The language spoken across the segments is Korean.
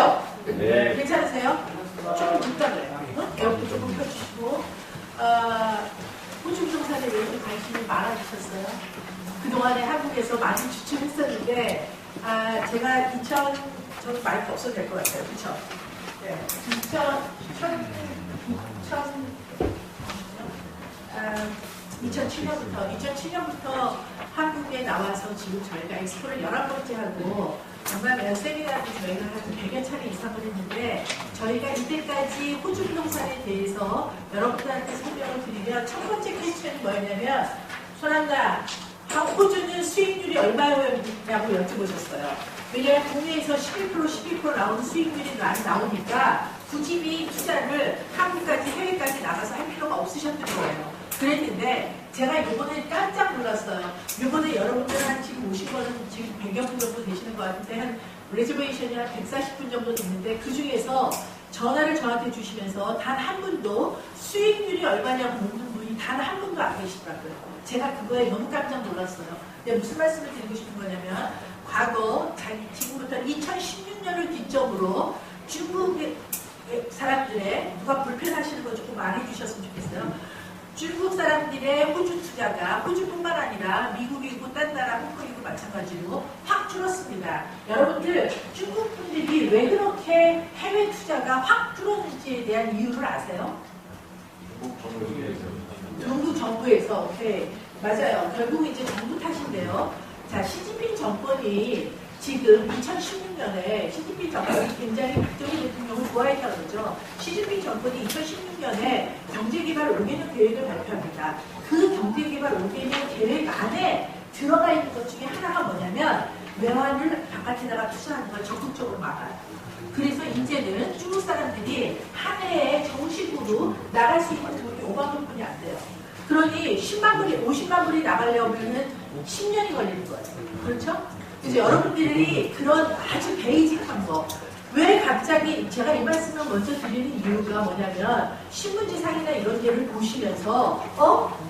그죠? 네. 괜찮으세요? 조금 불편해요. 옆도 조금 펴주시고 호주 부동산에 왜 이렇게 관심이 많아지셨어요? 그동안에 한국에서 많이 주춤했었는데 제가 저는 마이크 없어도 될 것 같아요. 그쵸? 네. 2007년부터 한국에 나와서 지금 저희가 엑스포를 11번째 하고 정말 세미나도 저희가 한 100여 차례 이상을 했는데 저희가 이때까지 호주 부동산에 대해서 여러분들한테 설명을 드리면 첫 번째 퀘스천이 뭐였냐면 손한나 호주는 수익률이 얼마냐고 여쭤보셨어요. 왜냐하면 국내에서 12% 나오는 수익률이 많이 나오니까 굳이 투자를 한국까지 해외까지 나가서 할 필요가 없으셨던 거예요. 그랬는데 제가 이번에 깜짝 놀랐어요. 이번에 여러분들 한 지금 오신 거는 지금 100여 분 정도 되시는 것 같은데 한 레저베이션이 한 140분 정도 됐는데 그 중에서 전화를 저한테 주시면서 단 한 분도 수익률이 얼마냐고 묻는 분이 단 한 분도 안 계시더라고요. 제가 그거에 너무 깜짝 놀랐어요. 근데 무슨 말씀을 드리고 싶은 거냐면 과거 지금부터 2016년을 기점으로 중국의 사람들의 누가 불편하시는 거 조금 말해주셨으면 좋겠어요. 중국 사람들의 호주 투자가 호주뿐만 아니라 미국이고 딴 나라 홍콩이고 마찬가지로 확 줄었습니다. 여러분들 중국 분들이 왜 그렇게 해외 투자가 확 줄었는지에 대한 이유를 아세요? 중국 정부에서 오케이. 맞아요. 결국 이제 정부 탓인데요. 자, 시진핑 정권이 지금 2016년에 시진핑 정권이 굉장히 박정희 대통령을 좋아했다고 그러죠. 시진핑 정권이 2016년에 경제개발 5개년 계획을 발표합니다. 그 경제개발 5개년 계획 안에 들어가 있는 것 중에 하나가 뭐냐면 외환을 바깥에다가 투자하는 걸 적극적으로 막아요. 그래서 이제는 중국 사람들이 한 해에 정식으로 나갈 수 있는 돈이 5만 원뿐이 안 돼요. 그러니 10만 불이, 50만 불이 나가려면은 10년이 걸리는 거예요. 그렇죠? 그래서 여러분들이 그런 아주 베이직한 거, 왜 갑자기 제가 이 말씀을 먼저 드리는 이유가 뭐냐면 신문지상이나 이런 데를 보시면서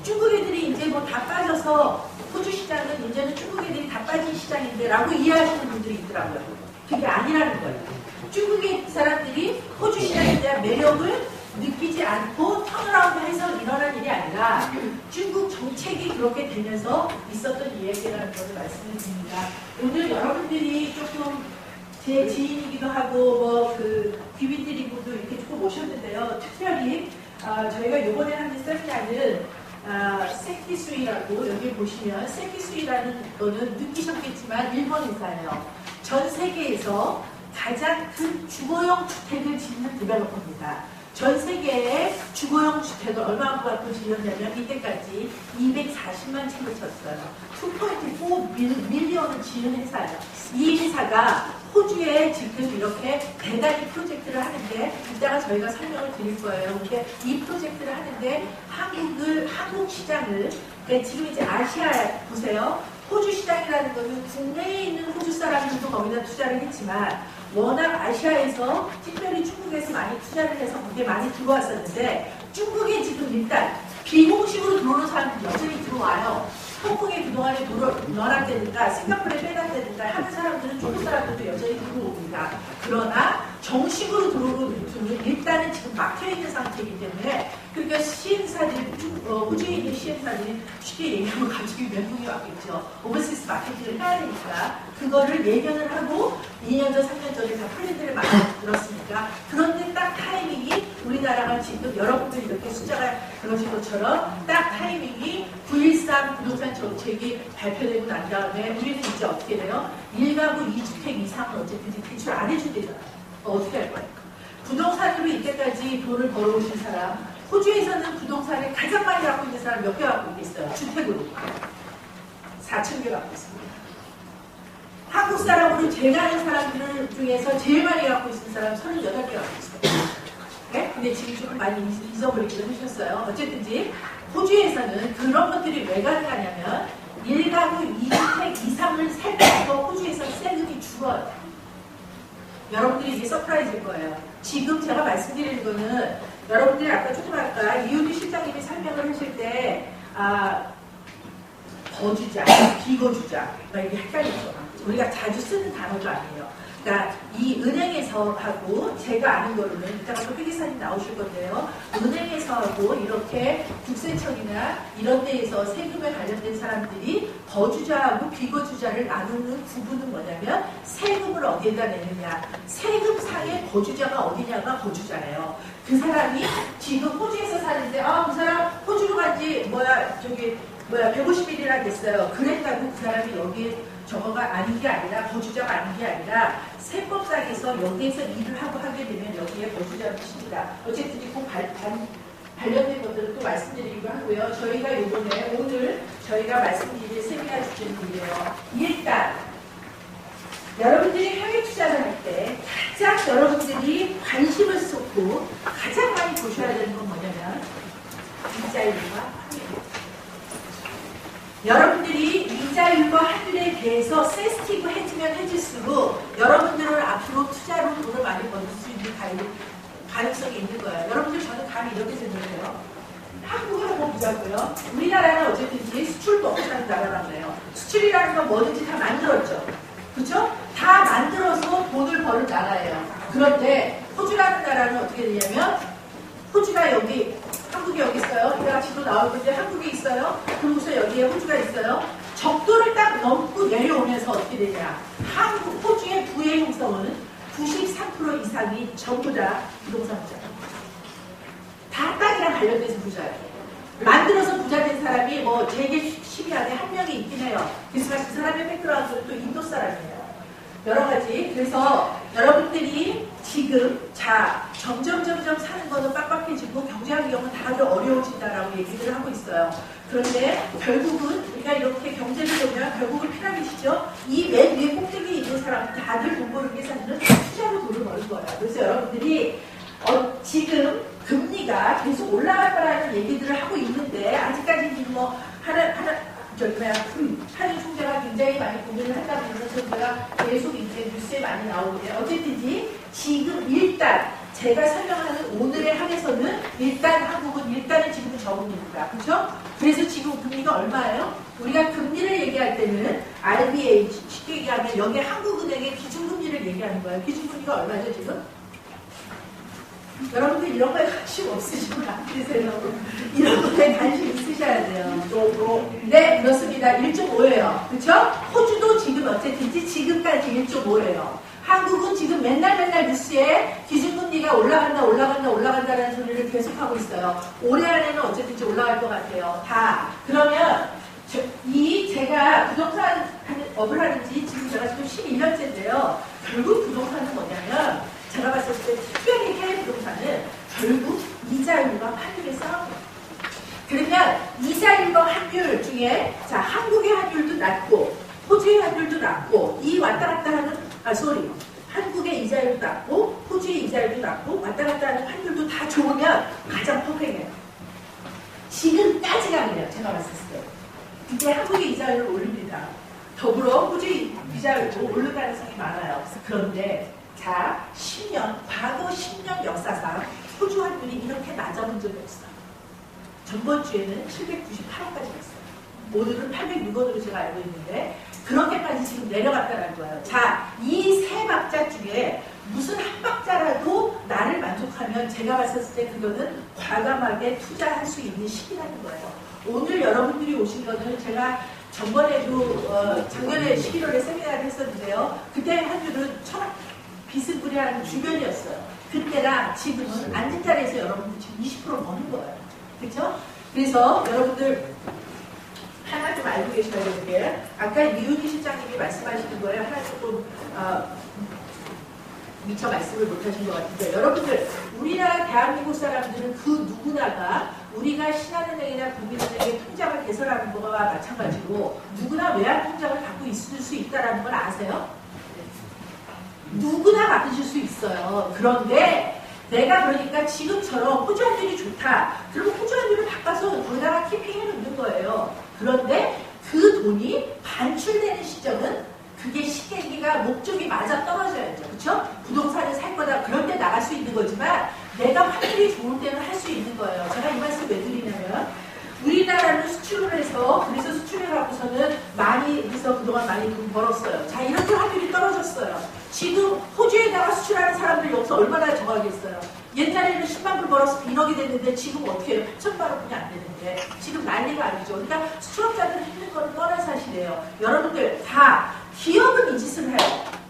중국 애들이 이제 뭐 다 빠져서 호주 시장은 이제는 중국 애들이 다 빠진 시장인데 라고 이해하시는 분들이 있더라고요. 그게 아니라는 거예요. 중국의 사람들이 호주 시장에 대한 매력을 느끼지 않고 턴어라운드 해서 일어난 일이 아니라 중국 정책이 그렇게 되면서 있었던 이야기라는 것을 말씀을 드립니다. 오늘 여러분들이 조금 제 지인이기도 하고 귀빈들이고도 이렇게 조금 오셨는데요. 특별히 저희가 이번에 하는 세미나는 세키수이라고 여기 보시면 세키수이라는 거는 느끼셨겠지만 일본 회사예요. 전 세계에서 가장 큰 주거용 주택을 짓는 디벨로퍼입니다. 전 세계의 주거용 주택을 얼마나 갖고 지었냐면 이때까지 240만 채를 쳤어요. 2.4 밀리언을 지은 회사예요. 이 회사가 호주에 지금 이렇게 대단히 프로젝트를 하는데 이따가 저희가 설명을 드릴 거예요. 근데 이 프로젝트를 하는데 한국 시장을 그러니까 지금 이제 아시아 보세요. 호주 시장이라는 것은 국내에 있는 호주 사람들도 거기다 투자를 했지만 워낙 아시아에서 특별히 중국에서 많이 투자를 해서 거기에 많이 들어왔었는데 중국에 지금 일단 비공식으로 들어오는 사람들이 여전히 들어와요. 홍콩에 그동안에 넣어놨다든가 싱가포르에 빼놨다든가 하는 사람들은 중국 사람들도 여전히 들어옵니다. 그러나 정식으로 들어오는 루트는 일단은 지금 막혀있는 상태이기 때문에 그러니까 시행사들이 호주에 있는 시행사들이 쉽게 얘기하면 갑자기 멘붕이 왔겠죠. 오버시스 마케팅을 해야 되니까 그거를 예견을 하고 2년 전, 3년 전에 다 플랜들을 많이 들었으니까 그런데 딱 타이밍이 우리나라가 지금 여러분들이 이렇게 숫자가 그러신 것처럼 딱 타이밍이 9.13 부동산 정책이 발표되고 난 다음에 우리는 이제 어떻게 돼요? 1가구 2주택 이상은 어쨌든 대출 안 해준대잖아요. 어떻게 할 거예요? 부동산으로 이때까지 돈을 벌어오신 사람, 호주에서는 부동산을 가장 많이 갖고 있는 사람 몇 개 갖고 있겠어요? 주택으로. 4,000개 갖고 있습니다. 한국 사람으로 제일 많은 사람들 중에서 제일 많이 갖고 있는 사람 38개 갖고 있어요. 네? 근데 지금 조금 많이 잊어버리기도 하셨어요. 어쨌든지 호주에서는 그런 것들이 왜 가능하냐면 1가구 2주택 이상을 살 때부터 호주에서 세금이 줄어요. 여러분들이 이게 서프라이즈일 거예요. 지금 제가 말씀드리는 거는 여러분들이 아까 조금 아까 이우주 실장님이 설명을 하실 때 거주자, 비거주자 막 이게 헷갈리죠. 우리가 자주 쓰는 단어도 아니에요. 그러니까 이 은행에서 하고 제가 아는 거로는 이따가 또 회계사님 나오실 건데요. 은행에서 하고 이렇게 국세청이나 이런 데에서 세금에 관련된 사람들이 거주자하고 비거주자를 나누는 구분은 뭐냐면 세금을 어디에다 내느냐. 세금상의 거주자가 어디냐가 거주자예요. 그 사람이 지금 호주에서 사는데 그 사람 호주로 간지 150일이나 됐어요. 그랬다고 그 사람이 여기에 저거가 아닌 게 아니라 거주자가 아닌 게 아니라 세법상에서 여기에서 일을 하고 하게 되면 여기에 거주자로 치니다. 어쨌든 이 관련된 것들을 또 말씀드리기로 하고요. 저희가 이번에 오늘 저희가 말씀드릴 세미나 주제는요. 일단 여러분들이 해외 투자를 할 때 가장 여러분들이 관심을 쏟고 가장 많이 보셔야 되는 건 뭐냐면 이자율과 환율. 여러분들이 이자율과 환율에 대해서 센시티브 해지면 해질수록 여러분들은 앞으로 투자로 돈을 많이 벌 수 있는 가능성이 있는 거예요. 여러분들 저는 감히 이렇게 생각해요. 한국을 한번 보자고요. 우리나라는 어쨌든지 수출도 없다는 나라라고 해요. 수출이라는 건 뭐든지 다 만들었죠. 그렇죠? 다 만들어서 돈을 버는 나라예요. 그런데 호주라는 나라는 어떻게 되냐면 호주가 여기 한국이 여기 있어요. 이따가 지도 나올 건데 한국이 있어요. 그러고서 여기에 호주가 있어요. 적도를 딱 넘고 내려오면서 어떻게 되냐. 호주의 부의 형성은 93% 이상이 전부 다 부동산 부자예요. 다 땅이랑 관련돼서 부자예요. 만들어서 부자 된 사람이 뭐 세계 10위 안에 한 명이 있긴 해요. 그렇지만 그 사람의 백그라운드는 또 인도 사람이에요. 여러 가지. 그래서 여러분들이 지금 점점 사는 거는 빡빡해지고 경제환경은 다들 어려워진다라고 얘기를 하고 있어요. 그런데 결국은 우리가 이렇게 경제를 보면 결국은 피라미드시죠. 이 맨 위에 꼭대기에 있는 사람은 다들 돈 버는 게 사실은 투자로 돈을 버는 거예요. 그래서 여러분들이 지금 금리가 계속 올라갈 거라는 얘기들을 하고 있는데 아직까지는 뭐 한일 총재가 굉장히 많이 고민을 한다고 해서 제가 계속 이제 뉴스에 많이 나오는데 어쨌든지 지금 일단 제가 설명하는 오늘의 한에서는 일단 한국은 일단은 지금 저금리입니다. 그렇죠? 그래서 지금 금리가 얼마예요? 우리가 금리를 얘기할 때는 RBA 쉽게 얘기하면 여기 한국은행의 기준금리를 얘기하는 거예요. 기준금리가 얼마죠 지금? 여러분들 이런 거에 관심 없으시면 안 되세요. 이런 거에 관심 있으셔야 돼요. 네, 그렇습니다. 1.5예요. 그렇죠? 호주도 지금 어쨌든지 지금까지 1.5예요. 한국은 지금 맨날 뉴스에 기준금리가 올라간다라는 소리를 계속하고 있어요. 올해 안에는 어쨌든지 올라갈 것 같아요. 그러면 제가 부동산 업을 하는지 지금 제가 지금 11년째인데요. 결국 부동산은 뭐냐면 제가 봤을 때 특별히 해외 부동산은 결국 이자율과 환율의 싸움이에요. 그러면 이자율과 환율 중에 한국의 환율도 낮고 호주의 환율도 낮고 이 왔다 갔다 하는 한국의 이자율도 낮고 호주의 이자율도 낮고 왔다 갔다 하는 환율도 다 좋으면 가장 퍼펙해요. 지금까지가 그래요. 제가 봤을 때. 이제 한국의 이자율을 올립니다. 더불어 호주의 이자율도 오를 가능성이 많아요. 그런데 과거 10년 역사상 호주 환율이 이렇게 낮아본 적이 없어요. 전번 주에는 798원까지 갔어요. 오늘은 806원으로 제가 알고 있는데 그렇게까지 지금 내려갔다는 거예요. 이 세 박자 중에 무슨 한 박자라도 나를 만족하면 제가 봤을 때 그거는 과감하게 투자할 수 있는 시기라는 거예요. 오늘 여러분들이 오신 거는 제가 전번에도 작년에 11월에 세미나를 했었는데요. 그때 환율은 비스무리한 주변이었어요. 그때랑 지금은 앉은 자리에서 여러분들 지금 20% 버는 거예요. 그렇죠? 그래서 여러분들 하나 좀 알고 계셔야 되는 게 아까 이윤희 실장님이 말씀하시는 거에 하나 조금 미처 말씀을 못하신 것 같은데 여러분들 우리나라 대한민국 사람들은 그 누구나가 우리가 신한은행이나 국민은행의 통장을 개설하는 거와 마찬가지로 누구나 외환 통장을 갖고 있을 수 있다는 걸 아세요? 누구나 받으실 수 있어요. 그런데 내가 그러니까 지금처럼 호주 환율이 좋다. 그러면 호주 환율을 바꿔서 거기다가 키핑해 놓는 거예요. 그런데 그 돈이 반출되는 시점은 그게 시계기가 목적이 맞아 떨어져야죠. 그렇죠? 부동산을 살 거다. 그럴 때 나갈 수 있는 거지만 내가 환율이 좋을 때는 할 수 있는 거예요. 제가 이 말씀 왜 드리냐면 우리나라는 수출을 해서 그래서 수출을 하고서는 많이 해서 그동안 많이 돈 벌었어요. 이렇게 환율이 떨어졌어요. 지금 호주에다가 수출하는 사람들 여기서 얼마나 정하겠어요? 옛날에는 10만 불 벌어서 빈억이 됐는데 지금 어떻게 해요? 8천만 원뿐이 안 되는데 지금 난리가 아니죠. 그러니까 수출업자들은 힘든 거는 뻔한 사실이에요. 여러분들 다 기업은 이 짓을 해요.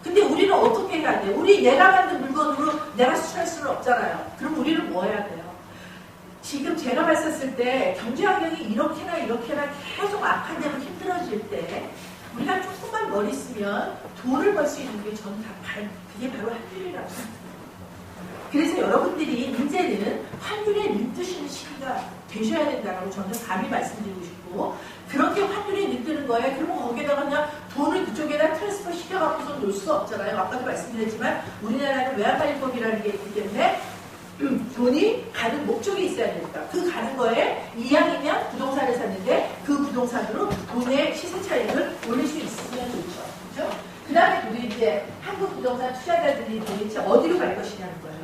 근데 우리는 어떻게 해야 돼요? 우리 내가 만든 물건으로 내가 수출할 수는 없잖아요. 그럼 우리는 뭐 해야 돼요? 지금 제가 봤었을 때 경제 환경이 이렇게나 계속 악화되고 힘들어질 때 우리가 조금만 머리 쓰면 돈을 벌 수 있는 게 저는 그게 바로 환율이라고 생각해요. 그래서 여러분들이 이제는 환율에 눈뜨시는 시기가 되셔야 된다고 저는 감히 말씀드리고 싶고, 그렇게 환율이 눈뜨는 거예요. 그러면 거기에다가 그냥 돈을 그쪽에다 트랜스퍼 시켜갖고서 놓을 수 없잖아요. 아까도 말씀드렸지만 우리나라는 외환관리법이라는 게 있기 때문에 돈이 가는 목적이 있어야 되니까 그 가는 거에 이양이면 부동산을 샀는데 그 부동산으로 돈의 시세 차익을 올릴 수 있으면 좋죠. 그렇죠? 그 다음에 우리 이제 한국 부동산 투자자들이 도대체 어디로 갈 것이냐는 거예요.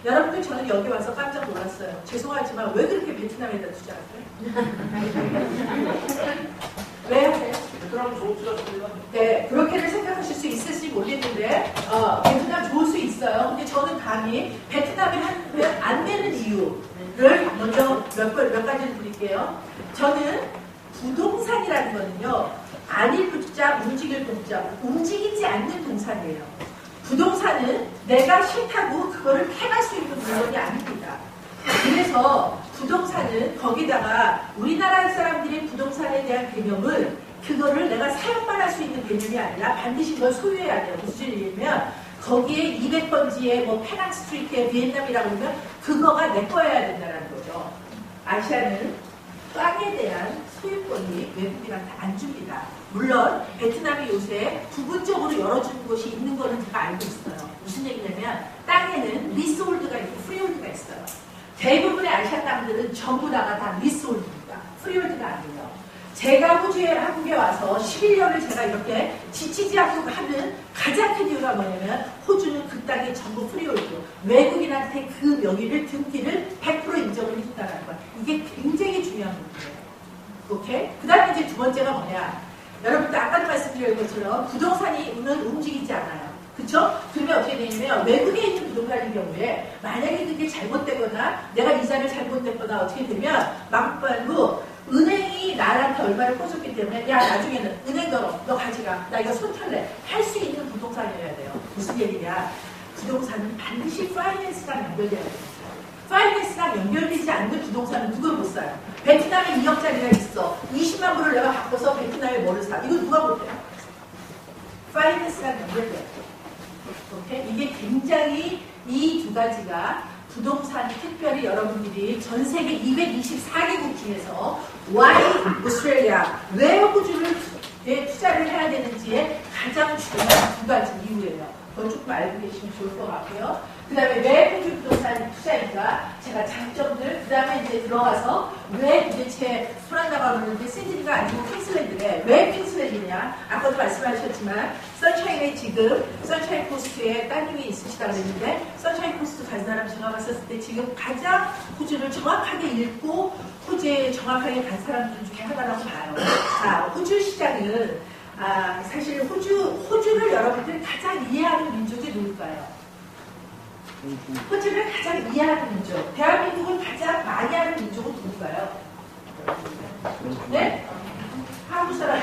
여러분들 저는 여기 와서 깜짝 놀랐어요. 죄송하지만 왜 그렇게 베트남에다 투자하세요? 왜 하세요? 베트남 좋은 투자입니다. 네, 그렇게는 생각하실 수 있을지 모르겠는데 베트남 좋을 수 있어요. 근데 저는 감히 베트남이 안 되는 이유를 먼저 몇 가지를 드릴게요. 저는 부동산이라는 거는요, 아닐 붙자 움직일 동자, 움직이지 않는 동산이에요. 부동산은 내가 싫다고 그거를 캐갈 수 있는 물건이 아닙니다. 그래서 부동산은 거기다가 우리나라 사람들의 부동산에 대한 개념은 그거를 내가 사용만 할 수 있는 개념이 아니라 반드시 그걸 소유해야 돼요. 무슨 얘기냐면 거기에 200번지에 뭐 페낭 스트리트에 비엔남이라고 하면 그거가 내 거여야 된다는 거죠. 아시아는 땅에 대한 소유권이 외국인한테 안 줍니다. 물론 베트남이 요새 부분적으로 열어주는 곳이 있는 거는 제가 알고 있어요. 무슨 얘기냐면 땅에는 리스홀드가 있고 프리홀드가 있어요. 대부분의 아시아 땅들은 전부 다 리스홀드입니다. 프리홀드가 아니에요. 제가 한국에 와서 11년을 제가 이렇게 지치지 않고 하는 가장 큰 이유가 뭐냐면 호주는 그 땅이 전부 프리홀드. 외국인한테 그 명의를 등기를 100% 인정을 해준다는 거예요. 이게 굉장히 중요한 문제예요. 오케이? 그 다음에 이제 두 번째가 뭐냐. 여러분들 아까도 말씀드린 것처럼 부동산이 움직이지 않아요. 그쵸? 그러면 어떻게 되냐면 외국에 있는 부동산인 경우에 만약에 그게 잘못되거나 내가 이자를 잘못됐거나 어떻게 되면 막말로 은행이 나한테 얼마를 꽂았기 때문에 야 나중에는 은행 너 가져가 나 이거 손탈래 할 수 있는 부동산이어야 돼요. 무슨 얘기냐. 부동산은 반드시 파이낸스랑 연결돼야 돼요. 파이낸스랑 연결되지 않는 부동산은 누가 못 사요. 베트남에 2억짜리가 있어. 20만 불을 내가 바꿔서 베트남에 뭐를 사. 이거 누가 못해요. 파이낸스랑 연결돼야 돼요. 오케이? 이게 굉장히 이 두 가지가 부동산 특별히 여러분들이 전 세계 224개국 중에서 why 오스트레일리아 왜 호주를 투자를 해야 되는지의 가장 중요한 두 가지 이유예요. 그걸 조금 알고 계시면 좋을 것 같고요. 그 다음에 왜 호주 부동산 투자인가 제가 장점들 그 다음에 이제 들어가서 왜 도대체 소란다가 그러는데 시드니가 아니고 퀸슬랜드래. 왜 퀸슬랜드냐. 아까도 말씀하셨지만 선샤인에 지금 선샤인 코스트에 따님이 있으시다 그랬는데 선샤인 코스트 간 사람 제가 봤었을 때 지금 가장 호주를 정확하게 읽고 호주에 정확하게 간 사람들 중에 하나라고 봐요. 자, 호주 시장은 사실 호주를 여러분들이 가장 이해하는 민족이 누굴까요? 호주를 가장 이해하는 민족, 대한민국을 가장 많이 하는 민족은 누굴까요? 네? 한국 사람.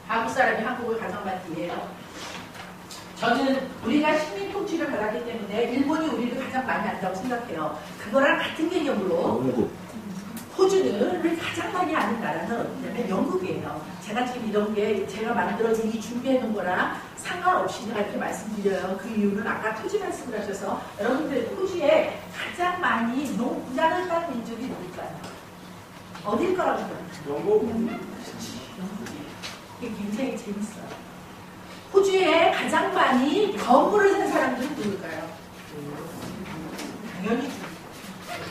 한국 사람이 한국을 가장 많이 이해해요. 저는 우리가 식민 통치를 받았기 때문에 일본이 우리를 가장 많이 안다고 생각해요. 그거랑 같은 개념으로 호주를 가장 많이 아는 나라는 어디냐면 영국이에요. 제가 지금 이런 게 제가 만들어서 이 준비해 놓은 거랑 상관없이 제가 이렇게 말씀드려요. 그 이유는 아까 토지 말씀을 하셔서 여러분들 호주에 가장 많이 농장을 딴 민족이 누굴까요? 어딜 거라고 생각해요? 영국? 영국이에요. 이게 굉장히 재밌어요. 호주에 가장 많이 건물을 산 사람들은 누굴까요? 당연히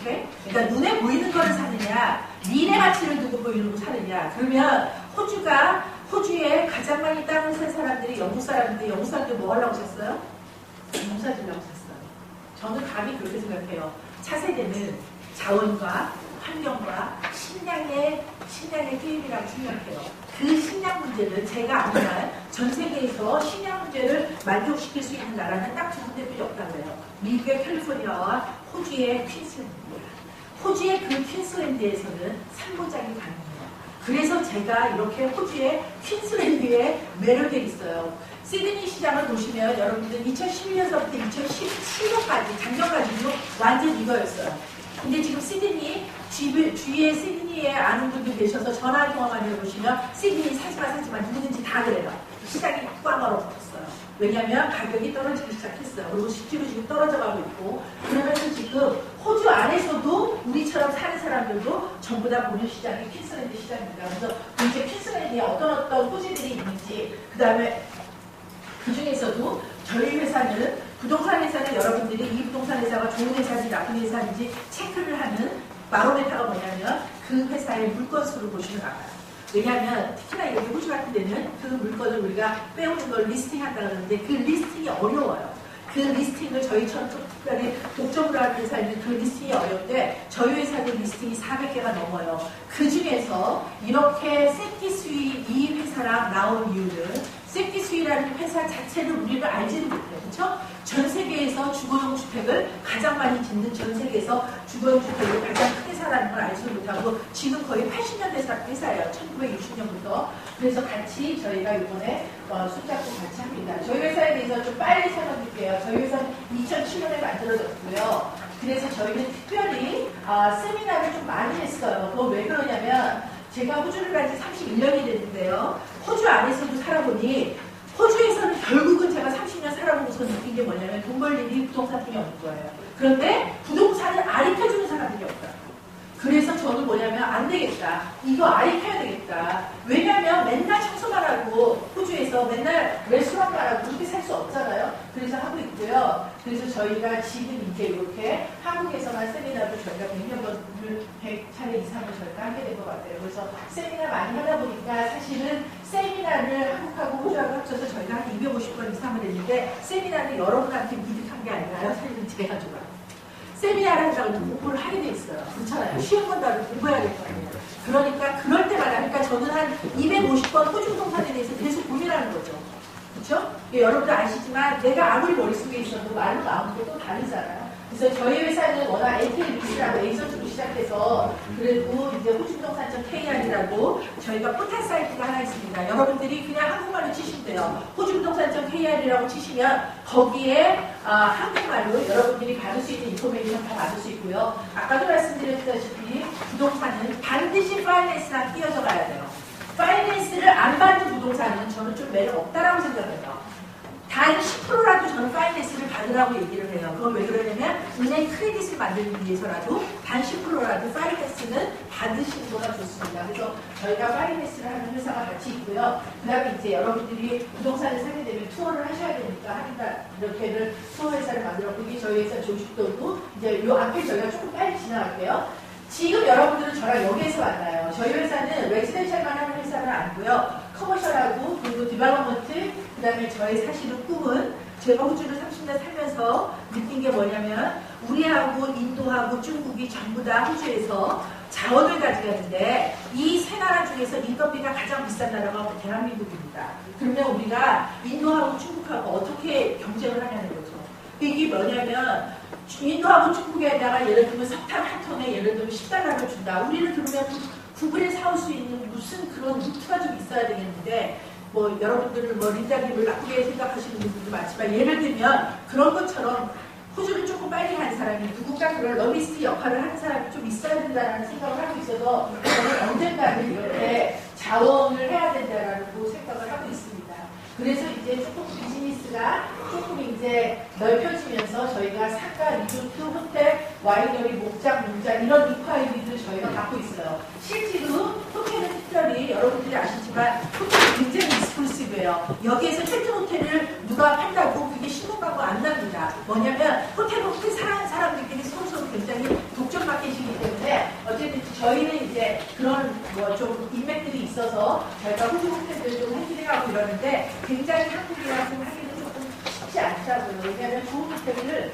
오케이? 그러니까 눈에 보이는 거를 사느냐, 미래 가치를 두고 보이는 거 사느냐. 그러면 호주에 가장 많이 땅을 산 사람들이 영국 사람들 뭐 하려고 샀어요? 농사 지으려고 샀어요. 저는 감히 그렇게 생각해요. 차세대는 자원과 환경과 식량의 게임이라고 생각해요. 그 식량 문제는 제가 아는 전 세계에서 식량 문제를 만족시킬 수 있는 나라는 딱 두 군데밖에 없다고 해요. 미국의 캘리포니아와 호주의 퀸슬랜드입니다. 호주의 그 퀸슬랜드에서는 산보장이 가능해요. 그래서 제가 이렇게 호주의 퀸슬랜드에 매료돼 있어요. 시드니 시장을 보시면 여러분들 2011년서부터 2017년까지 작년까지도 완전 이거였어요. 근데 지금 시드니 주위에 시드니에 아는 분들 계셔서 전화 통화만 해보시면 시드니 사지마 누구든지 다 그래요. 시장이 꽉 얼어붙었어요. 왜냐하면 가격이 떨어지기 시작했어요. 그리고 실제로 지금 떨어져가고 있고 그러면서 지금 호주 안에서도 우리처럼 사는 사람들도 전부 다 보는 시장이 퀸슬랜드 시장입니다. 그래서 이제 퀸슬랜드에 어떤 호재들이 있는지 그 다음에 그 중에서도 저희 회사는 부동산 회사는 여러분들이 이 부동산 회사가 좋은 회사인지 나쁜 회사인지 체크를 하는 바로메타가 뭐냐면 그 회사의 물건 수를 보시면 알아요. 왜냐하면 특히나 이렇게 호주 같은 데는 그 물건을 우리가 빼오는 걸 리스팅한다 그러는데 그 리스팅이 어려워요. 그 리스팅을 저희처럼 좀 특별히 독점으로 하는 회사에는 그 리스팅이 어려운데 저희 회사도 리스팅이 400개가 넘어요. 그 중에서 이렇게 세티스위 이 회사랑 나온 이유는 세티스위라는 회사 자체를 우리가 알지는 못해요. 그렇죠? 전 세계에서 주거용 주택을 가장 많이 짓는 전 세계에서 주거용 주택을 가장 크게 사라는 걸 알지도 못하고 지금 거의 80년 된 회사예요. 1960년부터. 그래서 같이 저희가 이번에 손잡고 같이 합니다. 저희 회사에 대해서 좀 빨리 설명드릴게요. 저희 회사는 2007년에 만들어졌고요. 그래서 저희는 특별히 세미나를 좀 많이 했어요. 그건 왜 그러냐면 제가 호주를 간 지 31년이 됐는데요. 호주 안에서도 살아보니 호주에서는 결국은 제가 30년 살아보고서 느낀 게 뭐냐면 돈 벌 일이 부동산 통이 없는 거예요. 그런데 부동산을 아리켜주는 사람들이 없다. 그래서 저는 뭐냐면 안 되겠다. 이거 아리켜야 되겠다. 왜냐면 맨날 청소만 하고 호주에서 맨날 레스토랑만 하고 그렇게 살 수 없잖아요. 그래서 하고 있고요. 그래서 저희가 지금 이제 이렇게 한국에서만 세미나도 저희가 100차례 이상을 저희가 하게 된 것 같아요. 그래서 세미나 많이 하다 보니까 사실은 세미나를 한국하고 호주하고 합쳐서 저희가 한 250번 이상을 했는데 세미나는 여러분한테 미득한 게 아니라요. 사실은 제가 좋아요. 세미나를 한다고 공부를 하게 돼 있어요. 그렇잖아요. 시험 본다고 공부해야 될 거 아니에요. 그러니까 그럴 때마다 그러니까 저는 한 250번 호주 부동산에 대해서 계속 고민하는 거죠. 그렇죠? 여러분도 아시지만 내가 아무리 머릿속에 있어도 말로 나오는 게 또 다르잖아요. 그래서 저희 회사는 워낙 LKBC라고 에이전트로 시작해서 그리고 이제 호주부동산점 KR이라고 저희가 포털 사이트가 하나 있습니다. 여러분들이 그냥 한국말로 치시면 돼요. 호주부동산점 KR이라고 치시면 거기에 한국말로 여러분들이 받을 수 있는 인포메이션 다 받을 수 있고요. 아까도 말씀드렸다시피 부동산은 반드시 파이낸스랑 끼어져 가야 돼요. 파이낸스를 안 받는 부동산은 저는 좀 매력 없다라고 생각해요. 단 10%라도 저는 파이낸스를 받으라고 얘기를 해요. 그건 왜 그러냐면 은행 크레딧을 만들기 위해서라도 단 10%라도 파이낸스는 받으시는 거가 좋습니다. 그래서 저희가 파이낸스를 하는 회사가 같이 있고요. 그 다음에 이제 여러분들이 부동산을 사게 되면 투어를 하셔야 되니까 하니까 이렇게를 투어 회사를 만들었고 이게 저희 회사 조식도고 이제 요 앞에 저희가 조금 빨리 지나갈게요. 지금 여러분들은 저랑 여기에서 만나요. 저희 회사는 레지던셜만 하는 회사는 아니고요. 커머셜하고 그리고 디벨롭먼트 그 다음에 저의 사실은 꿈은 제가 호주를 30년 살면서 느낀 게 뭐냐면 우리하고 인도하고 중국이 전부 다 호주에서 자원을 가져가는데 이 세 나라 중에서 인건비가 가장 비싼 나라가 대한민국입니다. 그러면 우리가 인도하고 중국하고 어떻게 경쟁을 하냐는 거죠. 이게 뭐냐면 인도하고 중국에다가 예를 들면 석탄 한 톤에 예를 들면 $10를 준다. 우리는 그러면 구글에 사올 수 있는 무슨 그런 루트가 좀 있어야 되겠는데 뭐 여러분들은 뭐 린다님을 나쁘게 생각하시는 분들도 많지만 예를 들면 그런 것처럼 호주를 조금 빨리 간 사람이 누군가 그런 러비스트 역할을 하는 사람이 좀 있어야 된다는 생각을 하고 있어서 저는 언젠가는 이렇게 자원을 해야 된다라고 생각을 하고 있습니다. 그래서 이제 조금 비즈니스가 조금 이제 넓혀지면서 저희가 상가, 리조트, 호텔, 와이너리, 목장, 농장 이런 리콰이리를 저희가 갖고 있어요. 실제로 호텔은 특별히 여러분들이 아시지만 호텔이 굉장히 익스클루시브해요. 여기에서 힐튼 호텔을 누가 판다고 그게 신고가고 안 납니다. 뭐냐면 호텔 사랑하는 사람들끼리 서로 굉장히 독점 마켓이기 때문에 어쨌든 저희는 이제 그런 뭐 좀 인맥들이 있어서 저희가 호주 호텔들 좀 해드리고 이러는데 굉장히 한국이랑 좀 하기는 조금 쉽지 않다고요. 왜냐하면 좋은 호텔을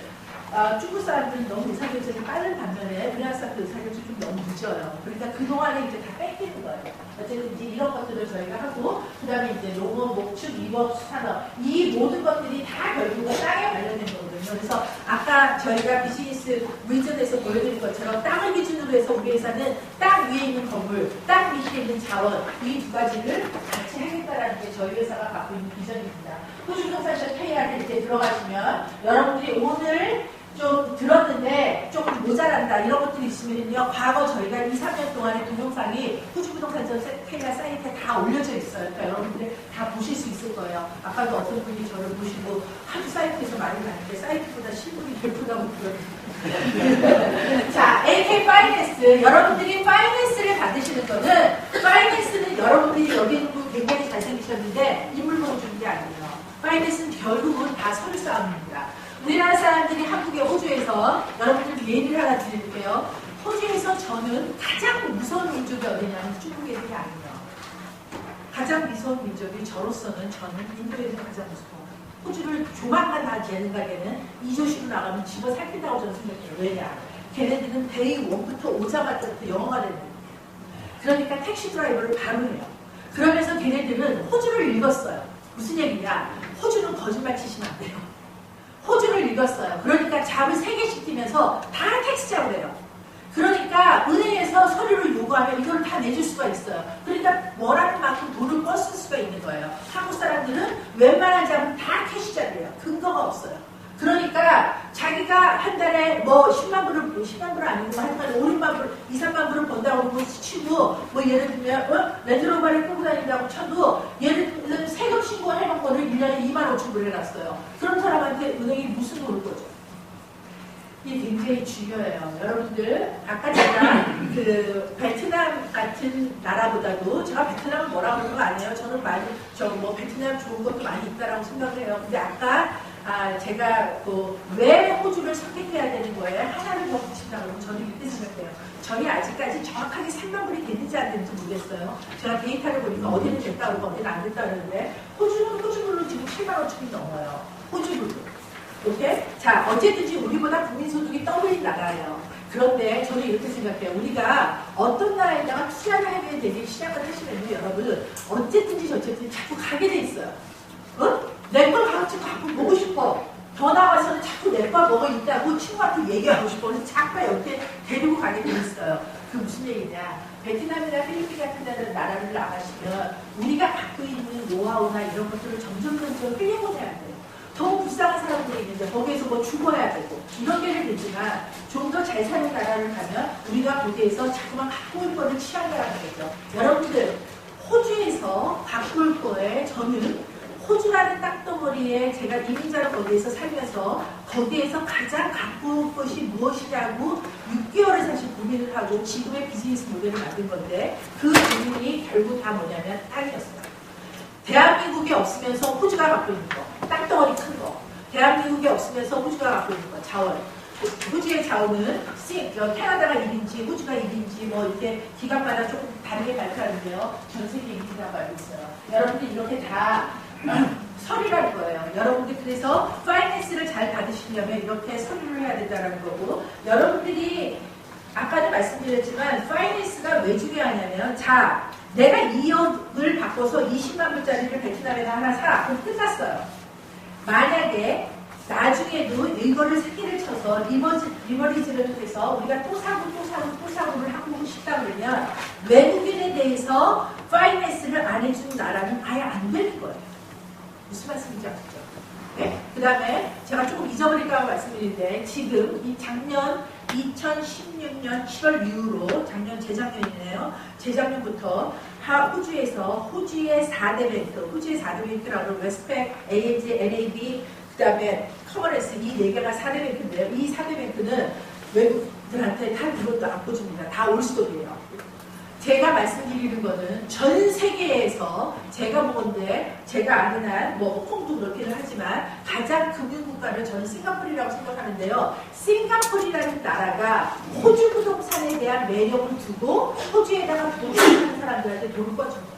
중국 사람들은 너무 의사결정이 빠른 반면에 우리나라 사람들 의사결정이 좀 너무 늦어요. 그러니까 그동안에 이제 다 뺏기는 거예요. 어쨌든 이제 이런 것들을 저희가 하고, 그 다음에 이제 농업, 목축, 임업, 산업, 이 모든 것들이 다 결국은 땅에 관련된 거거든요. 그래서 아까 저희가 비즈니스 위전에서 보여드린 것처럼 땅을 기준으로 해서 우리 회사는 땅 위에 있는 건물, 땅 밑에 있는 자원, 이 두 가지를 같이 하겠다라는 게 저희 회사가 갖고 있는 비전입니다. 호주부동산쇼 KR에 이제 들어가시면 여러분들이 오늘 좀 들었는데 조금 모자란다 이런 것들이 있으면요, 과거 저희가 2, 3년 동안의 동영상이 호주부동산쇼 KR 사이트에 다 올려져 있어요. 그러니까 여러분들이 다 보실 수 있을 거예요. 아까도 어떤 분이 저를 보시고 하도 사이트에서 많이 봤는데 사이트보다 실물이 예쁘다고 그러는데 자, AK 파이낸스, 여러분들이 파이낸스를 받으시는 거는, 파이낸스는 여러분들이 여기 있는 분 굉장히 잘생기셨는데 인물 보고 주는 게 아니에요. 파이낸스는 결국은 다 서류 싸움입니다. 우리나라 사람들이 한국에, 호주에서, 여러분들 예를 하나 드릴게요. 호주에서 저는 가장 무서운 민족이 어디냐면 중국 애들이 아니에요. 가장 무서운 민족이 저로서는 저는 인도 애들이 가장 무서워요. 호주를 조만간 다 제 생각에는 2조씩으로 나가면 집어 살핀다고 저는 생각해요. 왜냐? 걔네들은 데이 1부터 오자마자부터 영어가 되는 거예요. 그러니까 택시 드라이버를 바로 해요. 그러면서 걔네들은 호주를 읽었어요. 무슨 얘기냐? 호주는 거짓말 치시면 안 돼요. 호주를 읽었어요. 그러니까 잠을 3개씩 뛰면서 다 택시자고 해요. 그러니까 은행에서 서류를 요구하면 이걸 다 내줄 수가 있어요. 그러니까 원하는 만큼 돈을 뻗을 수가 있는 거예요. 한국 사람들은 웬만한 잡은 다 캐시자래요. 근거가 없어요. 그러니까 자기가 한 달에 뭐 10만 불을, 10만 불은 아니고 하여간 5, 6만 불, 2, 3만 불을 번다고 뭐 치고, 뭐 예를 들면 랜드로버를 끌고 다닌다고 쳐도 예를 들면 세금 신고해놓은 거를 1년에 2만 5천 불 해놨어요. 그런 사람한테 은행이 무슨 돈을 거죠? 이게 굉장히 중요해요. 여러분들, 아까 제가 그 베트남 같은 나라보다도, 제가 베트남은 뭐라고 그러는 거 아니에요. 저는 많이, 베트남 좋은 것도 많이 있다라고 생각을 해요. 근데 아까 제가 왜 호주를 선택해야 되는 거예요? 하나를 더 붙인다고 그러면 저는 이렇게 생각해요. 저희 아직까지 정확하게 3만 불이 됐는지 안 됐는지 모르겠어요. 제가 데이터를 보니까 어디는 됐다 그러고 어디는 안 됐다 그러는데, 호주불로 지금 7만 5천이 넘어요. 호주불로. 오케이? 자, 어쨌든지 우리보다 국민소득이 더블인 나라예요. 그런데 저는 이렇게 생각해요. 우리가 어떤 나라에다가 투자를 하게 되게 시작을 하시면요, 여러분, 어쨌든지 저쨌든지 자꾸 가게 돼 있어요. 내 걸 자꾸 보고 싶어. 더 나아가서는 자꾸 내 거 뭐가 있다고 친구한테 얘기하고 싶어. 그래서 자꾸 이렇게 데리고 가게 돼 있어요. 그 무슨 얘기냐? 베트남이나 필리핀 같은 나라를 나가시면 우리가 갖고 있는 노하우나 이런 것들을 점점 흘려보내야 돼요. 더 불쌍한 사람들이 있는데 거기에서 뭐 죽어야 되고 이런 게는 되지만 좀 더 잘 사는 나라를 가면 우리가 거기에서 자꾸만 갖고 올 거를 취한다는 거죠. 여러분들, 호주에서 갖고 올 거에 저는 호주라는 땅덩어리에 제가 이민자로 거기에서 살면서 거기에서 가장 갖고 올 것이 무엇이냐고 6개월을 사실 고민을 하고 지금의 비즈니스 모델을 만든 건데, 그 고민이 결국 다 뭐냐면 땅이었어요. 대한민국이 없으면서 호주가 갖고 있는 거, 땅덩어리 큰 거. 대한민국이 없으면서 호주가 갖고 있는 거, 자원. 호주의 자원은 캐나다가 1인지 호주가 1인지 뭐 이렇게 기간마다 조금 다르게 발표하는데요. 전 세계 1인이라고 알고 있어요. 여러분들 이렇게 다 서류라는 거예요. 여러분들 그래서 파이낸스를 잘 받으시려면 이렇게 서류를 해야 된다는 거고, 여러분들이 아까도 말씀드렸지만 파이낸스가 왜 중요하냐면, 자, 내가 2억을 바꿔서 20만 불짜리를 베트남에다 하나 사. 그럼 끝났어요. 만약에 나중에도 이거를 3개를 쳐서 리버리지를 해서 우리가 또 사고를 하고 싶다 그러면 외국인에 대해서 파이낸스를 안 해주는 나라는 아예 안 되는 거예요. 무슨 말씀인지 아시죠? 네? 그 다음에 제가 조금 잊어버릴까 말씀드리는데, 지금 이 작년 2016년 7월 이후로, 재작년이네요. 재작년부터 호주에서 호주의 4대 뱅크, 호주의 4대 뱅크라고 하면 웨스트팩, ANZ, NAB, 그 다음에 커머런스, 이 4개가 4대 뱅크인데요. 이 4대 뱅크는 외국들한테 다 이것도 안 보줍니다. 다 올스톱이에요. 제가 말씀드리는 거는 전 세계에서 제가 보건데, 제가 아는 한, 홍콩도 그렇기는 하지만 가장 금융국가를 저는 싱가포르라고 생각하는데요. 싱가포르라는 나라가 호주 부동산에 대한 매력을 두고 호주에다가 부동산하는 사람들한테 돈을 꿔준 거예요.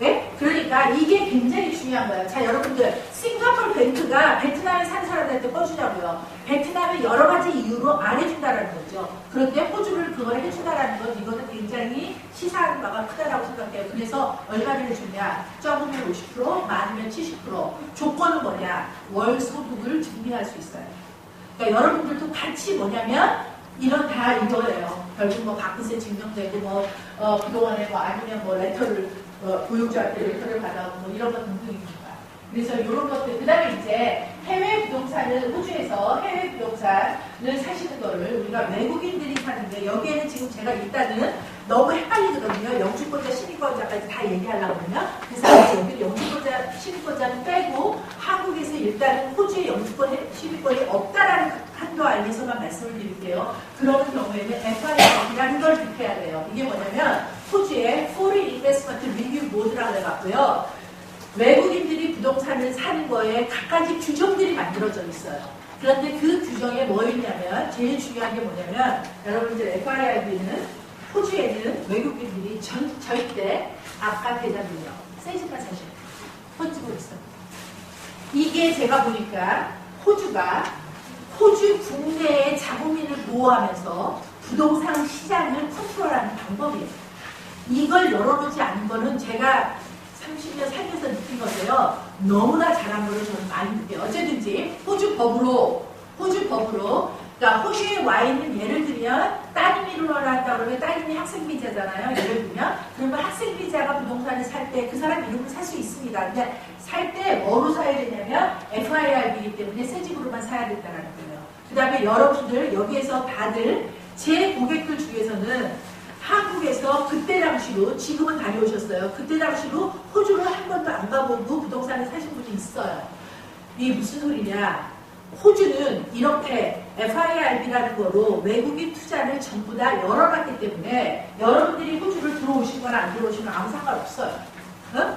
네? 그러니까 이게 굉장히 중요한 거예요. 자, 여러분들, 싱가포르 뱅크가 베트남에 사는 사람들한테 꺼주냐고요. 베트남은 여러 가지 이유로 안 해준다라는 거죠. 그런데 호주를 그걸 해준다라는 건 이거는 굉장히 시사하는 바가 크다라고 생각해요. 그래서 얼마를 해주냐? 적으면 50%, 많으면 70%. 조건은 뭐냐? 월 소득을 증명할 수 있어요. 그러니까 여러분들도 같이 뭐냐면 이런 다 이거예요. 결국 뭐 바꾸세 증명되고 뭐 그동안에 뭐 아니면 뭐 레터를 보유자한테 레터를 받아오고 뭐 이런 것 등등입니다. 그래서 이런 것들, 그 다음에 이제 해외 부동산을, 호주에서 해외 부동산을 사시는 거를 우리가 외국인들이 사는데, 여기에는 지금 제가 일단은 너무 헷갈리거든요. 영주권자, 시민권자까지 다 얘기하려거든요. 그래서 여기 영주권자, 시민권자는 빼고 한국에서 일단은 호주의 영주권, 시민권이 없다라는 한도 안에서만 말씀을 드릴게요. 그런 경우에는 FIR이라는 걸 지켜야 돼요. 이게 뭐냐면 호주의 Foreign Investment Review Board라고 해갖고요. 외국인들이 부동산을 사는 거에 각가지 규정들이 만들어져 있어요. 그런데 그 규정에 뭐 있냐면, 제일 중요한 게 뭐냐면, 여러분들 FIRB는 호주에는 외국인들이 절대 아까 대장군요. 세지만 사실 퍼지고 있어요. 이게 제가 보니까 호주가 호주 국내의 자국민을 보호하면서 부동산 시장을 컨트롤하는 방법이에요. 이걸 열어놓지 않은 거는 제가 30년 살면서 느낀 건데요. 너무나 잘한 거를 저는 많이 느껴요. 어쨌든지 호주 법으로 그러니까 호주에 와 있는, 예를 들면 따님이 일어났다 그러면 따님이 학생비자잖아요. 예를 들면 그러면 학생비자가 부동산을 살 때 그 사람 이름을 살 수 있습니다. 근데 살 때 뭐로 사야 되냐면 FIRB이기 때문에 새 집으로만 사야 된다는 거예요. 그 다음에 여러분들 여기에서 다들 제 고객들 중에서는 한국에서 그때 당시로, 지금은 다녀오셨어요. 그때 당시로 호주를 한 번도 안 가보고 부동산을 사신 분이 있어요. 이게 무슨 소리냐? 호주는 이렇게 FIRB라는 거로 외국인 투자를 전부 다 열어놨기 때문에 여러분들이 호주를 들어오신 거나 안 들어오신 건 아무 상관없어요.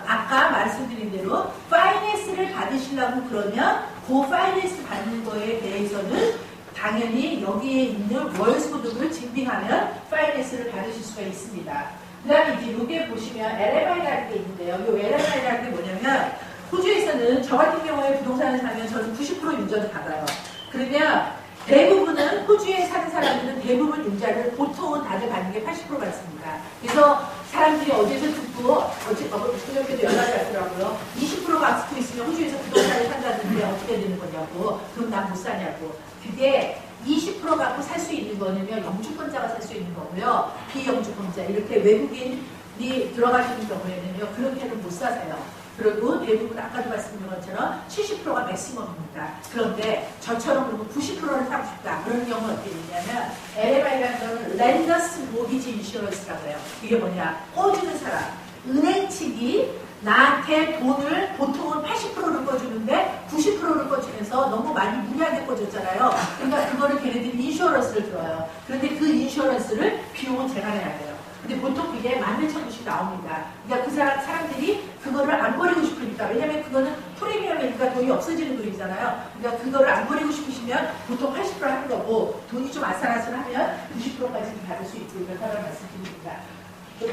아까 말씀드린 대로 파이낸스를 받으시려고 그러면 그 파이낸스 받는 거에 대해서는 당연히 여기에 있는 월 소득을 증빙하면 파이낸스를 받으실 수가 있습니다. 그 다음에 이제 여기에 보시면 LMI라는 게 있는데요. 이 LMI라는 게 뭐냐면, 호주에서는 저 같은 경우에 부동산을 사면 저는 90% 융자를 받아요. 그러면 대부분은 호주에 사는 사람들은 대부분 융자를 보통은 다들 받는 게 80% 받습니다. 그래서 사람들이 어디서 듣고 그저께도 연락이 왔더라고요. 20% 받고 있으면 호주에서 부동산을 산다는데 어떻게 되는 거냐고. 그럼 난 못 사냐고. 그게 20% 갖고 살 수 있는 거냐면 영주권자가 살 수 있는 거고요. 비영주권자, 이렇게 외국인이 들어가시는 경우에는요, 그렇게는 못 사세요. 그리고 대부분 아까도 말씀드린 것처럼 70%가 맥시멈입니다. 그런데 저처럼 그러면 90%를 사고 싶다. 그런 경우는 어떻게 되냐면 LMI라는 거는 랜더스 모기지 인슈런스라고 해요. 이게 뭐냐? 꺼주는 사람. 은행 측이 나한테 돈을 보통은 80%를 꺼주는데 90%를 꺼주면서 너무 많이 무리하게 꺼줬잖아요. 그러니까 그거를 걔네들이 인슈런스를 들어요. 그런데 그 인슈런스를 비용은 제가 내야 돼요. 근데 보통 그게 11,000원씩 나옵니다. 그러니까 그 사람들이 그거를 안 버리고 싶으니까, 왜냐면 그거는 프리미엄이니까 돈이 없어지는 돈이잖아요. 그러니까 그거를 안 버리고 싶으시면 보통 80% 하는 거고, 돈이 좀 아슬아슬하면 90%까지 받을 수 있고, 이렇다는 말씀드립니다.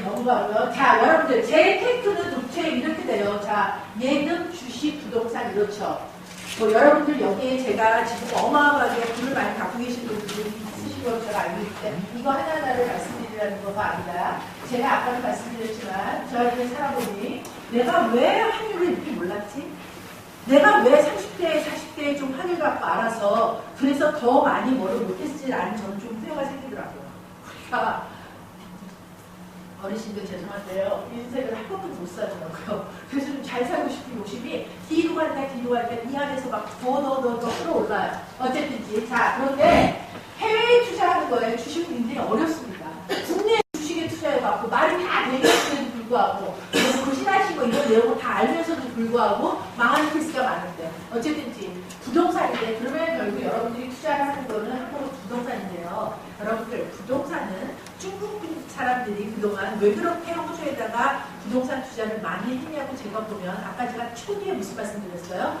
넘어가고요. 자, 여러분들, 제 테크는 독채 이렇게 돼요. 자, 예금, 주식, 부동산 이렇죠. 뭐 여러분들 여기에 제가 지금 어마어마하게 돈을 많이 갖고 계신 분들이 있으신 걸 제가 알고 있는데, 이거 하나하나를 말씀드리라는 거가 아니라, 제가 아까도 말씀드렸지만 저희는 살아보니 내가 왜 확률을 이렇게 몰랐지? 내가 왜 30대, 40대에 좀 확률 갖고 알아서 그래서 더 많이 뭐를 못했지라는 저는 좀 후회가 생기더라고요. 그러니까 어르신들 죄송한데요. 인생을 한 번도 못 사더라고요. 그래서 좀 잘 살고 싶은 욕심이 뒤로 갈까 이 안에서 막 더 끌어올라요. 어쨌든지. 자, 그런데 해외에 투자하는 거에 주식은 굉장히 어렵습니다. 국내 주식에 투자해갖고 말이 다 되는데도 불구하고 고신하신 거 이런 내용을 다 알면서도 불구하고 망하는 케이스가 많은데, 어쨌든지 부동산인데, 그러면 결국 여러분들이 투자를 하는 거는 한국 부동산인데요. 여러분들, 부동산은 중국 사람들이 그동안 왜 그렇게 호주에다가 부동산 투자를 많이 했냐고 제가 보면, 아까 제가 초기에 무슨 말씀 드렸어요?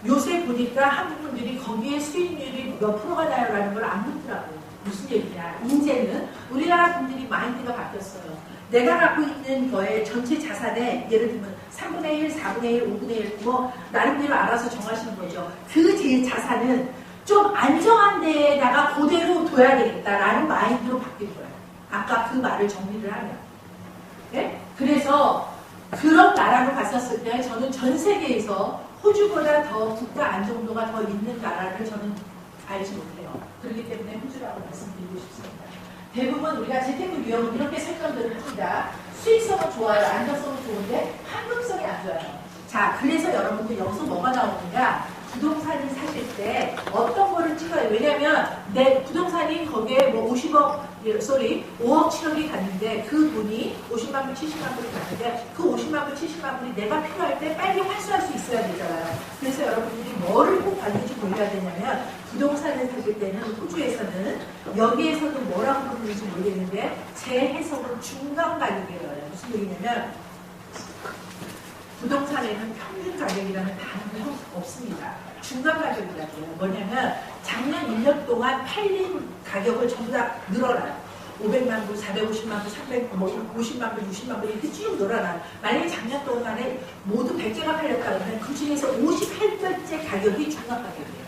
요새 보니까 한국 분들이 거기에 수익률이 몇 프로가 나요라는 걸 안 묻더라고요. 무슨 얘기냐? 이제는 우리나라 분들이 마인드가 바뀌었어요. 내가 갖고 있는 거에 전체 자산에, 예를 들면 3분의 1, 4분의 1, 5분의 1, 뭐, 나름대로 알아서 정하시는 거죠. 그 제 자산은 좀 안정한 데에다가 그대로 둬야 되겠다라는 마인드로 바뀐 거예요. 아까 그 말을 정리를 하면. 네? 그래서 그런 나라로 갔었을 때 저는 전 세계에서 호주보다 더 국가 안정도가 더 있는 나라를 저는 알지 못해요. 그렇기 때문에 호주라고 말씀드리고 싶습니다. 대부분 우리가 재테크 유형은 이렇게 설정들을 합니다. 수익성은 좋아요. 안정성은 좋은데 환급성이 안 좋아요. 자, 그래서 여러분들 여기서 뭐가 나오느냐. 부동산을 사실 때 어떤 거를 찍어요. 왜냐면 내 부동산이 거기에 뭐 5억 7억이 갔는데 그 돈이 50만 불, 70만 불이 갔는데 그 50만 불, 70만 불이 내가 필요할 때 빨리 환수할 수 있어야 되잖아요. 그래서 여러분들이 뭐를 꼭 반드시 보여야 되냐면 부동산을 사실 때는 호주에서는 여기에서도 뭐라고 부르는지 모르겠는데 제 해석은 중간 가격이에요. 무슨 얘기냐면 부동산에는 평균 가격이라는 단어가 없습니다. 중간 가격이라고 해요. 뭐냐면 작년 1년 동안 팔린 가격을 전부 다 늘어나요. 500만 불, 450만 불, 300, 뭐 50만 불, 60만 불 이렇게 쭉 늘어나요. 만약에 작년 동안에 모두 100개가 팔렸다 그러면 그 중에서 58개째 가격이 중간 가격이에요.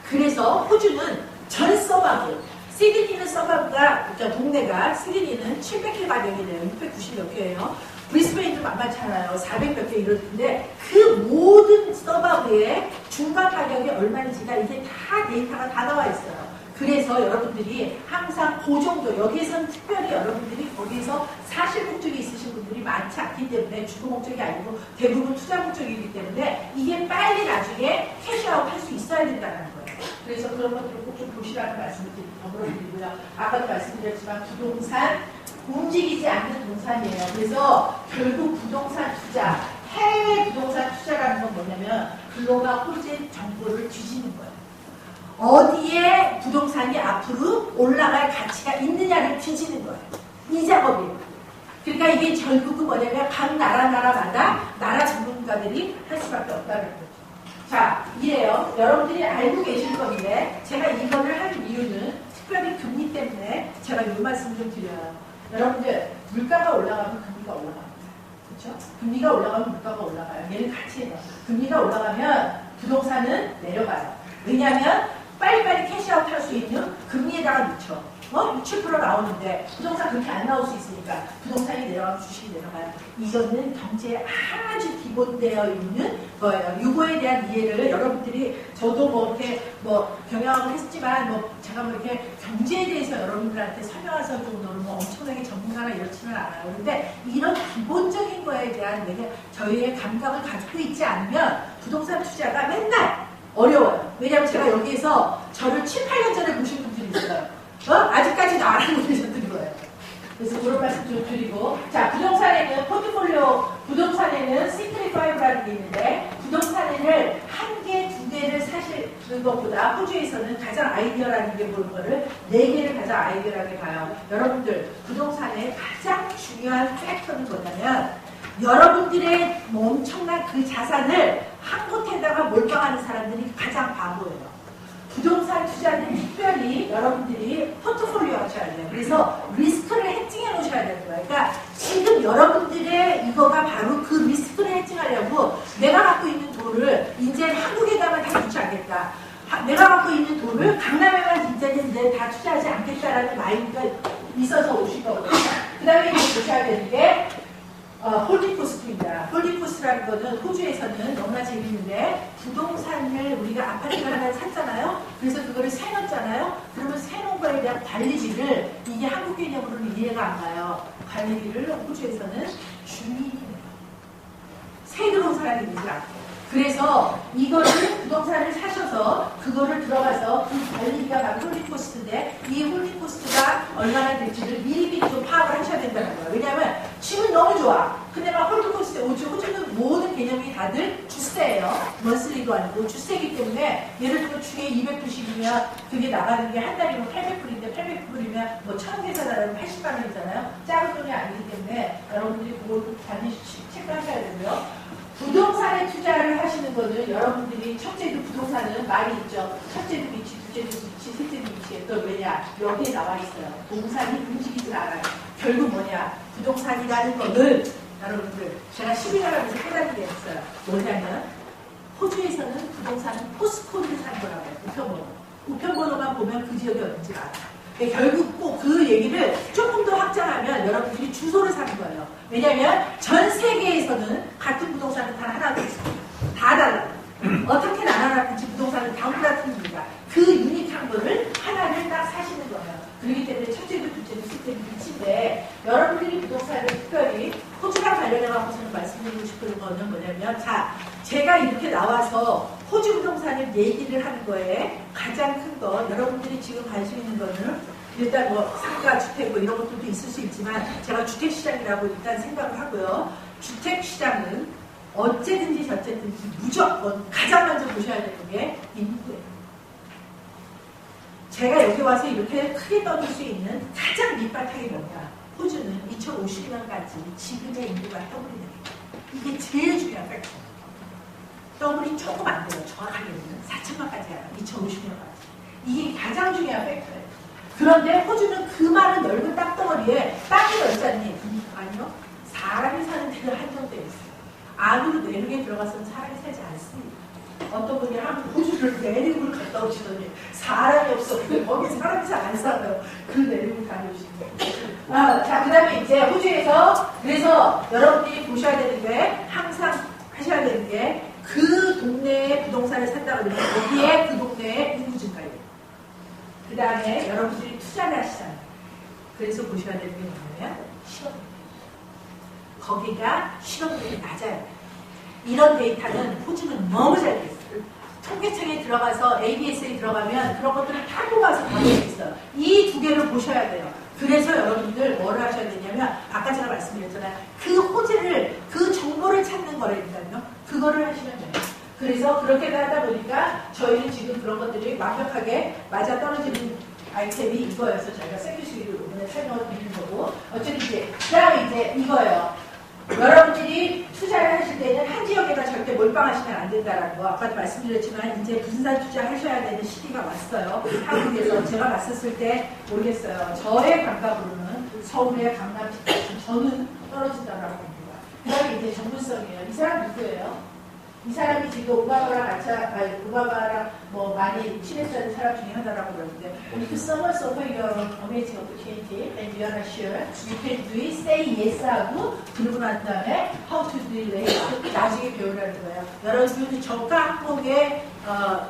그래서 호주는 전 서바브, 시드니는 서바브가, 그러니까 동네가, 시드니는 700개 가격이래요. 690몇 개예요. 브리스베인도 만만치 않아요. 400몇 개 이러는데 그 모든 서버브의 중간 가격이 얼마인지가 이게 다 데이터가 다 나와 있어요. 그래서 여러분들이 항상 그 정도, 여기에서는 특별히 여러분들이 거기에서 사실 목적이 있으신 분들이 많지 않기 때문에 주거 목적이 아니고 대부분 투자 목적이기 때문에 이게 빨리 나중에 캐시아웃 할 수 있어야 된다는 거예요. 그래서 그런 것들을 꼭 좀 보시라는 말씀을 드리고요. 아까도 말씀드렸지만 부동산 움직이지 않는 동산이에요. 그래서 결국 부동산 투자, 해외 부동산 투자라는 건 뭐냐면 글로벌 호재 정보를 뒤지는 거예요. 어디에 부동산이 앞으로 올라갈 가치가 있느냐를 뒤지는 거예요. 이 작업이에요. 그러니까 이게 결국은 뭐냐면 각 나라마다 나라 전문가들이 할 수밖에 없다는 거죠. 자, 이래요. 여러분들이 알고 계실 건데 제가 이거를 할 이유는 특별히 금리 때문에 제가 이 말씀 좀 드려요. 여러분들 물가가 올라가면 금리가 올라갑니다. 그렇죠? 금리가 올라가면 물가가 올라가요. 얘는 같이 해요. 금리가 올라가면 부동산은 내려가요. 왜냐하면 빨리빨리 캐시아웃 할 수 있는 금리에다가 넣죠. 6, 7% 나오는데 부동산 그렇게 안 나올 수 있으니까 부동산이 내려가면 주식이 내려가요. 이거는 경제에 아주 기본되어 있는 거예요. 이거에 대한 이해를 여러분들이 저도 뭐 이렇게 뭐 경영을 했지만 뭐 제가 뭐 이렇게 경제에 대해서 여러분들한테 설명할 정도로 뭐 엄청나게 전문가나 이렇지는 않아요. 그런데 이런 기본적인 거에 대한 저희의 감각을 가지고 있지 않으면 부동산 투자가 맨날 어려워요. 왜냐하면 제가 여기에서 저를 7, 8년 전에 보신 분들이 있어요. 아직까지도 안 알고 계셨던 거예요. 그래서 그런 말씀 좀 드리고, 자, 부동산에는 포트폴리오, 부동산에는 시크릿 5라는 게 있는데, 부동산을 한 개, 두 개를 사시는 것보다 호주에서는 가장 아이디어라는 게 보는 거를 4개를 가장 아이디어라게 봐요. 여러분들, 부동산의 가장 중요한 팩터는 뭐냐면, 여러분들의 엄청난 그 자산을 한 곳에다가 몰빵하는 사람들이 가장 바보예요. 부동산 투자는 특별히 여러분들이 포트폴리오 하셔야 돼요. 그래서 리스크를 해칭해 놓으셔야 되는 거예요. 그러니까 지금 여러분들의 이거가 바로 그 리스크를 해칭하려고 내가 갖고 있는 돈을 이제 한국에다만 다 넣지 않겠다. 내가 갖고 있는 돈을 강남에만 이제는 다 투자하지 않겠다라는 마인드가 있어서 오실 거거든요. 그 다음에 이제 보셔야 되는 게 홀딩코스트입니다. 홀딩코스트라는 거는 호주에서는 너무나 재밌는데 부동산을 우리가 아파트를 하나 샀잖아요. 그래서 그거를 세놓잖아요. 그러면 세놓은 거에 대한 관리비를 이게 한국 개념으로는 이해가 안 가요. 관리비를 호주에서는 주민이 내요. 새 들어온 사람이 내지 않고. 그래서 이거를 부동산을 사셔서 그거를 들어가서 그 관리비가 바로 홀딩코스트인데 이 홀딩코스트가 얼마나 될지를 미리미리 좀 파악을 하셔야 된다는 거예요. 왜냐하면 지금 너무 좋아. 근데 막 홀딩코스트 호주는 모든 개념이 다들 주세예요. 먼슬리도 아니고 주세이기 때문에 예를 들면 주에 200불씩이면 그게 나가는 게 한 달이면 800불인데 800불이면 뭐 1000개 사다라면 80만 원이잖아요. 작은 돈이 아니기 때문에 여러분들이 그걸 반드시 체크하셔야 되고요. 부동산에 투자를 하시는 거는 여러분들이 첫째도 부동산은 말이 있죠. 첫째도 위치, 둘째도 위치, 셋째도 위치. 또 왜냐? 여기에 나와 있어요. 동산이 움직이질 않아요. 결국 뭐냐? 부동산이라는 거는 여러분들 제가 10일 하면서 깨닫는 게 있어요. 뭐냐면 호주에서는 부동산은 포스코드를 산 거라고 해요. 우편번호. 우편번호만 보면 그 지역이 어딘지 알아. 결국 꼭 그 얘기를 조금 더 확장하면 여러분들이 주소를 사는 거예요. 왜냐하면 전 세계에서는 같은 부동산은 단 하나도 있어요. 다 달라요. 어떻게 나눠놨든지 부동산은 다 같습니다. 그 유니크한 거를 하나를 딱 사시는 거예요. 그렇기 때문에 첫째도 둘째도 셋째도 밑인데 여러분들이 부동산을 특별히 호주랑 관련해서 말씀드리고 싶은 거는 뭐냐면 자 제가 이렇게 나와서 호주 부동산을 얘기를 하는 거에 가장 큰 거 여러분들이 지금 관심 있는 거는 일단 뭐 상가 주택 뭐 이런 것들도 있을 수 있지만 제가 주택시장이라고 일단 생각을 하고요. 주택시장은 어째든지 저째든지 무조건 가장 먼저 보셔야 되는 게 인구예요. 제가 여기 와서 이렇게 크게 떠들 수 있는 가장 밑바탕이 뭐냐. 호주는 2050년까지 지금의 인구가 더블이 됩니다. 이게 제일 중요한 팩터. 더블이 조금 안 돼요. 정확하게는 4천만까지 가요. 2050년까지. 이게 가장 중요한 팩터예요. 그런데 호주는 그 많은 넓은 땅덩어리에 땅이 넓잖니. 아니요. 사람이 사는 데가 한정되어 있어요. 안으로 내륙에 들어가서는 사람이 살지 않습니다. 어떤 분이 호주를 내륙을 갔다 오시더니 사람이 없어. 근데 거기 사람이 잘 안 살아요. 그 내륙을 다녀오시는 거예요. 자, 그 다음에 이제 호주에서 그래서 여러분들이 보셔야 되는 게 항상 하셔야 되는 게 그 동네에 부동산을 산다고 그러면 거기에 그 동네에 인구 증가예요. 그 다음에 여러분들이 투자를 하시잖아요. 그래서 보셔야 되는 게 뭐냐면 실업률. 거기가 실업률이 낮아요. 이런 데이터는 호주는 너무 잘 돼 있어요. 통계청에 들어가서 ABS에 들어가면 그런 것들을 다 뽑아서 가지고 있어요. 이 두 개를 보셔야 돼요. 그래서 여러분들 뭘 하셔야 되냐면 아까 제가 말씀드렸잖아요. 그 호재를 그 정보를 찾는 거라니까요. 그거를 하시면 돼요. 그래서 그렇게 하다 보니까 저희는 지금 그런 것들이 완벽하게 맞아떨어지는 아이템이 이거여서 저희가 세규식으로 오늘 설명을 드리는 거고 어쨌든 이제 그 다음에 이제 이거예요. 여러분들이 투자를 하실 때는 한 지역에다 절대 몰빵하시면 안 된다는 거 아까도 말씀드렸지만 이제 분산 투자하셔야 되는 시기가 왔어요. 한국에서 제가 봤었을 때 모르겠어요. 저의 감각으로는 서울의 강남 저는 떨어진다고 봅니다. 그 다음에 이제 전문성이에요. 이 사람 누구예요? 이 사람이 지금 오바마랑 같이, 오바마랑 뭐 많이 친했던 사람 중에 하나라고 그러는데, If someone's offer your amazing opportunity and you are not sure, you can do it, say yes 하고, 그러고 난 다음에 how to do it later. 나중에 배우라는 거예요. 여러분, 저가 항목의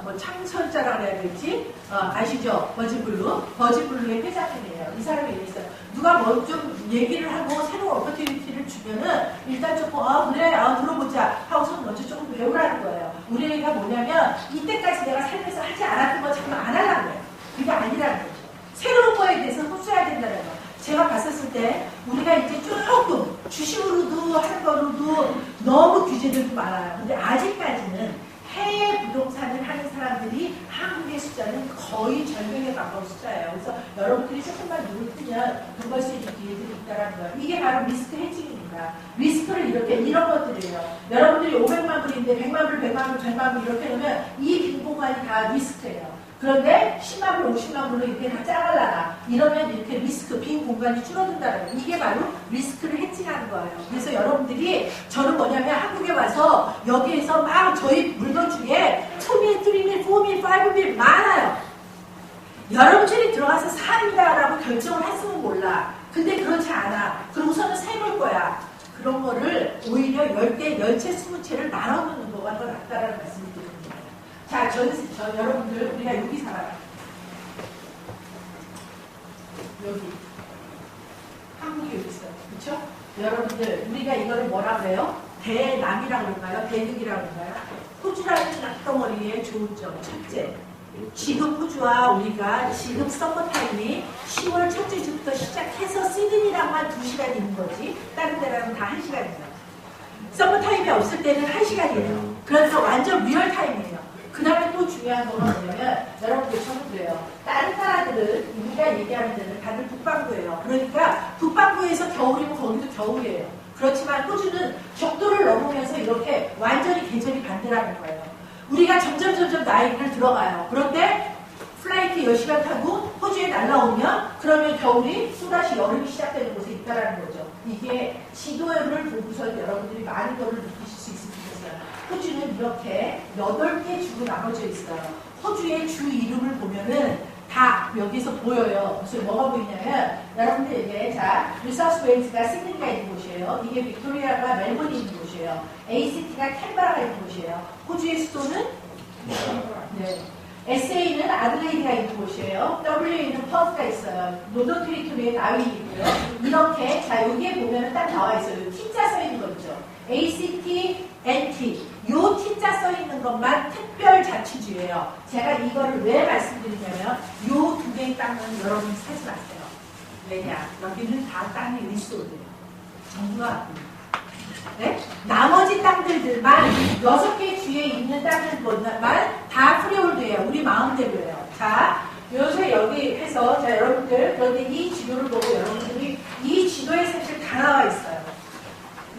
뭐 창설자라고 해야 될지, 아시죠? 버즈블루의 회장님이에요. 이 사람이 이랬어요. 누가 뭐 좀 얘기를 하고 새로운 오퍼튜니티를 주면은 일단 조금 그래 들어보자 하고서 먼저 조금 배우라는 거예요. 우리가 뭐냐면 이때까지 내가 살면서 하지 않았던 거 자꾸 안 하려고 해요. 그게 아니라는 거죠. 새로운 거에 대해서 흡수해야 된다는 거. 제가 봤었을 때 우리가 이제 조금 주식으로도 하는 거로도 너무 규제들도 많아요. 근데 아직까지는 해외 부동산을 하는 사람들이 한국의 숫자는 거의 절명에 가까운 숫자예요. 그래서 여러분들이 조금만 눈을 뜨면 돈 벌 수 있는 기회들이 있다는 거예요. 이게 바로 리스크 해칭입니다. 리스크를 이런 것들이에요. 여러분들이 500만 불인데 100만 불, 100만 불, 100만 불 이렇게 하면 이 빈 공간이 다 리스크예요. 그런데 10만 불, 50만 불로 이렇게 다 짜갈라나 이러면 이렇게 리스크, 빈 공간이 줄어든다는 거예요. 이게 바로 리스크를 해칭하는 거예요. 그래서 여러분들이 저는 뭐냐면 한국에 와서 여기에서 막 저희 물건 중에 2밀, 3밀, 4밀, 5밀 많아요. 여러분들이 들어가서 산다라고 결정을 했으면 몰라. 근데 그렇지 않아. 그러고서는 세볼 거야. 그런 거를 오히려 10개, 10채, 20채를 나눠놓는 거가 더 낫다라는 말씀을 드립니다. 자, 여러분들, 우리가 여기 살아요. 여기. 한국이 여기 있어요. 그쵸? 여러분들, 우리가 이거를 뭐라 그래요? 대남이라고 그럴까요? 대륙이라고 그럴까요? 호주라는 낙덩어리의 좋은 점. 첫째, 지금 호주와 우리가 지금 서머타임이 10월 첫째 주부터 시작해서 시드니랑만 2시간 있는 거지. 다른 데랑은 다 1시간이죠. 서머타임이 없을 때는 1시간이에요. 그래서 완전 리얼타임이에요. 그 다음에 또 중요한 건 뭐냐면 여러분들 저는 그래요. 다른 나라들은 우리가 얘기하는 데는 다들 북반구예요. 그러니까 북반구에서 겨울이면 거기도 겨울이에요. 그렇지만 호주는 적도를 넘으면서 이렇게 완전히 계절이 반대라는 거예요. 우리가 점점 나이를 들어가요. 그런데 플라이트 10시간 타고 호주에 날라오면 그러면 겨울이 또다시 여름이 시작되는 곳에 있다는 거죠. 이게 지도를 보고서 여러분들이 많은 거를 느끼실 수 있을 거예요. 호주는 이렇게 8개 주로 나눠져 있어요. 호주의 주 이름을 보면은 다 여기서 보여요. 무슨 뭐가 보이냐면 여러분들에게 자 뉴사우스웨일즈가 시드니가 있는 곳이에요. 이게 빅토리아가 멜번이 있는 곳이에요. ACT가 캔버라가 있는 곳이에요. 호주의 수도는 네. SA는 아들레이드가 있는 곳이에요. WA는 퍼스가 있어요. 노던 테리토리에 나윈이 있고요. 이렇게 자 여기에 보면 딱 나와 있어요. T자 써 있는 거 있죠. ACT, NT 요 T자 써 있는 것만 특별 자치주예요. 제가 이거를 왜 말씀드리냐면 요 두 개의 땅은 여러분 사지 마세요. 왜냐? 여기는 다 땅이 리소드예요. 정부가 아닙니다. 네? 나머지 땅들만 6개 주에 있는 땅들만 다 프리홀드예요. 우리 마음대로예요. 자, 요새 여기 해서 자 여러분들 그런데 이 지도를 보고 여러분들이 이 지도에 사실 다 나와 있어요.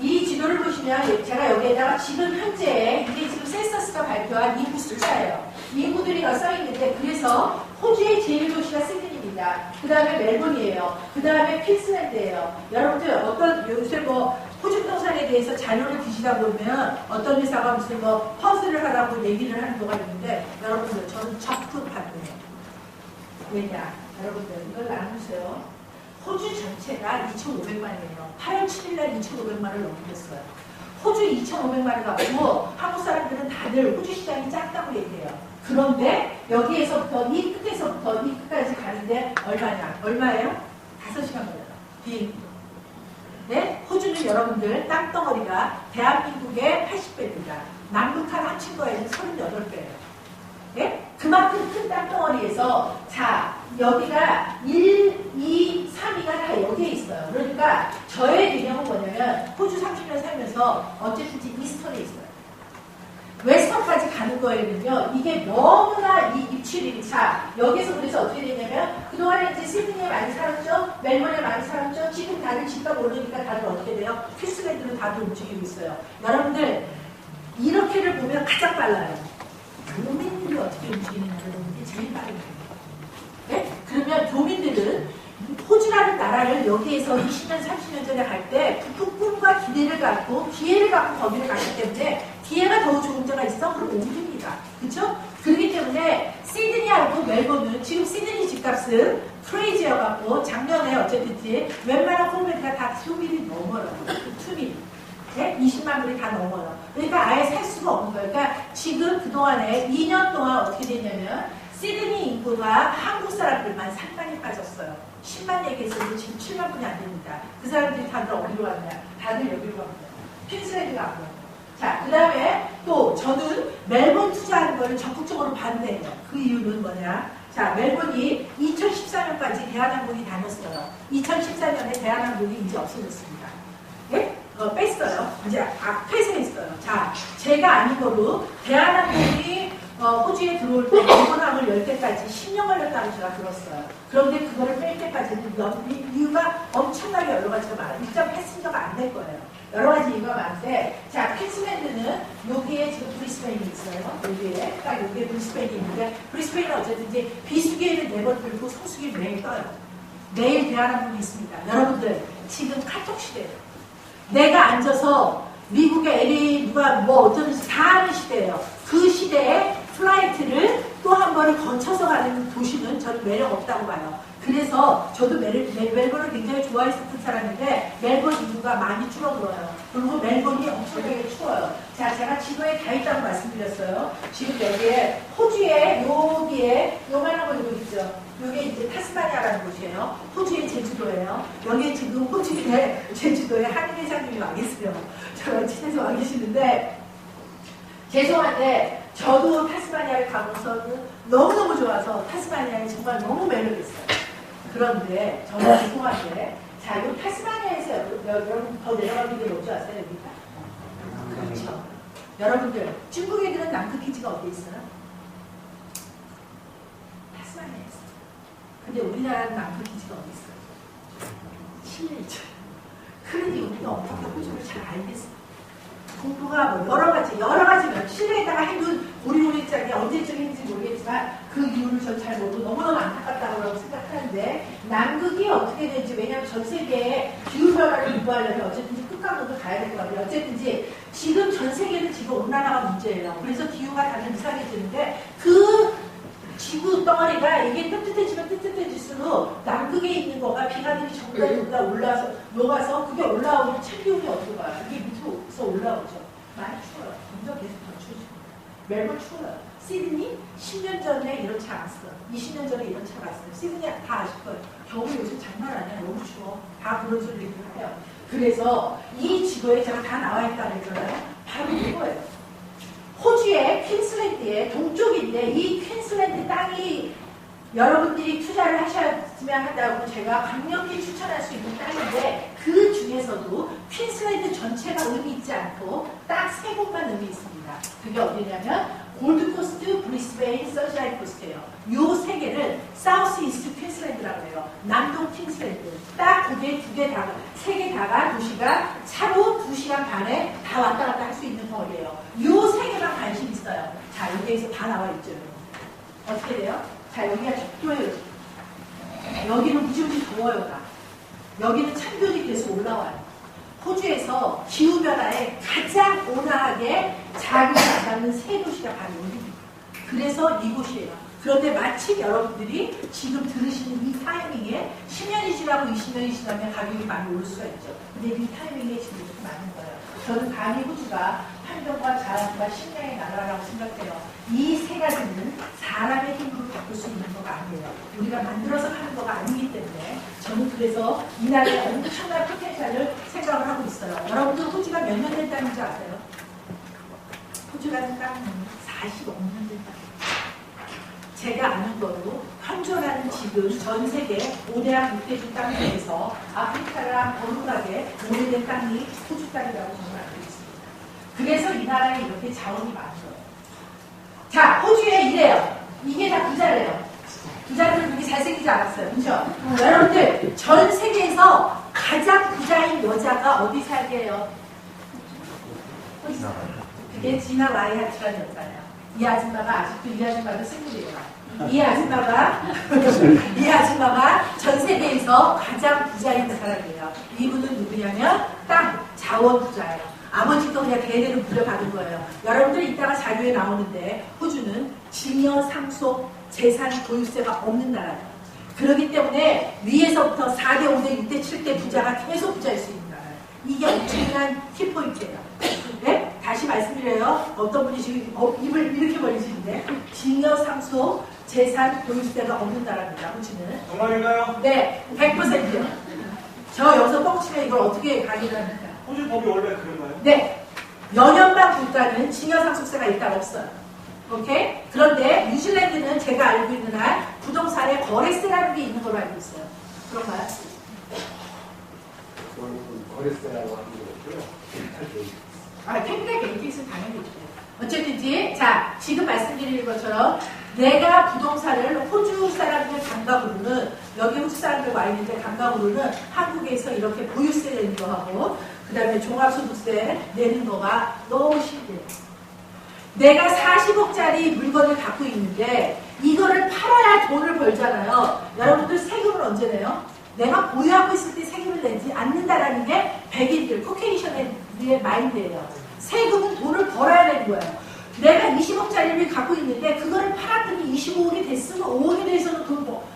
이 지도를 보시면 제가 여기에다가 지금 현재 이게 지금 센서스가 발표한 인구 숫자예요. 인구들이 써 있는데 그래서 호주의 제일 도시가 시드니입니다. 그 다음에 멜번이에요. 그 다음에 퀸슬랜드예요. 여러분들 어떤 요새 뭐 호주 부동산에 대해서 자료를 드시다 보면 어떤 회사가 무슨 뭐 퍼스를 하라고 얘기를 하는 거가 있는데 여러분들 저는 적극 반대해요. 왜냐? 여러분들 이걸 나누세요. 호주 전체가 2,500만이에요. 8월 7일날 2,500만을 넘겼어요. 호주 2,500만을 갖고 한국 사람들은 다들 호주 시장이 작다고 얘기해요. 그런데 여기에서부터 이 끝에서부터 이 끝까지 가는데 얼마냐? 얼마예요? 5시간 걸려요. 비행기. 네? 호주는 여러분들 땅덩어리가 대한민국의 80배입니다. 남북한 합친 거에는 38배예요. 네? 그만큼 큰 땅덩어리에서 자 여기가 1, 2, 3위가 다 여기에 있어요. 그러니까 저의 개념은 뭐냐면 호주 30년 살면서 어쨌든지 이스턴에 있어요. 웨스턴까지 가는 거에는요 이게 너무나 이 입출이 자 여기서 그래서 어떻게 되냐면 그동안에 이제 시드니에 많이 살았죠, 멜번에 많이 살았죠. 지금 다들 집값 오르니까 다들 어떻게 돼요? 퀸슬랜드로 다들 움직이고 있어요. 여러분들 이렇게를 보면 가장 빨라요. 도민들이 어떻게 움직이느냐를 보는 게 제일 빠른 거예요. 네? 그러면 도민들은 호주라는 나라를 여기에서 20년, 30년 전에 갈 때 꿈과 기대를 갖고 기회를 갖고 거기를 갔기 때문에 기회가 더 좋은 데가 있어? 그럼 옮깁니다. 그렇죠? 그렇기 때문에 시드니하고 멜번은 지금 시드니 집값은 크레이지여갖고 작년에 어쨌든지 웬만한 홈레트가 다 2밀이 넘어요. 2밀. 네? 20만 불이 다 넘어요. 그러니까 아예 살 수가 없는 거예요. 그러니까 지금 그동안에 2년 동안 어떻게 됐냐면 시드니 인구가 한국 사람들만 3만이 빠졌어요. 10만 얘기했었는데 지금 7만 분이 안 됩니다. 그 사람들이 다들 어디로 갔냐? 다들 여기로 갑니다. 퀸슬랜드 가고. 자, 그 다음에 또 저는 멜번 투자하는 거를 적극적으로 반대해요. 그 이유는 뭐냐? 자, 멜번이 2014년까지 대한항공이 다녔어요. 2014년에 대한항공이 이제 없어졌습니다. 예? 뺐어요. 이제 폐쇄했어요. 자, 제가 아는 거로 대한항공이 호주에 들어올 때 일본항을 열 때까지 10년 걸렸다고 제가 들었어요. 그런데 그거를 뺄 때까지는 이유가 엄청나게 여러 가지가 많아요. 일단 패신저가 안 될 거예요. 여러 가지 이유가 많은데, 자, 퀸슬랜드는 여기에 지금 브리스베인이 있어요. 여기에 딱 여기에 브리스베인이 있는데 브리스베인은 어쨌든지 비수기에는 4번 들고 성수기 매일 떠요. 매일 대한항공이 있습니다. 여러분들 지금 카톡 시대예요. 내가 앉아서 미국의 LA 누가 뭐 어떤 다 하는 시대예요. 그 시대에 플라이트를 또 한 번을 거쳐서 가는 도시는 저는 매력 없다고 봐요. 그래서 저도 멜번을 굉장히 좋아했었던 사람인데 멜번 인구가 많이 줄어들어요. 그리고 멜번이 엄청나게 추워요. 자, 제가 지도에 다 있다고 말씀드렸어요. 지금 여기에 호주에 여기에 요만한 거 이거 있죠. 이게 이제 타스마니아라는 곳이에요. 호주의 제주도예요. 여기 지금 호주의 제주도에 한인 회장님이 와 계세요. 저랑 친해서 와 계시는데 죄송한데 저도 타스마니아를 가고서는 너무너무 좋아서 타스마니아에 정말 너무 매력있어요. 그런데 정말 죄송한데 자, 이 타스마니아에서 여러분 더 내려가는 게 뭔지 아세요? 여기가? 그렇죠. 여러분들 중국 애들은 남극기지가 어디 있어요? 타스마니아에 있어요. 근데 우리나라는 남극기지가 어디 있어요? 칠레 있죠. 그러니 우리가 어떻게 호주를 잘 알겠어요. 공부가 뭐 여러 가지 칠레에다가 해둔 오리오리짝이 언제쯤인지 모르겠지만 그 이유를 전 잘 모르고 너무너무 안타깝다고 생각하는데 남극이 어떻게 되는지 왜냐하면 전 세계에 기후변화를 유발하려면 어쨌든지 끝강으로 가야 될 거 같아요. 어쨌든지 지금 전 세계는 지금 온난화가 문제예요. 그래서 기후가 다들 이상해지는데 그 지구 덩어리가 이게 뜨뜻해지면 뜨뜻해질수록 남극에 있는 거가 비가들이 전부 다 올라서 녹아서 그게 올라오면 찬기온이 어디로 가요? 이게 밑으로서 올라오죠. 많이 추워요. 점점 계속 더 추워집니다. 멜번 추워요. 시드니 10년 전에 이런 차 안 써. 20년 전에 이런 차가 왔어요. 시드니 다 아실 거예요. 겨울이 요즘 장난 아니야. 너무 추워. 다 그런 소리를 해요. 그래서 이 지도에 제가 다 나와 있다고 했잖아요. 바로 이거예요. 호주의 퀸슬랜드의 동쪽인데 이 퀸슬랜드 땅이 여러분들이 투자를 하셨으면 한다고 제가 강력히 추천할 수 있는 땅인데 그 중에서도 퀸슬랜드 전체가 의미 있지 않고 딱 세 곳만 의미 있습니다. 그게 어디냐면 골드코스트, 브리스베인, 선샤인 코스트예요. 요 세 개를 사우스 이스트 퀸슬랜드라고 해요. 남동 퀸슬랜드. 딱 그게 세 개 다가 도시가 차로 2시간 반에 다 왔다 갔다 할 수 있는 거리예요. 요 세 개만 관심 있어요. 자, 여기에서 다 나와 있죠. 어떻게 돼요? 자, 여기가 적도예요. 여기는 무지무지 더워요. 다. 여기는 찬기온이 계속 올라와요. 호주에서 기후변화에 가장 온화하게 작용을 받는 세 도시가 바로 여기입니다. 그래서 이곳이에요. 그런데 마침 여러분들이 지금 들으시는 이 타이밍에 10년이 지나고 20년이 지나면 가격이 많이 오를 수가 있죠. 근데 이 타이밍에 지금 이렇게 맞는 거예요. 저는 감히 호주가 환경과 자연과 식량의 나라라고 생각해요. 이 세 가지는 사람의 힘으로 바꿀 수 있는 거가 아니에요. 우리가 만들어서 하는 거가 아니기 때문에 저는 그래서 이 나라의 엄청난 포텐셜을 생각을 하고 있어요. 여러분들 호주가 몇 년 된 땅인지 아세요? 호주라는 땅은 45년 된 땅이에요. 제가 아는 거로 황조라는 지금 전 세계 5대양 6대주 땅 중에서 아프리카랑 거룩하게 오래된 땅이 호주 땅이라고 저는 알고 있습니다. 그래서 이 나라에 이렇게 자원이 많아요. 자, 호주에 이래요. 이게 다 부자래요. 부자들은 그렇게 잘생기지 않았어요. 그렇죠? 여러분들 전 세계에서 가장 부자인 여자가 어디 살게 해요? 그게 지나 라이하츠라는 여자예요. 이 아줌마가 아직도 이 아줌마도 생물이에요. 이 아줌마가 전 세계에서 가장 부자인 사람이에요. 이분은 누구냐면 땅, 자원 부자예요. 아버지도 그냥 대대로 물려받은 거예요. 여러분들 이따가 자료에 나오는데 호주는 증여, 상속, 재산, 보유세가 없는 나라예요. 그렇기 때문에 위에서부터 4대, 5대, 6대, 7대 부자가 계속 부자일 수 있는 나라예요. 이게 엄청난 키포인트예요. 네? 다시 말씀드려요. 어떤 분이 지금 입을 이렇게 벌리시는데 증여, 상속, 재산, 보유세가 없는 나라입니다. 호주는. 정말인가요? 네, 100%요. 저 여기서 뻥치면 이걸 어떻게 강의를 합니까? 호주 법이 원래 그런가요? 네. 연연방 국가는 증여상속세가 일단 없어요. 오케이? 그런데 뉴질랜드는 제가 알고 있는 한 부동산에 거래세라는 게 있는 걸로 알고 있어요. 그런가요? 거래세라고 하는 거고요. 탱크의 베이킹스는 당연히 있죠. 어쨌든지, 자, 지금 말씀드리는 것처럼 내가 부동산을 호주 사람들 감각으로는, 여기 호주 사람들 와 있는데 감각으로는 한국에서 이렇게 보유세 내는 거 하고, 그 다음에 종합소득세 내는 거가 너무 신기해요. 내가 40억짜리 물건을 갖고 있는데 이거를 팔아야 돈을 벌잖아요. 여러분들 세금을 언제 내요? 내가 보유하고 있을 때 세금을 내지 않는다라는 게 백인들, 코케이션의 마인드예요. 세금은 돈을 벌어야 되는 거예요. 내가 20억짜리를 갖고 있는데 그거를 팔았더니 25억이 됐으면 5억에 대해서는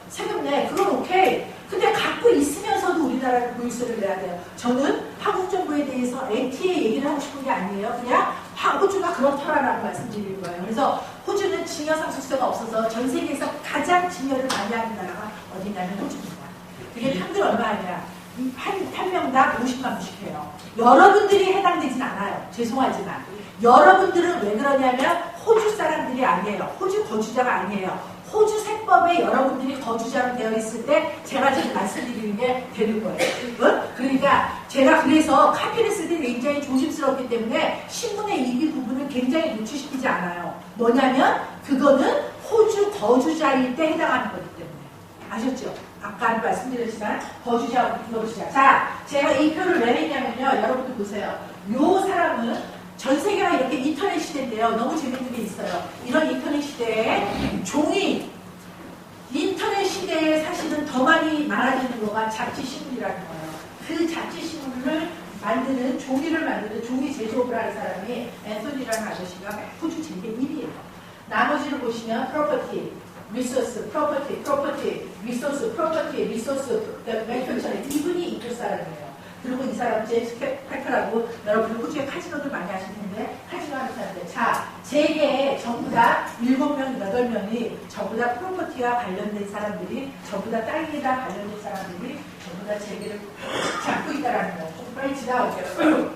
세금 내. 그건 오케이. 근데 갖고 있으면서도 우리나라는 보유세를 내야 돼요. 저는 한국 정부에 대해서 NT의 얘기를 하고 싶은 게 아니에요. 그냥 호주가 그렇더라라고 말씀드리는 거예요. 그래서 호주는 증여상속세가 없어서 전 세계에서 가장 증여를 많이 하는 나라가 어디냐면 호주입니다. 그게 평균 얼마냐? 한 명당 50만 원씩 해요. 여러분들이 해당되진 않아요. 죄송하지만. 여러분들은 왜 그러냐면 호주 사람들이 아니에요. 호주 거주자가 아니에요. 호주 세법에 여러분들이 거주자로 되어 있을 때 제가 지금 말씀드리는 게 되는 거예요. 그러니까 제가 그래서 카피를 쓸 때 굉장히 조심스럽기 때문에 신문의 이기 부분을 굉장히 노출시키지 않아요. 뭐냐면 그거는 호주 거주자일 때 해당하는 거기 때문에. 아셨죠? 아까 말씀드렸지만 거주자. 자, 제가 이 표를 왜 했냐면요. 여러분들 보세요. 요 사람은 전 세계가 이렇게 인터넷 시대인데요. 너무 재밌는 게 있어요. 이런 인터넷 시대에 종이, 인터넷 시대에 사실은 더 많이 많아지는 거가 잡지신문이라는 거예요. 그 잡지신문을 만드는, 종이를 만드는 종이 제조업을 하는 사람이 앤소니라는 아저씨가 호주 제일 1위예요. 나머지를 보시면 프로퍼티, 리소스, 프로퍼티, 리소스, 맨 편처럼 이분이 이쪽 사람이에요. 그리고 이 사람 제임스 패커라고 여러분들 호주에 카지노들 많이 하실 텐데 카지노 하는 사람들. 자, 세계에 전부 다 7명, 8명이 전부 다 프로퍼티와 관련된 사람들이, 전부 다 땅이랑 관련된 사람들이 전부 다 세계를 잡고 있다라는 거예요. 좀 빨리 지나갈게요.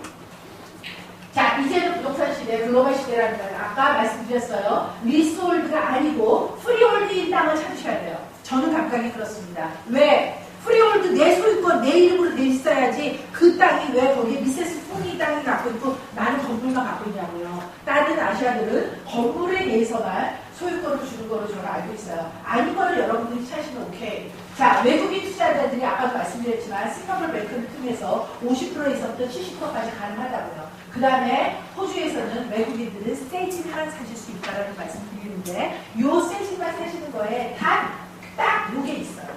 자, 이제는 부동산 시대, 글로벌 시대라는 거예요. 아까 말씀드렸어요. 리스홀드가 아니고 프리홀드인 땅을 찾으셔야 돼요. 저는 각각이 그렇습니다. 왜? 프리홀드 내 소유권 내 이름으로 돼 있어야지 그 땅이 왜 거기에 미세스 푸니 땅이 갖고 있고 나는 건물만 갖고 있냐고요. 다른 아시아들은 건물에 대해서만 소유권을 주는 거로 저는 알고 있어요. 아닌 거를 여러분들이 찾으시면 오케이. 자, 외국인 투자자들이 아까도 말씀드렸지만 싱가포르 뱅크를 통해서 50% 있었던 70%까지 가능하다고요. 그 다음에 호주에서는 외국인들은 세이징만 사실 수 있다는 말씀드리는데 요 세이징만 사시는 거에 딱 요게 있어요.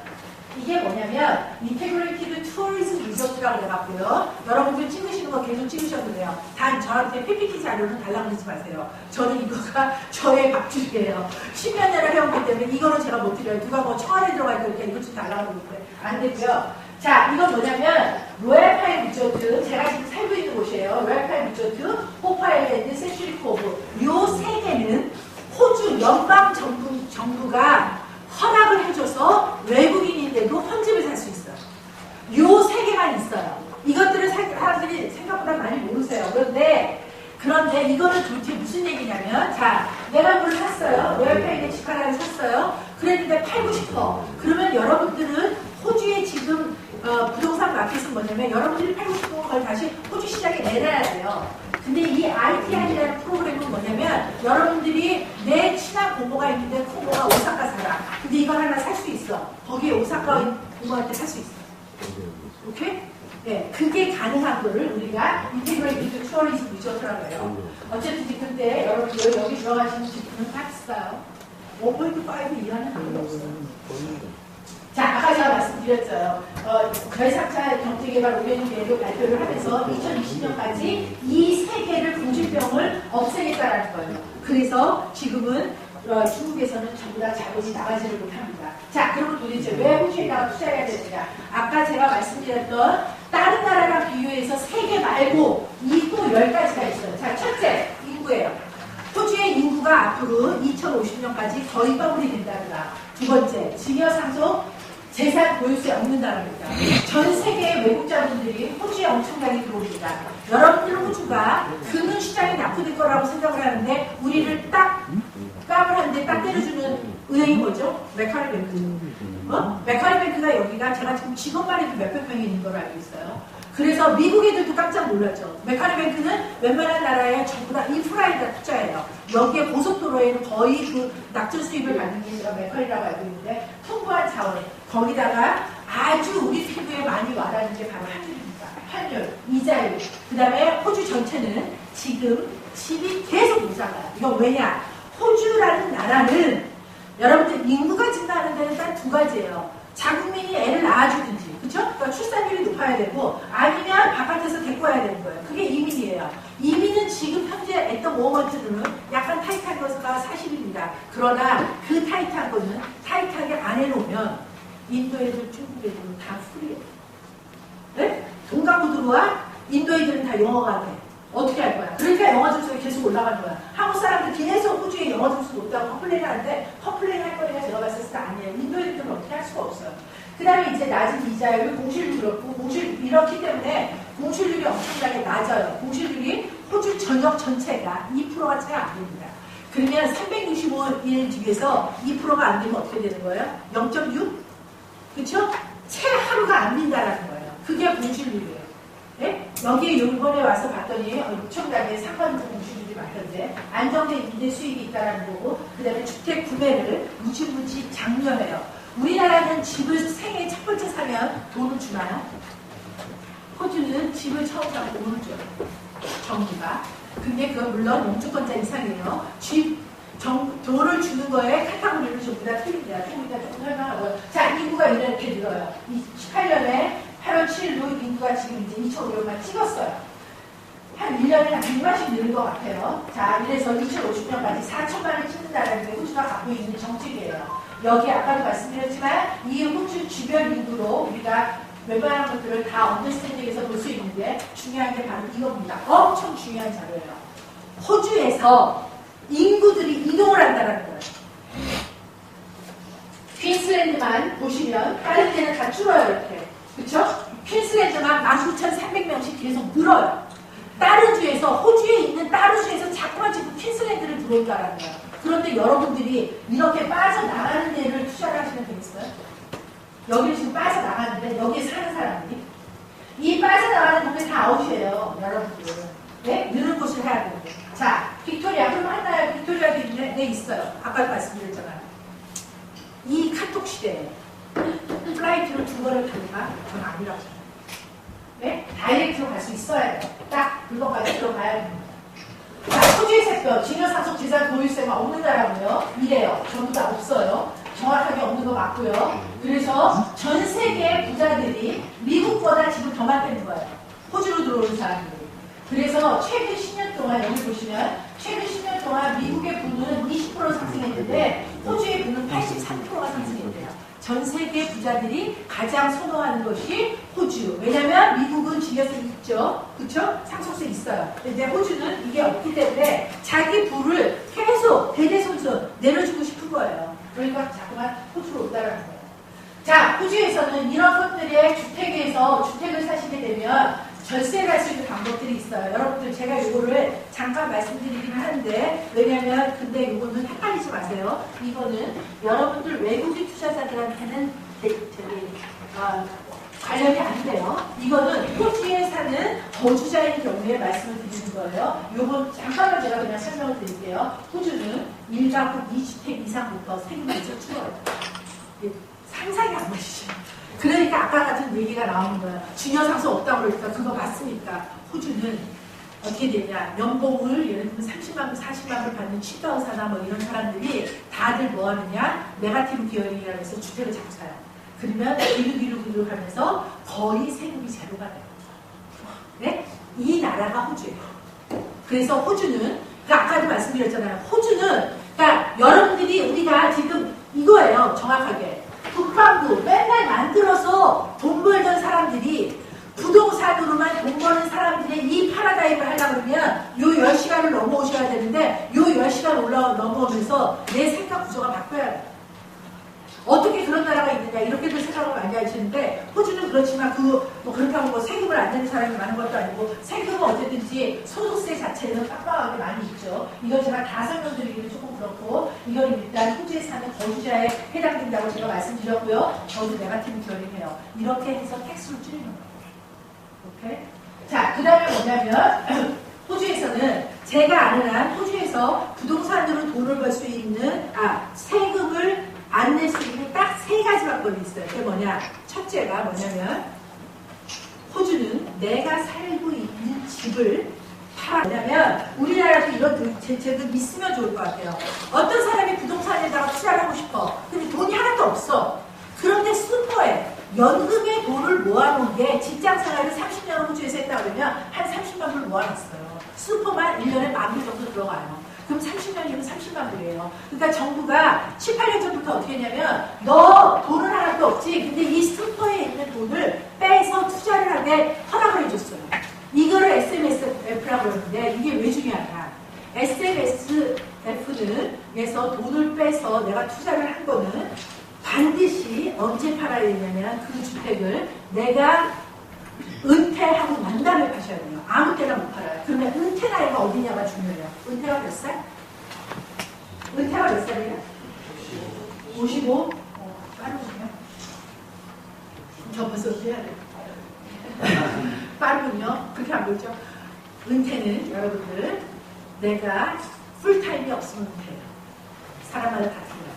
이게 뭐냐면 인테그레이티드 투어리즘 리조트라고 해갖고요. 여러분들 찍으시는 거 계속 찍으셔도 돼요. 단 저한테 PPT 자료는 달라고 그러지 마세요. 저는 이거가 저의 밥줄이에요. 10년 내를 해왔기 때문에 이거는 제가 못 드려요. 누가 뭐 청와대 들어가 있으니까 이것 좀 달라고 그러는데 안 되고요. 자, 이건 뭐냐면 로얄파이 리조트, 제가 지금 살고 있는 곳이에요. 로얄파이 리조트, 호파일랜드, 세츄리 코브. 요 세 개는 호주 연방 정부가 허락을 해줘서 외국인인데도 헌집을 살 수 있어요. 요 세 개만 있어요. 이것들을 사람들이 생각보다 많이 모르세요. 그런데 이거는 도대체 무슨 얘기냐면, 자, 내가 뭘 샀어요. 로얄파이의 집 하나를 샀어요. 그랬는데 팔고 싶어. 그러면 여러분들은 호주의 지금 부동산 마켓은 뭐냐면 여러분들이 팔고 싶은 걸 다시 호주 시장에 내놔야 돼요. 근데 이 ITI라는 프로그램은 뭐냐면 여러분들이 내 친한 고모가 있는데 고모가 오사카 살아. 근데 이걸 하나 살 수 있어. 거기에 오사카 고모한테 살 수 있어. 오케이? 네, 그게 가능한 거를 우리가 인테그레이티드 투어리즘 리조트라고 해요. 어쨌든 근데 여러분들 여기 들어가시는 집들은 다 비싸요. 5.5 이하는 아무도 없어요. 자, 아까 제가 말씀드렸어요. 제3차 경제개발 5개년 계획을 발표를 하면서 2020년까지 이 세 개를 공실병을 없애겠다라는 거예요. 그래서 지금은 중국에서는 전부 다 자본이 나가지를 못합니다. 자, 그러면 도대체 왜 호주에다가 투자해야 되느냐? 아까 제가 말씀드렸던 다른 나라랑 비교해서 세 개 말고 이 또 10가지가 있어요. 자, 첫째, 인구예요. 호주의 인구가 앞으로 2050년까지 거의 더블이 된답니다. 두 번째, 증여 상속 재산 보유세 없는다는 겁니다. 전 세계의 외국 자본들이 호주에 엄청나게 들어옵니다. 여러분들 호주가 금융 시장이 낙후될 거라고 생각을 하는데 우리를 딱 까불한데 딱 때려주는 은행이 뭐죠? 메카리 뱅크. 메카리 뱅크가 여기가 제가 지금 직원만 해도 몇백 명이 있는 걸 알고 있어요. 그래서 미국 애들도 깜짝 놀랐죠. 메카리 뱅크는 웬만한 나라에 전부 다 인프라에다 투자해요. 여기에 고속도로에는 거의 그 낙전 수입을 받는 게 제가 메카리라고 알고 있는데 풍부한 자원, 거기다가 아주 우리 피부에 많이 와닿는 게 바로 환율입니다. 환율, 이자율. 그 다음에 호주 전체는 지금 집이 계속 모자라요. 이건 왜냐? 호주라는 나라는 여러분들 인구가 증가하는 데는 딱 두 가지예요. 자국민이 애를 낳아주든지, 그쵸? 그러니까 출산율이 높아야 되고, 아니면 바깥에서 데리고 와야 되는 거예요. 그게 이민이에요. 이민은 지금 현재 했던 모먼트들은 약간 타이트한 것가 사실입니다. 그러나 그 타이트한 거는 타이트하게 안 해놓으면 인도 애들, 중국 애들은 다 풀이에요. 네? 돈 갖고 들어와? 인도 애들은 다 영어가 돼. 어떻게 할 거야? 그러니까 영어 점수가 계속 올라가는 거야. 한국 사람들 계속 호주에 영어 점수 높다고 컴플레인 하는데 컴플레인 할 거리가 제가 봤을 때 아니에요. 인도 애들은 어떻게 할 수가 없어요. 그 다음에 이제 낮은 이자율, 공실률 그렇고, 공실률 이렇기 때문에 공실률이 엄청나게 낮아요. 공실률이 호주 전역 전체가 2%가 채 안 됩니다. 그러면 365일 중에서 2%가 안 되면 어떻게 되는 거예요? 0.6? 그쵸? 채 하루가 안 된다는 거예요. 그게 공실률이에요. 네? 여기에 이번에 와서 봤더니 엄청나게 상관적 공실률이 많던데 안정된 임대 수익이 있다는 거고 그 다음에 주택 구매를 무지무지 장려해요. 우리나라는 집을 생애 첫 번째 사면 돈을 주나요? 호주는 집을 처음 사면 돈을 줘요. 정부가. 근데 그건 물론 영주권자 이상이에요. 돈을 주는 거에 카테고리를 전부 다 틀립니다. 조금 이따 조금 설명하고요. 자, 인구가 이렇게 늘어요. 2018년에 8월 7일로 인구가 지금 이제 2,500만 찍었어요. 한 1년에 한 100만씩 늘는 것 같아요. 자, 이래서 2050년까지 4천만을 찍는다는 게 호주가 갖고 있는 정책이에요. 여기 아까도 말씀드렸지만 이 호주 주변 인구로 우리가 웬만한 것들을 다 언더스탠딩에서 볼 수 있는데 중요한 게 바로 이겁니다. 엄청 중요한 자료예요. 호주에서 인구들이 이동을 한다는 거예요. 퀸슬랜드만 보시면 다른 데는 다 줄어요. 이렇게. 그쵸? 퀸슬랜드만 19,300명씩 계속 늘어요. 다른 주에서 호주에 있는 다른 주에서 자꾸만 지금 퀸슬랜드를 들어온다는 거예요. 그런데 여러분들이 이렇게 빠져나가는 데를 투자를 하시면 되겠어요? 여기 지금 빠져나가는데 여기에 사는 사람들이 이 빠져나가는 동네 다 아웃이에요. 여러분들은. 네? 느는 곳을 해야 되는데. 자, 빅토리아. 그럼 하나요? 빅토리아도 있네? 네, 있어요. 아까 말씀드렸잖아요. 이 카톡 시대에 플라이트로 2번을 타니까 전 아니라고 생각해요. 네? 다이렉트로 갈 수 있어야 돼요. 딱 그거까지 들어가야 됩니다. 자, 호주의 세법, 징여상속 재산 보유세가 없는 나라고요. 이래요. 전부 다 없어요. 정확하게 없는 거 맞고요. 그래서 전 세계 부자들이 미국보다 지금 더 많다는 거예요. 호주로 들어오는 사람들이. 그래서 최근 10년 동안 여기 보시면 최근 10년 동안 미국의 부는 20% 상승했는데 호주의 부는 83%가 상승했대요. 전 세계 부자들이 가장 선호하는 것이 호주. 왜냐면 미국은 징여세 있죠. 그쵸? 상속세 있어요. 근데 호주는 이게 없기 때문에 자기 부를 계속 대대손손 내려주고 싶은 거예요. 그러니까 자꾸만 호주로 온다는 거예요. 자, 호주에서는 이런 것들의 주택에서 주택을 사시게 되면 절세를 할 수 있는 방법들이 있어요. 여러분들 제가 이거를 잠깐 말씀드리긴 하는데 왜냐면 근데 이거는 헷갈리지 마세요. 이거는 여러분들 외국인 투자자들한테는 관련이 안 돼요. 이거는 호주에 사는 거주자인 경우에 말씀을 드리는 거예요. 요건 잠깐만 제가 그냥 설명을 드릴게요. 호주는 1가구 2주택 이상부터 세금이 줄어요. 상상이 안 가시죠? 그러니까 아까 같은 얘기가 나오는 거야. 징여상속 없다고 그러니까 그거 맞습니까? 호주는 어떻게 되냐. 연봉을 예를 들면 30만 불, 40만 불 받는 취가의사나 뭐 이런 사람들이 다들 뭐 하느냐. 네거티브 기어링이라고 해서 주택을 자꾸 사요. 그러면 기르기르 하면서 거의 세금이 제로가 돼요. 네? 이 나라가 호주예요. 그래서 호주는 그러니까 아까도 말씀드렸잖아요. 호주는 그러니까 여러분들이 우리가 지금 이거예요. 정확하게. 북방구 맨날 만들어서 돈 벌던 사람들이 부동산으로만 돈 버는 사람들의 이 파라다임을 하려고 그러면 요 10시간을 넘어오셔야 되는데 요 10시간 넘어오면서 내 생각 구조가 바뀌어야 돼요. 어떻게 그런 나라가 있느냐 이렇게들 생각을 많이 하시는데 호주는 그렇지만 뭐 그렇다고 뭐 세금을 안 내는 사람이 많은 것도 아니고 세금은 어쨌든지 소득세 자체는 빡빡하게 많이 있죠. 이건 제가 다 설명드리기는 조금 그렇고 이건 일단 호주에 사는 거주자에 해당된다고 제가 말씀드렸고요. 저도 네거티브 기어링해요. 이렇게 해서 텍스를 줄이는 거예요. 오케이? 자, 그 다음에 뭐냐면 호주에서는 제가 아는 한 호주에서 부동산으로 돈을 벌 수 있는 세금을 안 낼 수 있는 딱 3가지 방법이 있어요. 그게 뭐냐? 첫째가 뭐냐면 호주는 내가 살고 있는 집을 왜냐면 우리나라도 이런 대책은 있으면 좋을 것 같아요. 어떤 사람이 부동산에다가 투자를 하고 싶어. 근데 돈이 하나도 없어. 그런데 슈퍼에 연금에 돈을 모아놓은 게 직장생활을 30년을 호주에서 했다 그러면 한 30만 불 모아놨어요. 슈퍼만 1년에 10,000불 정도 들어가요. 그럼 30년이면 30만 불이에요. 그러니까 정부가 7, 8년 전부터 어떻게 했냐면 너 돈은 하나도 없지. 근데 이 슈퍼에 있는 돈을 빼서 투자를 하게 허락을 해줬어요. 이거를 SMSF라고 그러는데 이게 왜 중요하냐. SMSF는 에서 돈을 빼서 내가 투자를 한 거는 반드시 언제 팔아야 되냐면 그 주택을 내가 은퇴하고 난 다음에 파셔야 돼요. 아무 때나 못 팔아요. 그러면 은퇴 나이가 어디냐가 중요해요. 은퇴가 몇 살? 은퇴가 몇 살이에요? 55? 빠르군요. 저 벌써 은퇴해야 돼요. 빠르군요. 그렇게 안 보이죠? 은퇴는 여러분들 내가 풀타임이 없으면 은퇴해요. 사람마다 다 틀려요.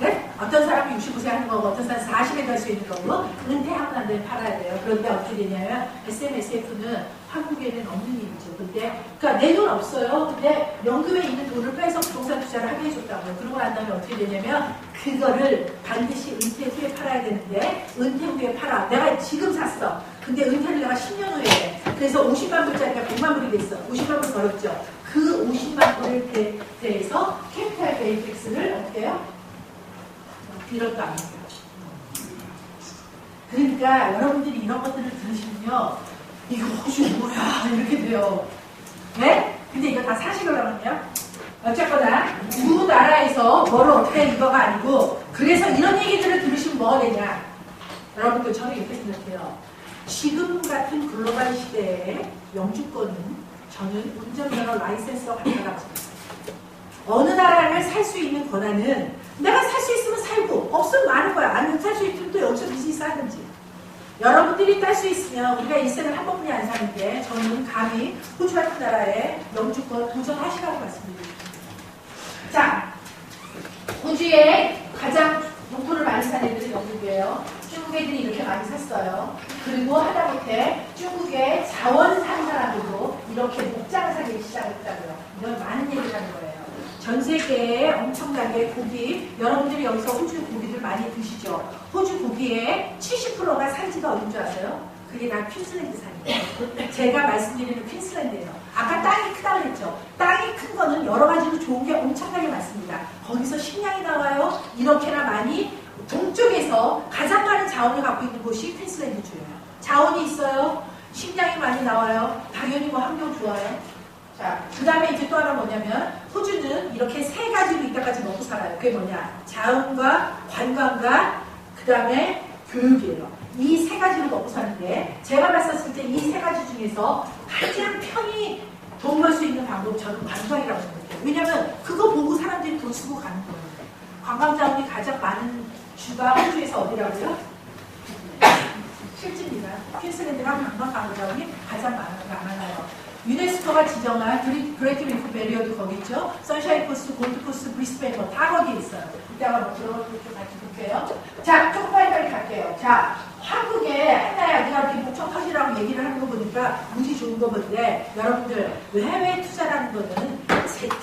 네? 어떤 사람이 65세 하는 거고 어떤 사람이 40에 갈 수 있는 거고 은퇴하고 난 다음에 팔아야 돼요. 그런데 어떻게 되냐면 SMSF는 한국에는 없는 일이죠. 근데, 그러니까 내 돈 없어요. 근데 연금에 있는 돈을 빼서 부동산 투자를 하게 해줬다고요. 그러고 난 다음에 어떻게 되냐면, 그거를 반드시 은퇴 후에 팔아야 되는데, 은퇴 후에 팔아. 내가 지금 샀어. 근데 은퇴를 내가 10년 후에 해. 그래서 50만 불짜리가 100만 불이 됐어. 50만 불 벌었죠. 그 50만 불에 대해서 캐피탈 게인 텍스를 어떻게 해요? 이럴까 합니다. 그러니까 여러분들이 이런 것들을 들으시면요, 이거 호주 뭐야 이렇게 돼요. 네? 근데 이거 다 사실이라면요. 어쨌거나 우리나라에서 뭐를 어떻게 이거가 아니고, 그래서 이런 얘기들을 들으시면 뭐가 되냐. 여러분들 저는 이렇게 생각해요. 지금 같은 글로벌 시대에 영주권은 저는 운전면허 라이센스와 같다고 생각해요. 어느 나라를 살 수 있는 권한은 내가 살 수 있으면 살고 없으면 많은 거야. 아니면 살 수 있으면 또 여기서 비즈니스 하든지. 여러분들이 딸 수 있으면 우리가 일생을 한 번뿐이 안 사는데 저는 감히 호주 같은 나라에 영주권 도전하시라고 말씀드립니다. 자, 호주에 가장 용토를 많이 산 애들이 영국이에요. 중국 애들이 이렇게 많이 샀어요. 그리고 하다못해 중국의 자원 산 사람들도 이렇게 목장을 사기 시작했다고요. 이런 많은 얘기를 하는 거예요. 전 세계에 엄청나게 고기, 여러분들이 여기서 호주 고기들 많이 드시죠? 호주 고기의 70%가 산지가 어딘 줄 아세요? 그게 다 퀸슬랜드 산이에요. 제가 말씀드리는 퀸슬랜드예요. 아까 땅이 크다고 했죠? 땅이 큰 거는 여러 가지로 좋은 게 엄청나게 많습니다. 거기서 식량이 나와요. 이렇게나 많이 동쪽에서 가장 많은 자원을 갖고 있는 곳이 퀸슬랜드주예요. 자원이 있어요. 식량이 많이 나와요. 당연히 뭐 환경 좋아요. 자, 그 다음에 이제 또 하나 뭐냐면, 호주는 이렇게 세 가지로 이때까지 먹고 살아요. 그게 뭐냐? 자원과 관광과 그 다음에 교육이에요. 이 세 가지로 먹고 사는데, 제가 봤었을 때 이 세 가지 중에서 가장 편히 돈 벌 수 있는 방법은 저는 관광이라고 생각해요. 왜냐면 그거 보고 사람들이 돈 쓰고 가는 거예요. 관광 자원이 가장 많은 주가 호주에서 어디라고요? 실제입니다. 퀸슬랜드가 관광 자원이 가장 많아요. 유네스코가 지정한 그레이트 리프 베리어도 거기 있죠. 선샤인 코스, 골드 코스, 브리스베인 다 거기에 있어요. 이따가 뭐 들어가서 좀 같이 볼게요. 자, 조금 빨리 갈게요. 자, 한국에 하나야 우리가 이렇게 목청 터지라고 얘기를 하는 거 보니까 무지 좋은 거 본데, 여러분들 해외 투자라는 거는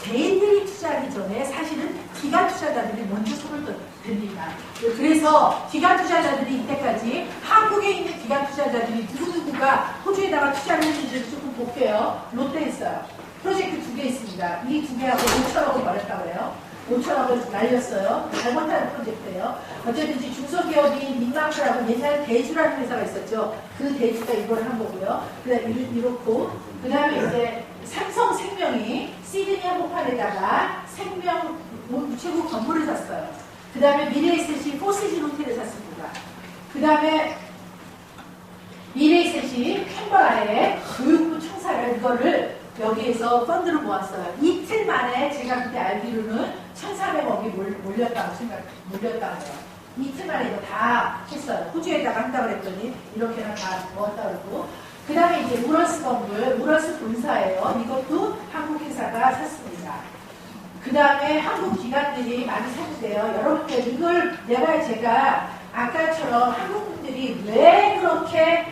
개인들이 투자하기 전에 사실은 기관 투자자들이 먼저 손을 듭니다. 그래서 기관 투자자들이 이때까지 한국에 있는 기관 투자자들이 누구누구가 호주에다가 투자를 했는지를 조금 볼게요. 롯데 있어요. 프로젝트 2개 있습니다. 이 2개하고 5천억을 벌였다고 해요. 5천억을 날렸어요. 잘못하는 프로젝트예요. 어쨌든지 중소기업인 민망크라고 옛날에 대주라는 회사가 있었죠. 그 대주가 이걸 한 거고요. 이렇고, 그 다음에 이제 삼성생명이 시드니 한복판에다가 생명 우체국 건물을 샀어요. 그 다음에 미래에셋이 포시즌 호텔을 샀습니다. 그 다음에 미래에셋이 캔버라에 교육부 청사를 이거를 여기에서 펀드를 모았어요. 이틀 만에 제가 그때 알기로는 1,400억이 몰렸다고 해요. 이틀 만에 이거 다 했어요. 호주에다가 한다고 그랬더니 이렇게나 다 모았다 그러고. 그 다음에 이제 우러스 건물, 우러스 본사예요. 이것도 한국 회사가 샀습니다. 그 다음에 한국 기관들이 많이 샀는데요. 여러분들 이걸 제가 아까처럼 한국 분들이 왜 그렇게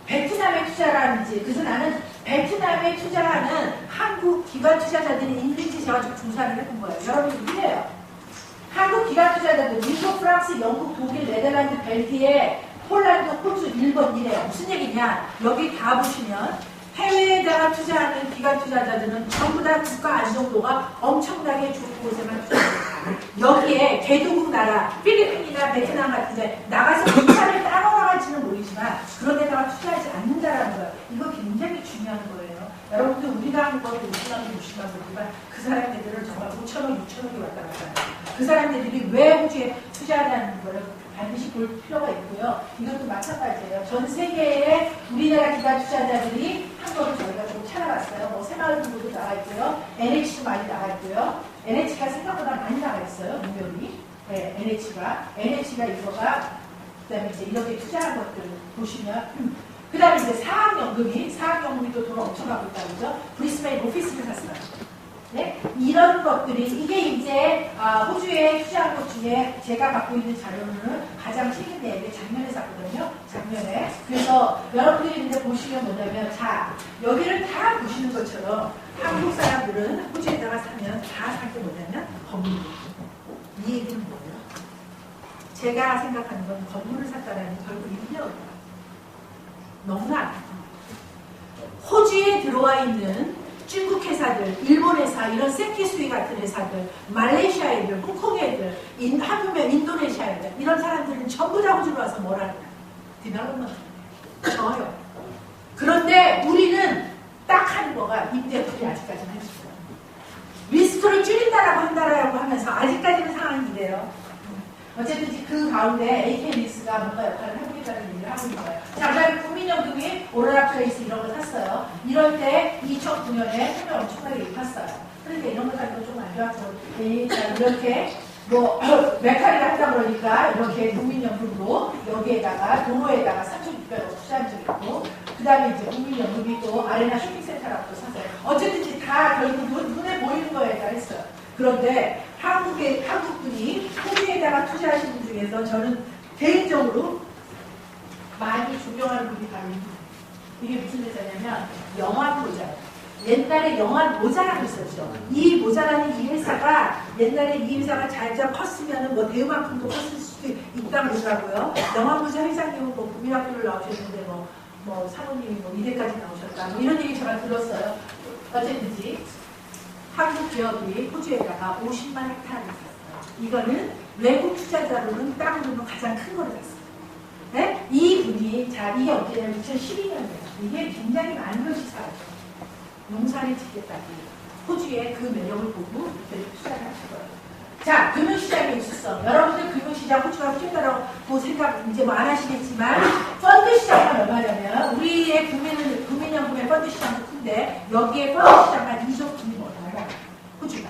베트남에 투자를 하는지, 그래서 나는 베트남에 투자하는 한국 기관 투자자들이 있는지 제가 좀 조사를 해본 거예요. 여러분들 이래요. 한국 기관 투자자들 미국, 프랑스, 영국, 독일, 네덜란드, 벨기에, 폴란드, 호주, 일본 이래요. 무슨 얘기냐? 여기 다 보시면 해외에다가 투자하는 기관 투자자들은 전부 다 국가 안정도가 엄청나게 좋은 곳에만 투자합니다. 여기에 개도국 나라, 필리핀이나 베트남 같은데 나가서 투자를 따로 나갈지는 모르지만 그런 데다가 투자하지 않는다라는 거예요. 이거 굉장히 중요한 거예요. 여러분들 우리가 하는 것도 50만 원, 60만 원이지만 그 사람들은 정말 5천원, 6천원이 왔다 갔다 해요. 그 사람들이 왜 호주에 투자하냐는 거를 반드시 볼 필요가 있고요. 이것도 마찬가지예요. 전 세계에 우리나라 기관 투자자들이 한 거를 저희가 좀 찾아봤어요. 뭐 새마을금고도 나와 있고요. NH도 많이 나와 있고요. NH가 생각보다 많이 나와 있어요. 무명이. 네, NH가 이거가, 그 다음에 이제 이렇게 투자한 것들 보시면, 그 다음에 이제 사학연금이 또 돈을 엄청 갖고 있다고 그러죠. 브리스베인 오피스를 샀어요. 네? 이런 것들이 이게 이제 호주에 투자한 것 중에 제가 갖고 있는 자료는 가장 최근에 이게 작년에 샀거든요. 작년에. 그래서 여러분들이 이제 보시면 뭐냐면 자 여기를 다 보시는 것처럼 한국 사람들은 호주에다가 사면 다 살 게 뭐냐면 건물이에요. 이 얘기는 뭐예요? 제가 생각하는 건 건물을 샀다라는 결국 인력이에요. 너무나 호주에 들어와 있는 중국 회사들, 일본 회사, 이런 세키수이 같은 회사들, 말레이시아 애들, 홍콩 애들, 한국면 인도네시아 애들, 이런 사람들은 전부 다 호주로 와서 뭘 하느냐? 디벨롭먼트. 저요. 그런데 우리는 딱 하는 거가 임대업들이 아직까지는 할 수 있어요. 리스크를 줄인다라고 한다라고 하면서 아직까지는 상황이 이래요. 어쨌든 그 가운데 AK리스가 뭔가 역할을 해보겠다는 얘기를 하고 있는 거예요. 자, 그 다음에 국민연금이 오로라 플레이스 이런 거 샀어요. 이럴 때 2009년에 품을 엄청나게 입혔어요. 그러니까 이런 거 가지고 좀 안 좋았고, 이렇게 뭐 메카리를 하다 그러니까 이렇게 국민연금으로 여기에다가 도로에다가 3,600억 투자한 적이 있고, 그 다음에 이제 국민연금이 또 아레나 쇼핑센터라고 또 샀어요. 어쨌든 다 결국 눈에 보이는 거에 따라 했어요. 그런데 한국분이 호주에다가 투자하시는 분 중에서 저는 개인적으로 많이 존경하는 분이 바로 이게 무슨 회사냐면 영환모자예요. 옛날에 영환모자라고 있었죠. 이 모자라는 이 회사가 옛날에 이 회사가 잘 컸으면 뭐 대우만큼도 컸을 수도 있다고 그러더라고요. 영환모자 회장님은 뭐 국민학교를 나오셨는데 뭐 사모님이 뭐 이대까지 나오셨다 뭐 이런 얘기 제가 들었어요. 어쨌든지 한국 기업이 호주에다가 50만 헥타르를 샀어요. 이거는 외국 투자자로는 땅으로는 가장 큰 거를 샀어요. 네? 이 분이, 자, 이게 언제냐면 2012년이에요. 이게 굉장히 많은 것이 사라져. 농사를 짓겠다니. 호주의 그 매력을 보고 이렇게 투자를 하실 거예요. 자, 금융시장의 육수성. 여러분들 금융시장 호주가 튀어나라고 생각 이제 뭐 안 하시겠지만, 펀드 시장은 얼마냐면, 우리의 국민연금의 펀드 시장도 큰데, 여기에 펀드 시장만 2조 돈이 뭐냐면, 호주가.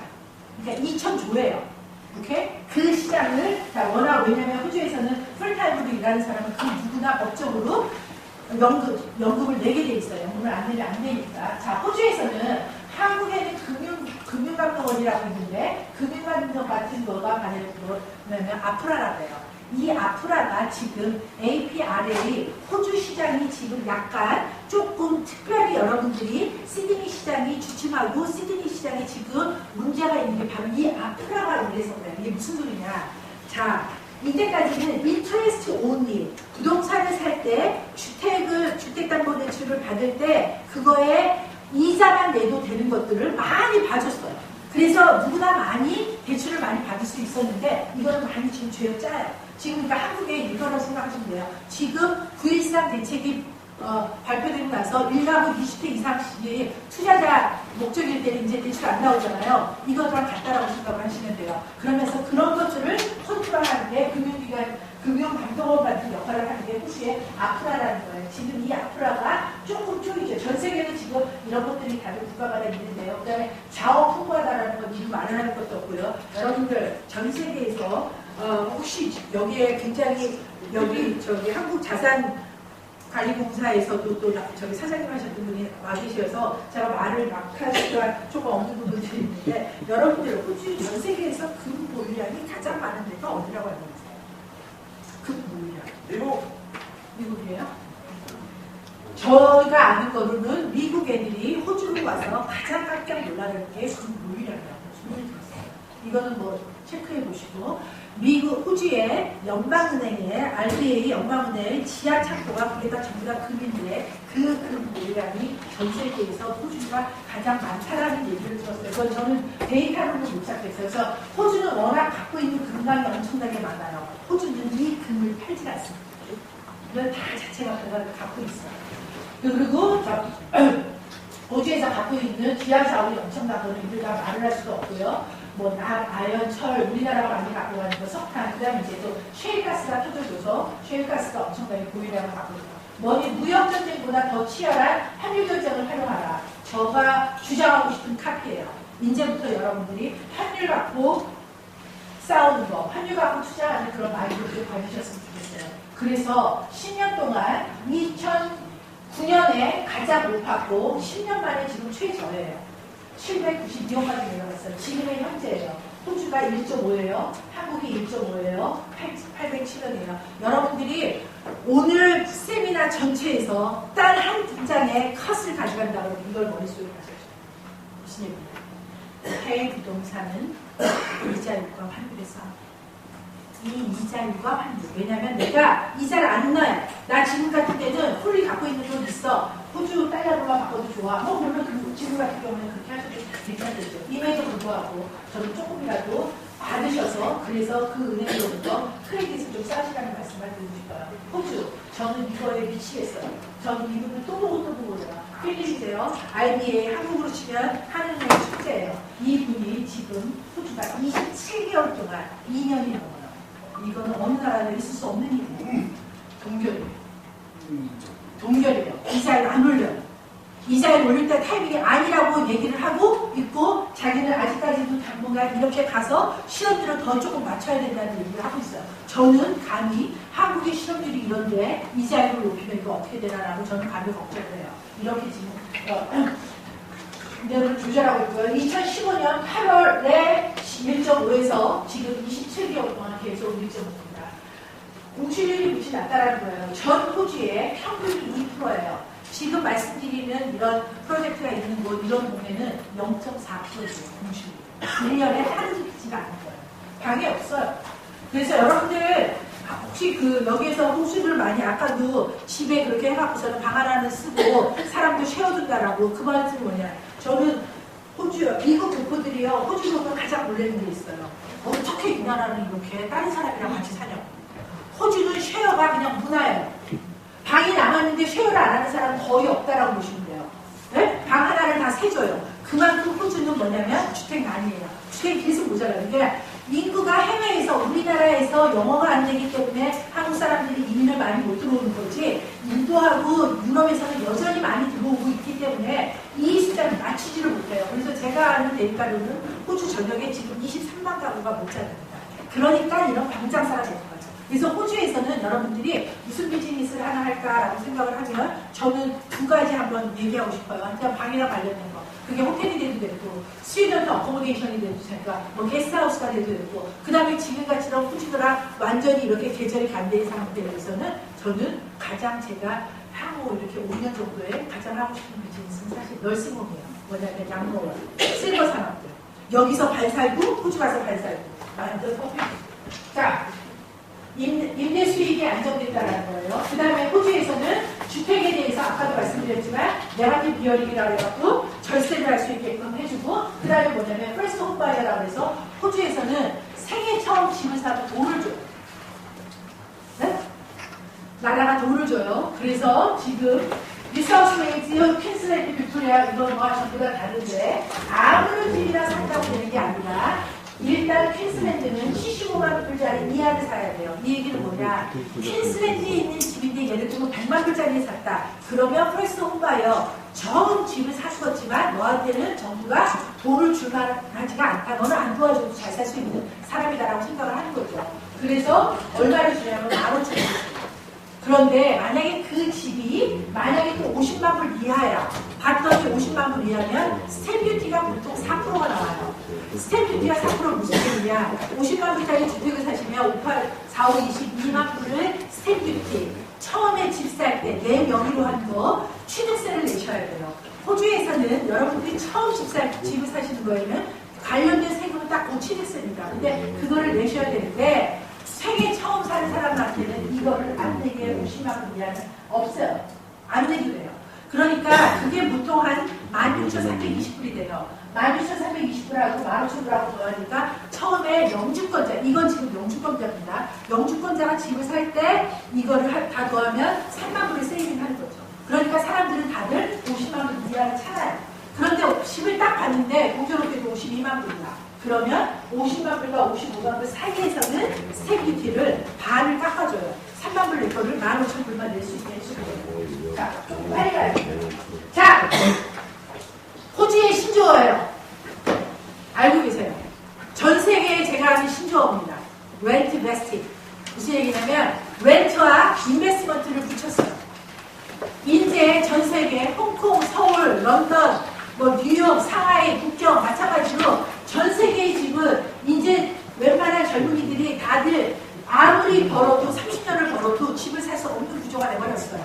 그러니까 2,000조예요. 오케이? 그 시장을, 자, 워낙 왜냐면 호주에서는 풀타임으로 일하는 사람은 그 누구나 법적으로 연금을 내게 돼 있어요. 연금을 안 내면 안 되니까. 자, 호주에서는 한국에는 금융감독원이라고 있는데 금융감독 같은 거가 뭐냐면 아프라라고 해요. 이 아프라가 지금 APRA 호주 시장이 지금 약간 조금 특별히 여러분들이 시드니 시장이 주춤하고 시드니 시장이 지금 문제가 있는 게 바로 이 아프라가 이래서 그래요. 이게 무슨 소리냐. 자, 이때까지는 인트레스트 온리 부동산을 살 때 주택담보대출을 받을 때 그거에 이자만 내도 되는 것들을 많이 봐줬어요. 그래서 누구나 많이 대출을 많이 받을 수 있었는데 이거는 많이 지금 죄어짜요. 지금 그러니까 한국에 이거라고 생각하시면 돼요. 지금 9.13 대책이 발표되고 나서 1가구 20대 이상이 투자자 목적일 때는 이제 대출 안 나오잖아요. 이거랑 같다라고 생각을 하시면 돼요. 그러면서 그런 것들을 컨트롤하는 게 금융감독원 같은 역할을 하는 게 호주의 아프라라는 거예요. 지금 이 아프라가 조금 쪼이죠. 전 세계는 지금 이런 것들이 다들 국가마다 있는데요. 그 다음에 자원 풍부하다라는 건 지금 말하는 것도 없고요. 여러분들 전 세계에서 혹시 여기에 굉장히 저기 한국 자산 관리공사에서도 또 저기 사장님 하셨던 분이 와 계셔서 제가 말을 막 하시니까 조금 없는 부분들이 있는데 여러분들 호주 전 세계에서 금 보유량이 가장 많은 데가 어디라고 하는 거예요? 금 보유량. 미국이에요? 저희가 아는 거로는 미국 애들이 호주로 와서 가장 깜짝 놀라는 게 금 보유량이라고 소문이 들었어요. 이거는 뭐 체크해 보시고 미국 호주의 연방은행의 RBA 연방은행 지하 창고가 그게 다 전부 다 금인데 그 금 보유량이 전 세계에서 호주가 가장 많다라는 얘기를 들었어요. 그건 저는 데이터로는 못 찾겠어요. 그래서 호주는 워낙 갖고 있는 금강이 엄청나게 많아요. 호주는 이 금을 팔지 않습니다. 이건 다 자체가 갖고 있어요. 그리고 호주에서 갖고 있는 지하 자원이 엄청난 거는 우리가 말을 할 수도 없고요. 뭐 아연, 철, 우리나라가 많이 갖고 가는 거 석탄, 그 다음에 이제 또 셰일가스가 터져줘서 셰일가스가 엄청나게 보유량을 갖고 있다. 뭐니 무역전쟁보다 더 치열한 환율전쟁을 활용하라. 저가 주장하고 싶은 카피예요. 이제부터 여러분들이 환율 갖고 싸우는 거, 환율 갖고 투자하는 그런 마인드를 가지셨으면 좋겠어요. 그래서 10년 동안 2009년에 가장 높았고 10년 만에 지금 최저예요. 792원까지 내려갔어요. 지금의 현재예요. 호주가 1.5예요. 한국이 1.5예요. 807원이에요. 여러분들이 오늘 세미나 전체에서 단 한 문장의 컷을 가져간다고 이걸 머릿속에 가져오죠. 무슨 얘기입니까? 해외 부동산은 이자율과 환율의 싸움. 이 이자율과 환율. 왜냐면 내가 이자를 안 넣어요. 나 지금 같은 때는 홀리 갖고 있는 돈 있어. 호주 달러로만 바꿔도 좋아. 물론 지금 같은 경우는 그렇게 하셔도 괜찮겠죠. 임에도 불구하고 저는 조금이라도 받으셔서 그래서 그 은행으로부터 크레딧을 좀 쌓으시라는 말씀을 드리고 싶어요. 호주, 저는 이거에 미치겠어요. 저는 이 부분 또 보고 제가 필리핀이세요. IBA 한국으로 치면 한은행 축제예요. 이분이 지금 호주가 27개월 동안 2년이 넘어요. 이거는 어느 나라에 있을 수 없는 일이에요. 동결이에요. 이자를 안 올려요. 이자를 올릴 때 타이밍이 아니라고 얘기를 하고 있고 자기는 아직까지도 당분간 이렇게 가서 실업률을 더 조금 맞춰야 된다는 얘기를 하고 있어요. 저는 감히 한국의 실업률이 이런데 이자율을 높이면 이거 어떻게 되나라고 저는 감히 걱정을 해요. 이렇게 지금 내를 조절하고 있고요. 2015년 8월에 1.5에서 지금 27개월 동안 계속 1.5입니다. 공실률이 무지 낮다라는 거예요. 전 호주의 평균이 2%예요. 지금 말씀드리는 이런 프로젝트가 있는 곳, 이런 동네는 0.4%예요. 공실률. 1년에 하루 비지가 않는 거예요. 방에 없어요. 그래서 여러분들 혹시 여기에서 호수를 많이 아까도 집에 그렇게 해갖고서는 방 하나는 쓰고 사람도 쉐어준다라고 그 말씀이 뭐냐. 저는 호주, 미국 교포들이요. 호주 교포 가장 놀라는 게 있어요. 어떻게 이 나라는 이렇게 다른 사람이랑 같이 사냐고. 호주는 쉐어가 그냥 문화예요. 방이 남았는데 쉐어를 안 하는 사람은 거의 없다라고 보시면 돼요. 네? 방 하나를 다 세줘요. 그만큼 호주는 뭐냐면 주택난이에요. 주택이 계속 모자라요. 그러니까 인구가 해외에서 우리나라에서 영어가 안 되기 때문에 한국 사람들이 이민을 많이 못 들어오는 거지 인도하고 유럽에서는 여전히 많이 들어오고 있기 때문에 이 숫자를 맞추지를 못해요. 그래서 제가 아는 데이터로는 호주 전역에 지금 23만 가구가 모자랍니다. 그러니까 이런 광장사가 되는 거죠. 그래서 호주에서는 여러분들이 무슨 비즈니스를 하나 할까라고 생각을 하면 저는 두 가지 한번 얘기하고 싶어요. 일단 방이랑 관련된 거. 그게 호텔이 돼도 되고 스튜던트 어코모데이션이 돼도 되고 뭐 게스트하우스가 돼도 되고 그 다음에 지금같이랑 호주랑 완전히 이렇게 계절이 반대인 상태에서는 저는 가장 제가 향후 이렇게 5년 정도에 가장 하고 싶은 비즈니스는 사실 널싱홈이에요. 뭐냐면 양로원, 실버 산업들. 여기서 발 살고 호주 가서 발 살고 완전 퍼펙트. 자, 임대 수익이 안정된다는 거예요. 그 다음에 호주에서는 주택에 대해서 아까도 말씀드렸지만 네거티브 비어링이라고 해갖고 절세를 할 수 있게끔 해주고 그 다음에 뭐냐면 프레스트 홈바이어라고 해서 호주에서는 생애 처음 집을 사면 돈을 줘요. 네? 나라가 돈을 줘요. 그래서 지금 뉴사우스웨일즈, 퀸슬랜드, 빅토리아 이건 뭐 전부 다 다른데 아무런 집이나 산다고 되는 게 아니라 일단 퀸슬랜드는 75만 불짜리 이하를 사야 돼요. 이 얘기는 뭐냐? 퀸슬랜드에 있는 집인데 예를 들면 100만 불짜리 샀다. 그러면 프레스트 홈바이어 전 집을 사주었지만 너한테는 정부가 돈을 줄 만하지가 않다. 너는 안 도와줘도 잘 살 수 있는 사람이다라고 생각을 하는 거죠. 그래서 얼마를 주냐면 15,000불. 그런데 만약에 그 집이 만약에 또 50만 불 이하야. 봤더니 50만 불 이하면 스탬 듀티가 보통 4%가 나와요. 스탬 듀티가 4% 무슨 얘기냐? 50만 불짜리 주택을 사시면 4, 5, 22만 불을 스탬 듀티. 처음에 집 살 때 내 명의로 한 거 취득세를 내셔야 돼요. 호주에서는 여러분들이 처음 집을 사시는 거에는 관련된 세금은 딱 그 취득세입니다. 근데 그거를 내셔야 되는데 생애 처음 사는 사람한테는 이거를 안 내게 50만 불 이하는 없어요. 안 내도 돼요. 그러니까 그게 보통 한 16,320불이 돼요. 16,320불하고 15,000불하고 더하니까 처음에 영주권자, 이건 지금 영주권자입니다. 영주권자가 집을 살 때 이거를 다 더하면 3만 불을 세이빙하는 거죠. 그러니까 사람들은 다들 50만 불 이하를 찾아요. 그런데 집을 딱 봤는데 공교롭게도 52만 불이다. 그러면 50만 불과 55만 불 사이에서는 스탬 듀티를 반을 깎아줘요. 3만 불 낼 거를 15,000불만 낼 수 있게 해주거든요. 자, 조금 빨리 가요. 자, 호주의 신조어예요. 알고 계세요? 전 세계에 제가 아는 신조어입니다. 렌트 베스팅. 무슨 얘기냐면 렌트와 인베스트먼트를 붙였어요. 이제 전 세계 홍콩, 서울, 런던 뭐 뉴욕, 상하이, 북경 마찬가지로 전 세계의 집은 이제 웬만한 젊은이들이 다들 아무리 벌어도 30년을 벌어도 집을 살 수 없는 구조가 돼버렸어요.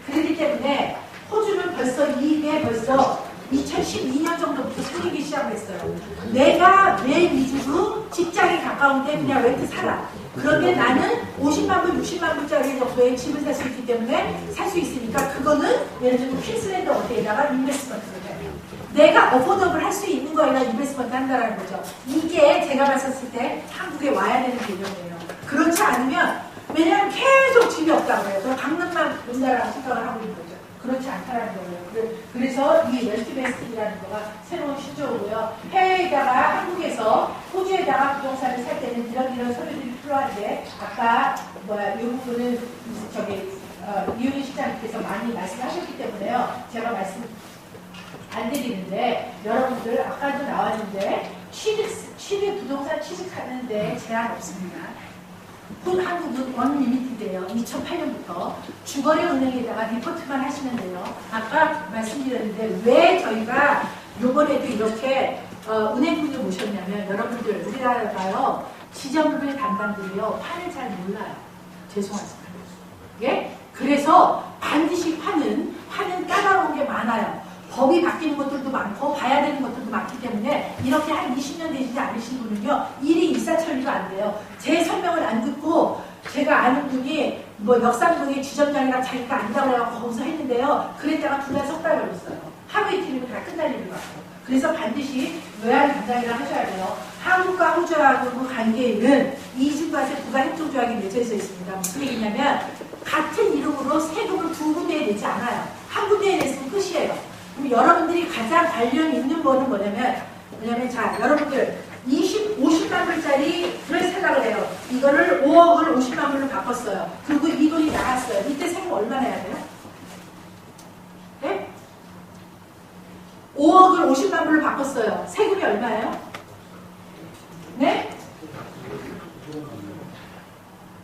그렇기 때문에 호주는 벌써 이게 벌써 2012년 정도부터 생기기 시작했어요. 내가 내 위주로 직장에 가까운데 그냥 렌트 살아. 그런데 나는 50만 불, 60만 불짜리 정도의 집을 살 수 있기 때문에 살 수 있으니까 그거는 예를 들면 퀸슬랜드 어디에다가 인베스트먼트를 해요. 내가 어포더블 할 수 있는 거에다 인베스트먼트 한다는 거죠. 이게 제가 봤었을 때 한국에 와야 되는 개념이에요. 그렇지 않으면 왜냐하면 계속 집이 없다고 해요. 그럼 강남만 온다라고 생각을 하고 있는 거죠. 그렇지 않다는 거예요. 그래서 이 웰트베스트라는 거가 새로운 신조어고요. 해외에다가 한국에서 호주에다가 부동산을 살 때는 이런 서류들이 필요한데 아까 이 부분은 이윤희 실장님께서 많이 말씀하셨기 때문에요. 제가 말씀 안 드리는데 여러분들 아까도 나왔는데 취득 부동산 취득하는데 제한 없습니다. 한국은 언리미티드예요. 2008년부터 주거래은행에다가 리포트만 하시면 돼요. 아까 말씀드렸는데 왜 저희가 요번에도 이렇게 은행분을 모셨냐면 여러분들 우리나라가요 지정부의 담당들이요 판을 잘 몰라요. 죄송하지만 예? 그래서 반드시 판은 까다로운 게 많아요. 법이 바뀌는 것들도 많고 봐야 되는 것들도 많기 때문에 이렇게 한 20년 되지 않으신 분은요 일이 일사천리가 안 돼요. 제 설명을 안 듣고 제가 아는 분이 뭐 역삼동의 지점장이랑 자기가 안다고 해서 거기서 했는데요. 그랬다가 두 달 석 달 걸렸어요. 하루 이틀이면 다 끝날 일을 갖고. 그래서 반드시 외환 담당이라 하셔야 돼요. 한국과 호주하고 그 관계에는 이중과세 부가협정조약이 맺혀져 있습니다. 무슨 얘기냐면 같은 이름으로 세금을 두 군데에 내지 않아요. 한 군데에 냈으면 끝이에요. 그럼 여러분들이 가장 관련 있는 거는 뭐냐면 자 여러분들 50만 불짜리를 생각을 해요. 이거를 5억을 50만 불로 바꿨어요. 그리고 이 돈이 나갔어요. 이때 세금 얼마나 해야 돼요? 네? 5억을 50만 불로 바꿨어요. 세금이 얼마예요? 네?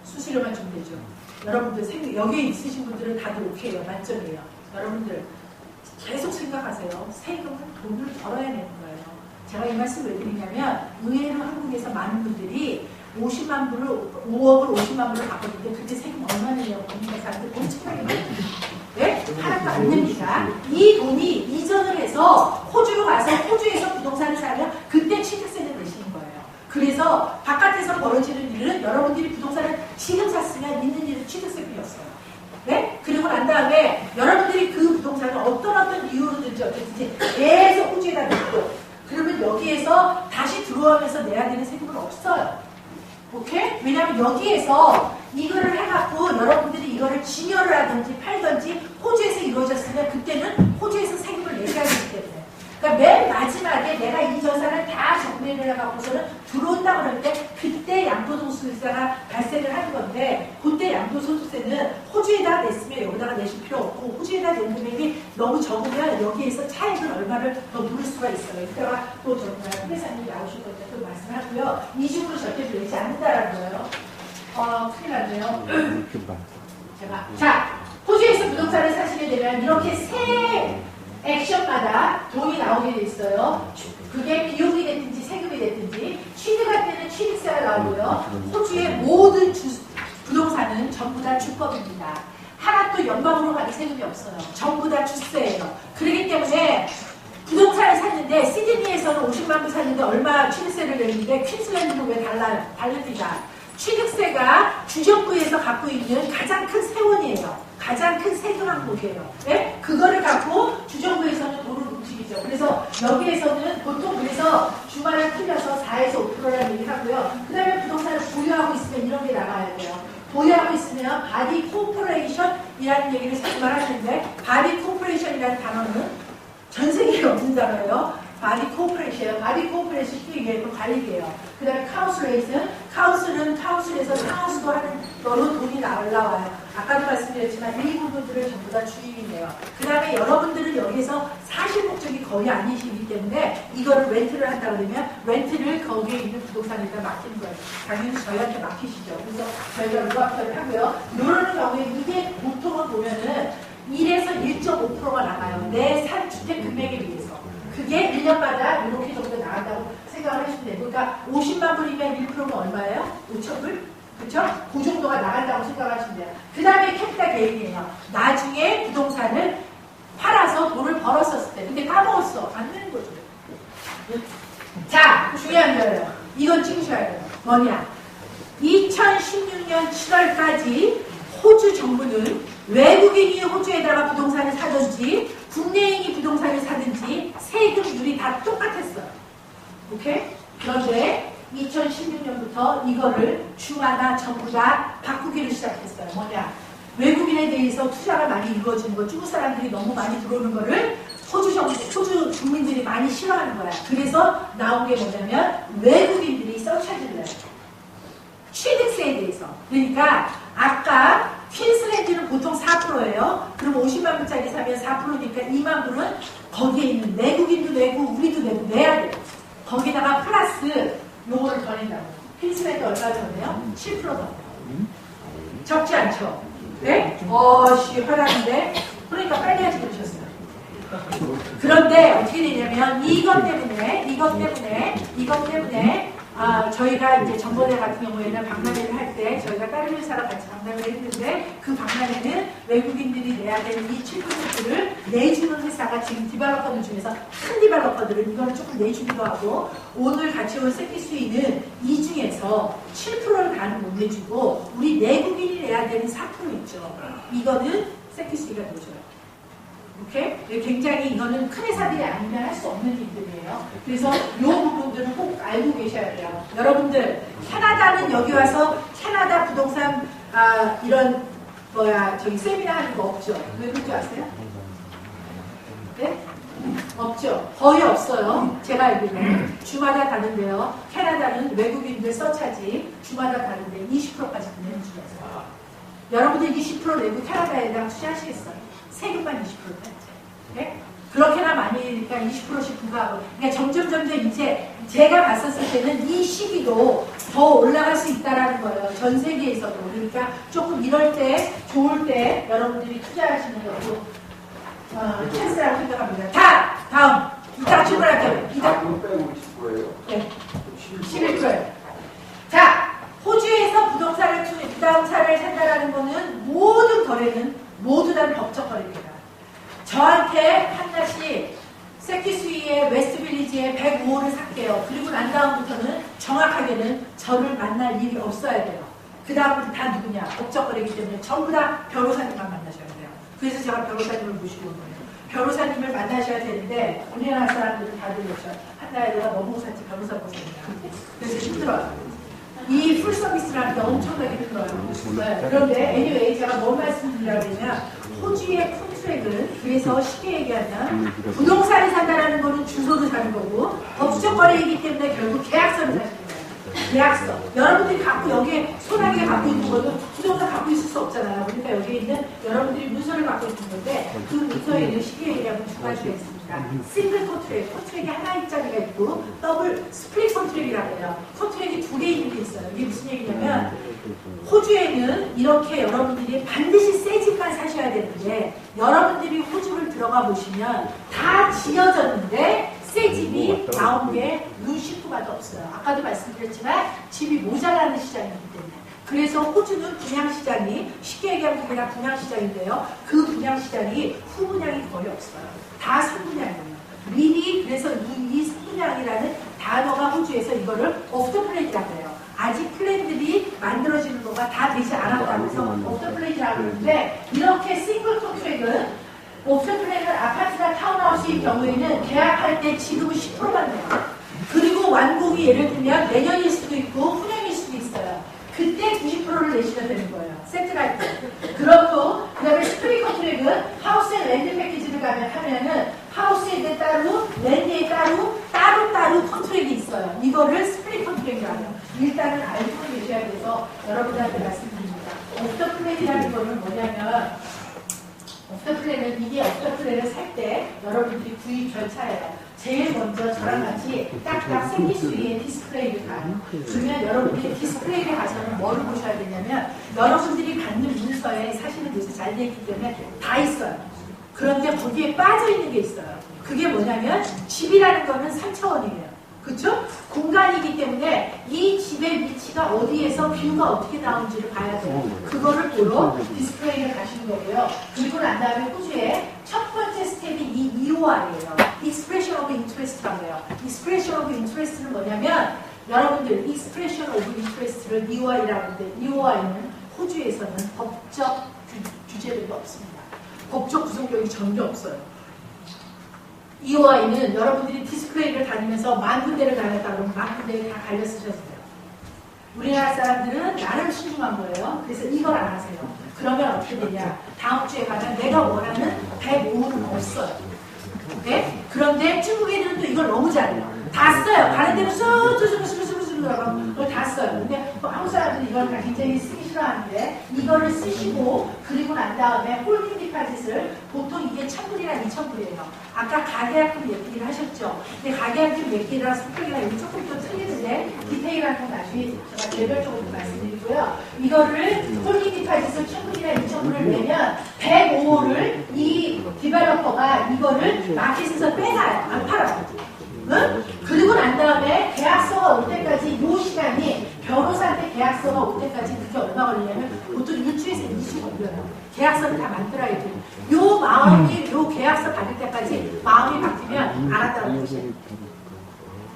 수수료만 주면 되죠. 여러분들 여기에 있으신 분들은 다들 오케이요. 만점이에요. 여러분들 계속 생각하세요. 세금은 돈을 벌어야 되는 거예요. 제가 이 말씀 왜 드리냐면 의외로 한국에서 많은 분들이 50만 불을 5억을 50만 불을 바꿨는데 그때 세금 얼마 내냐고 고민하는 사람들 엄청나게 많아요. 네? 하나도 안 냅니다. 이 돈이 이전을 해서 호주로 가서 호주에서 부동산을 사면 그때 취득세를 내시는 거예요. 그래서 바깥에서 벌어지는 일은 여러분들이 부동산을 지금 샀으면 있는 일은 취득세 필요 없어요. 네? 그리고 난 다음에 여러분들이 그 부동산을 어떤 이유로든지 어쨌든지 계속 호주에다 놓고 그러면 여기에서 다시 들어오면서 내야 되는 세금은 없어요. 오케이? 왜냐하면 여기에서 이거를 해갖고 여러분들이 이거를 증여를 하든지 팔든지 호주에서 이루어졌으면 그때는 호주에서 세금을 내셔야 되기 때문에 그러니까 맨 마지막에 내가 이 전산을 다 정리를 해갖고서는 들어온다 그럴 때 그때 양도소득세가 발생을 하는 건데 그때 양도소득세는 호주에다 냈으면 여기다가 내실 필요 없고 호주에다 낸 금액이 너무 적으면 여기에서 차익을 얼마를 더 물을 수가 있어요. 이따가 또 정말 회사님이 나오실 건데 또 말씀하고요. 이중으로 절대 내지 않는다라는 거예요. 큰일 났네요. 자, 호주에서 부동산을 사시게 되면 이렇게 세 액션마다 돈이 나오게 돼 있어요. 그게 비용이 됐든지 세금이 됐든지 취득할 때는 취득세가 나오고요. 호주의 모든 부동산은 전부 다 주법입니다. 하나도 연방으로 가는 세금이 없어요. 전부 다 주세예요. 그렇기 때문에 부동산을 샀는데 시드니에서는 50만 불 샀는데 얼마 취득세를 내는데 퀸슬랜드는 왜 달라요? 다릅니다. 취득세가 주정부에서 갖고 있는 가장 큰 세원이에요. 가장 큰 세금 항목이에요. 네? 그거를 갖고 주정부에서는 돈을 움직이죠. 그래서 여기에서는 보통 그래서 주말을 틀려서 4에서 5%라는 얘기를 하고요. 그 다음에 부동산을 보유하고 있으면 이런 게 나가야 돼요. 보유하고 있으면 바디 코퍼레이션이라는 얘기를 자꾸만 하시는데 바디 코퍼레이션이라는 단어는 전 세계에 없는 단어예요. 바디 코퍼레이션, 바디 코퍼레이션 쉽게 얘기하면 관리비예요. 그 다음에 카운슬레이션, 카운슬은 카운슬에서 상하수도 하는 거로 돈이 올라와요. 아까도 말씀드렸지만 이 부분들을 전부 다 주의해요. 그 다음에 여러분들은 여기서 사실 목적이 거의 아니시기 때문에 이거를 렌트를 한다 그러면 렌트를 거기에 있는 부동산에다 맡기는 거예요. 당연히 저희한테 맡기시죠. 그래서 저희가 루아프를 하고요. 이런 경우에 이게 보통은 보면은 1에서 1.5%가 나가요. 내 산 주택 금액에 비해서. 그게 1년마다 이렇게 정도 나간다고 생각을 하시면 돼요. 그러니까 50만 불이면 1%는 얼마예요? 5천 불? 그쵸? 그 정도가 나간다고 생각하시면 돼요. 그 다음에 캐피탈 게인이에요. 나중에 부동산을 팔아서 돈을 벌었었을 때. 근데 까먹었어. 안 되는 거죠. 자, 중요한 거예요. 이건 찍으셔야 돼요. 뭐냐? 2016년 7월까지 호주 정부는 외국인이 호주에다가 부동산을 사든지 국내인이 부동산을 사든지 세금률이 다 똑같았어요. 오케이? 그런데 2016년부터 이거를 주마다 전부 다 바꾸기를 시작했어요. 뭐냐? 외국인에 대해서 투자가 많이 이루어지는 거, 중국 사람들이 너무 많이 들어오는 거를 호주 국민들이 많이 싫어하는 거야. 그래서 나온 게 뭐냐면 외국인들이 서차지를 해요. 취득세에 대해서. 그러니까 아까 퀸슬랜드는 보통 4%예요. 그럼 50만 불짜리 사면 4%니까 2만 불은 거기에 있는 내국인도 내고 우리도 내고 내야 돼요. 거기다가 플러스 요거를 더 낸다고. 퀸슬랜드 얼마 더 내요? 7% 더 내요. 적지 않죠? 네? 화나는데? 그러니까 빨리 하지 그러셨어요. 그런데 어떻게 되냐면 이것 때문에 저희가 이제 전번에 같은 경우에는 박람회를 할 때 저희가 다른 회사랑 같이 박람회를 했는데 그 박람회는 외국인들이 내야 되는 이 7%를 내주는 회사가 지금 디벨로퍼들 중에서 큰 디벨로퍼들은 이거는 조금 내주기도 하고 오늘 같이 온 세키스위는 이 중에서 7%를 다는 못 내주고 우리 내국인이 내야 되는 4% 있죠. 이거는 세키스위가 내줘요. 오케이? 굉장히 이거는 큰 회사들이 아니면 할 수 없는 일들이에요. 그래서 이 부분들은 꼭 알고 계셔야 돼요. 여러분들, 캐나다는 여기 와서 캐나다 부동산 이런 세미나 하는 거 없죠? 왜 그런지 아세요? 네? 없죠. 거의 없어요. 제가 알기로는 주마다 다른데요. 캐나다는 외국인들 서차지 주마다 다른데 20%까지 내는 주가 있어요. 여러분들 20% 내고 캐나다에다가 투자하시겠어요? 세금만 20%다. 네? 그렇게나 많이니까 20%씩 부과하고. 그러니까 점점 이제 제가 봤었을 때는 이 시기도 더 올라갈 수 있다라는 거예요. 전 세계에서도. 그러니까 조금 이럴 때, 좋을 때 여러분들이 투자하시는 것도 찬스라고 생각합니다. 다음. 이따 출발할게요. 이거 빼고 20%예요? 네. 11%예요. 자, 호주에서 부동산을 산다라는 거는 모든 거래는 모두 다 법적 거래입니다. 저한테 한나씨 세키스위의 웨스트빌리지에 105호를 살게요. 그리고 난 다음부터는 정확하게는 저를 만날 일이 없어야 돼요. 그 다음부터 다 누구냐? 법적 거래이기 때문에 전부 다 변호사님만 만나셔야 돼요. 그래서 제가 변호사님을 모시고 온 거예요. 변호사님을 만나셔야 되는데 우리나라 사람들은 다들 그렇죠. 한나야 내가 너무 산지 변호사 보세요. 그래서 힘들어요. 이 풀서비스라는 게 엄청나게 힘들어요. 네, 그런데 anyway 제가 뭘 말씀드리려고 하냐면 호주의 콘트랙은 그래서 쉽게 얘기하면 부동산을 산다는 거는 주소도 사는 거고 법적 거래이기 때문에 결국 계약서를 사는 거예요. 계약서. 여러분들이 갖고 여기에 소나기가 갖고 있는 거는 부동산 갖고 있을 수 없잖아요. 그러니까 여기에 있는 여러분들이 문서를 갖고 있는 건데 그 문서에는 쉽게 얘기하면 두 가지가 있습니다. 싱글 콘트랙, 콘트랙이 하나짜리가 있고 더블 스플릿 콘트랙이라고 해요. 콘트랙이 두 개 있는 게 있어요. 이게 무슨 얘기냐면 호주에는 이렇게 여러분들이 반드시 새 집만 사셔야 되는데 여러분들이 호주를 들어가 보시면 다 지어졌는데 새 집이 나온 게 눈시프가도 없어요. 아까도 말씀드렸지만 집이 모자라는 시장이기 때문에. 그래서 호주는 분양시장이 쉽게 얘기하면 그냥 분양시장인데요. 그 분양시장이 후분양이 거의 없어요. 다 선분양이에요. 미리 그래서 이 선분양이라는 단어가 호주에서 이거를 오프터 플랜이라고 해요. 아직 플랜들이 만들어지는 거가 다 되지 않았다고 해서 오프터 플랜이라고 하는데 이렇게 싱글 콘트랙은 옵션 플랜은 아파트나 타운하우스의 경우에는 계약할 때 지금은 10%만 내요. 그리고 완공이 예를 들면 내년일 수도 있고 후년일 수도 있어요. 그때 90%를 내시면 되는 거예요. 세트를 할 때. 그렇고 그 다음에 스프링 컨트랙은 하우스에 랜드 패키지를 하면은 하우스에 따로 랜드에 따로 컨트랙이 있어요. 이거를 스프링 컨트랙이라고 해요. 일단은 알고 계셔야 돼서 여러분들한테 말씀드립니다. 옵션 플랜이라는 거는 뭐냐면 업플랜은 이게 업플랜을 살 때 여러분들이 구입 절차예요. 제일 먼저 저랑 같이 딱딱 세키스위의 디스플레이를 가요. 그러면 여러분들이 디스플레이를 가서는 뭐를 보셔야 되냐면 여러분들이 갖는 문서에 사실은 요새 잘 되어 있기 때문에 다 있어요. 그런데 거기에 빠져 있는 게 있어요. 그게 뭐냐면 집이라는 거는 3차원이에요. 그쵸? 공간이기 때문에 이 집의 위치가 어디에서 뷰가 어떻게 나오는지를 봐야 돼요. 그거를 보러 디스플레이를 가시는 거고요. 그리고 난 다음에 호주의 첫 번째 스텝이 이 EOI예요. Expression of Interest라고 해요. Expression of Interest는 뭐냐면 여러분들 Expression of Interest를 EOI라고 하는데 EOI는 호주에서는 법적 규제력이 없습니다. 법적 구속력이 전혀 없어요. EOI는 여러분들이 디스플레이를 다니면서 만 군데를 다녔다 그러면 만 군데를 다 갈려 쓰셔도 돼요. 우리나라 사람들은 나름 신중한 거예요. 그래서 이걸 안 하세요. 그러면 어떻게 되냐. 다음 주에 가면 내가 원하는 105는 없어요. 네? 그런데 중국 애들은 또 이걸 너무 잘해요. 다 써요. 가는 대로 쑥쑥쑥쑥쑥쑥 그걸 다 써요. 근데 한국 사람들은 이걸 굉장히 쓰기 싫어하는데 이거를 쓰시고 그리고 난 다음에 홀딩 디파짓을 보통 이게 1,000불이나 2,000불이에요. 아까 가계약금 얘기를 하셨죠. 근데 가계약금 얘기랑 성격이랑 이게 조금 더 틀리는데 디테일한 건 나중에 제가 개별적으로 말씀드리고요. 이거를 홀딩 디파짓을 1,000불이나 2,000불을 내면 105호를 이 디벨로퍼가 이거를 마켓에서 빼가요. 안 팔아요. 응? 그리고 난 다음에 계약서가 올 때까지 이 시간이 변호사한테 계약서가 올 때까지 그게 얼마 걸리냐면 보통 일주에서 2주 걸려요. 계약서를 다 만들어야 돼요. 요 마음이 요 계약서 받을 때까지 마음이 바뀌면 알았다는 것이에요.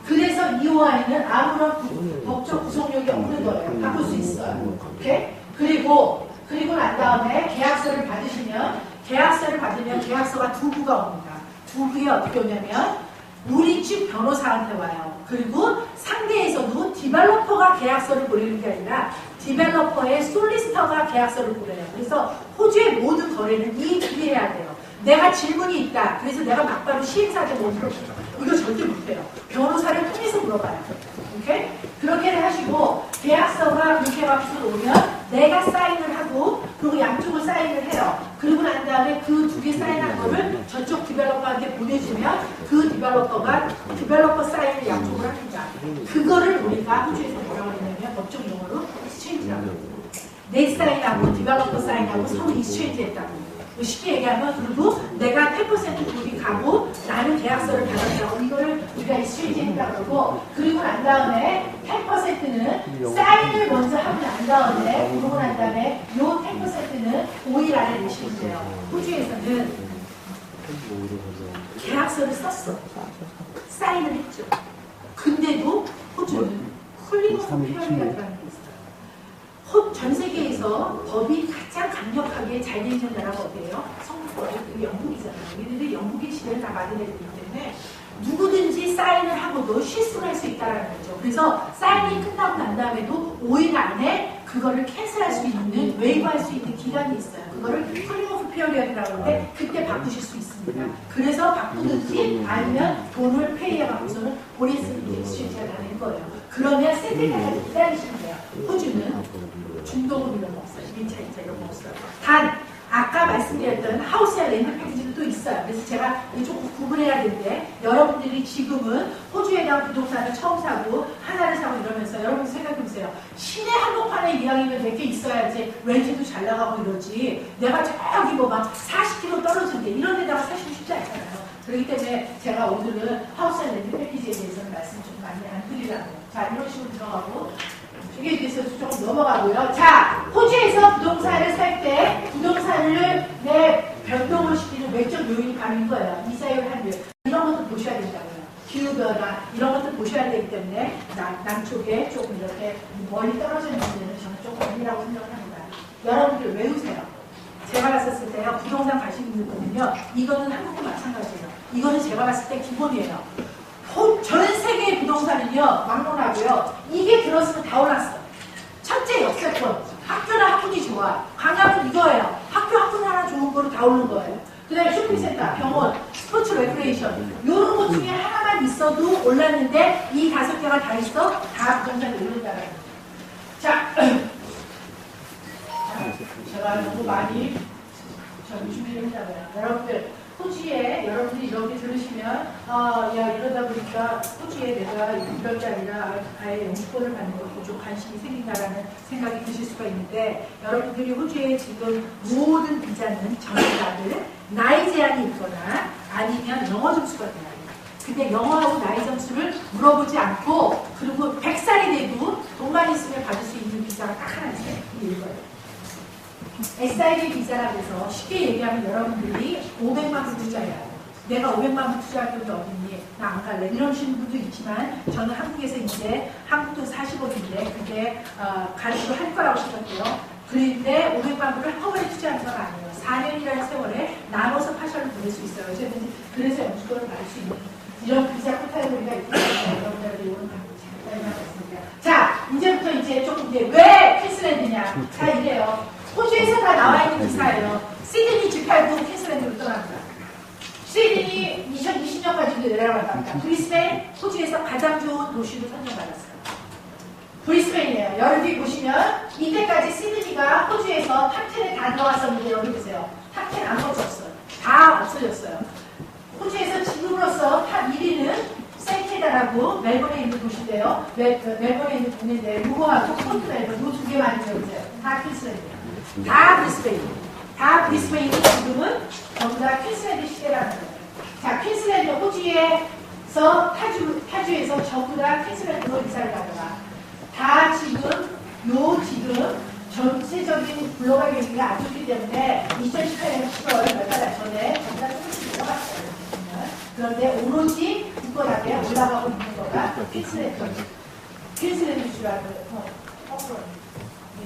그래서 EOI는 아무런 법적 구속력이 없는 거예요. 바꿀 수 있어요. 오케이? 그리고 난 다음에 계약서를 받으면 계약서가 두 부가 옵니다. 두 부에 어떻게 오냐면 우리 집 변호사한테 와요. 그리고 상대에서도 디벨로퍼가 계약서를 보내는 게 아니라 디벨로퍼의 솔리스터가 계약서를 보내요. 그래서 호주의 모든 거래는 이 둘이 해야 돼요. 내가 질문이 있다. 그래서 내가 막바로 시행사한테 못 물어봐요. 이거 절대 못해요. 변호사를 통해서 물어봐요. 오케이? 그렇게를 하시고 계약서가 그렇게 해갖고 오면 내가 사인을 하고 그리고 양쪽을 사인을 해요. 그리고 난 다음에 그 두 개 사인한 거를 저쪽 디벨로퍼한테 보내주면 그 디벨로퍼가 디벨로퍼 사인을 양쪽으로 합니다. 그거를 우리가 호주에서 뭐라고 했냐면 법적 용어로 익스체인지라고 해요. 내 사인하고 디벨로퍼 사인하고 서로 익스체인지 했다고. 쉽게 얘기하면 그리고 내가 10% 돈이 가고 나는 계약서를 받았다고 이거를 우리가 익스체인지 했다 그러고 그리고 난 다음에 10%는 사인을 먼저 하고 난 다음에 그러고 난 다음에 요 10%는 5일 안에 내시면 돼요. 호주에서는 계약서를 썼어. 사인을 했죠. 근데도 호주는 쿨링 오프 피어리라는 게 있어요. 전 세계에서 법이 가장 강력하게 잘 돼 있는 나라가 어디예요? 성국법이 그 영국이잖아요. 얘네들 영국의 지배를 다 받은 애들이기 때문에 누구든지 사인을 하고도 실수를 할 수 있다는 거죠. 그래서 사인이 끝나고 난 다음에도 5일 안에 그거를 캔슬할 수 있는, 웨이브할 수 있는 기간이 있어요. 그거를 쿨링 오프 피어리어드라고 하는데 그때 바꾸실 수 있습니다. 그래서 바꾸든지 아니면 돈을 페이해갖고서는 보내쓰는 게 익스체인지가 되는 거예요. 그러면 세틀 때까지 기다리시면 돼요. 호주는 중도금 이런 거 없어요. 1차, 2차 이런 거 없어요. 단 아까 말씀드렸던 하우스야 랜드 패키지도 또 있어요. 그래서 제가 조금 구분해야 되는데 여러분들이 지금은 호주에 대한 부동산을 처음 사고 하나를 사고 이러면서 여러분 생각해보세요. 시내 한복판에 이왕이면 몇 개 있어야지 렌트도 잘 나가고 이러지 내가 저기 뭐 막 40km 떨어진데 이런 데다가 사시고 싶지 않잖아요. 그렇기 때문에 제가 오늘은 하우스야 랜드 패키지에 대해서는 말씀 좀 많이 안 드리려고요. 자, 이런 식으로 들어가고 이게 대해서 조금 넘어가고요. 자, 호주에서 부동산을 살 때 부동산을 내 변동을 시키는 외적 요인이 바로 거예요. 이사율, 환율 이런 것도 보셔야 된다고요. 기후변화 이런 것도 보셔야 되기 때문에 남쪽에 조금 이렇게 멀리 떨어져 있는 데는 저는 조금 아니라고 생각을 합니다. 여러분들 외우세요. 제가 봤을 때요. 부동산 가시는 분은요. 이거는 한국도 마찬가지예요. 이거는 제가 봤을 때 기본이에요. 전 세계의 부동산은요. 막론하고요. 이게 들었으면 다 올랐어. 첫째 역세권. 학교나 학군이 좋아. 강남은 이거예요. 학군 하나 좋은 거로 다 오른 거예요. 그 다음에 쇼핑센터, 병원, 스포츠 레크레이션 이런 것 중에 하나만 있어도 올랐는데 이 5개가 다 있어? 다 부동산이 오른다는 거예요. 자, 제가 너무 많이 준비를 했잖아요. 여러분들 호주에 여러분들이 이렇게 들으시면 야 이러다 보니까 호주에 내가 이럴 게 아니라 아예 영주권을 받는 것도 좀 관심이 생긴다라는 생각이 드실 수가 있는데 여러분들이 호주에 지금 모든 비자는 전부 다들 나이 제한이 있거나 아니면 영어 점수가 돼야 돼요. 근데 영어하고 나이 점수를 물어보지 않고 그리고 100살이 돼도 돈만 있으면 받을 수 있는 비자가 딱 하나 있어요. 이거예요. SID 비자라고 해서 쉽게 얘기하면 여러분들이 500만 원 투자해야 돼요. 내가 500만 원 투자할 돈이 어딨니? 나 안 갈래. 이러시는 분도 있지만 저는 한국에서 이제 한국 돈 40억인데 그게 가르치로 할 거라고 생각해요. 그런데 500만 원을 한꺼번에 투자하는 건 아니에요. 4년이라는 세월에 나눠서 파션을 보낼 수 있어요. 그래서 영주권을 받을 수 있는 이런 비자 카테고리가 있기 때문에 여러분들이 이런 잠깐만 말씀드릴게요. 자, 이제부터 이제 조금 왜 퀸슬랜드냐? 자, 이래요. 호주에서 다 나와 있는 기사예요. 시드니 G8도 퀸슬랜드로 떠납니다. 시드니 2020년까지도 내려간답니다. 브리스베인, 호주에서 가장 좋은 도시로 선정받았어요. 브리스베인이에요. 여러분이 보시면 이때까지 시드니가 호주에서 탑10에 다 들어갔었는데 여기 보세요. 탑10 아무것도 없어요. 다 없어졌어요. 호주에서 지금으로서 탑 1위는 센테다라고 멜번에 있는 도시인데요. 멜번에 있는 동네인데 루어하고 폰트 멜번 이 두 개만 있어요. 다 퀸슬랜드예요. 다 브리스베인. 다 브리스베인이 지금은 전부 다 퀸슬랜드 시대라는 거예요. 자, 퀸슬랜드 호주에서 타주에서 전부 다 퀸슬랜드로 이사를 가다가 다 지금 전체적인 글로벌 경기가 안 좋기 때문에 2018년 10월 몇 달 전에 전부 다 조금씩 내려갔어요. 그런데 오로지 굳건하게 올라가고 있는 거가 퀸슬랜드 주라고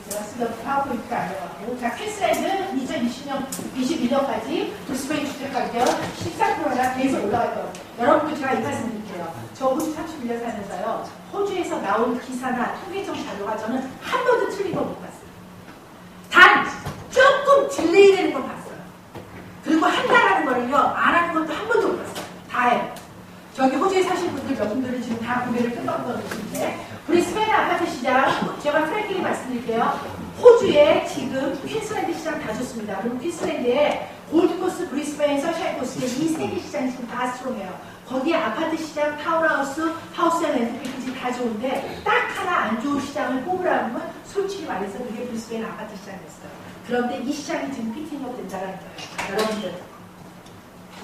제가 쓰던 파워포인트가 아니어가지고 자, 퀸슬랜드 2020년 21년까지 브리스베인 주택가격 14%나 계속 올라갈 거예요. 여러분들 제가 이 말씀 드릴게요. 저 호주 31년 살면서요. 호주에서 나온 기사나 통계청 자료가 저는 한 번도 틀린 거 못 봤어요. 단 조금 딜레이 되는 건 봤어요. 그리고 한다라는 거를요 안 하는 것도 한 번도 못 봤어요. 다 해요. 저기 호주에 사시는 분들 몇 분들은 지금 다 고개를 끄덕끄덕 계시는데 브리스베인 아파트 시장 제가 프랭클리 말씀드릴게요. 호주에 지금 퀸슬랜드 시장 다 좋습니다. 그리고 퀸슬랜드에 골드코스트, 브리스베인, 서샤인코스트 이 세 개 시장이 지금 다 스트롱해요. 거기에 아파트 시장, 타운하우스, 하우스 앤 렌트 패키지 다 좋은데 딱 하나 안 좋은 시장을 뽑으라면 솔직히 말해서 그게 브리스베인 아파트 시장이었어요. 그런데 이 시장이 지금 피팅업 된다는 거예요. 여러분들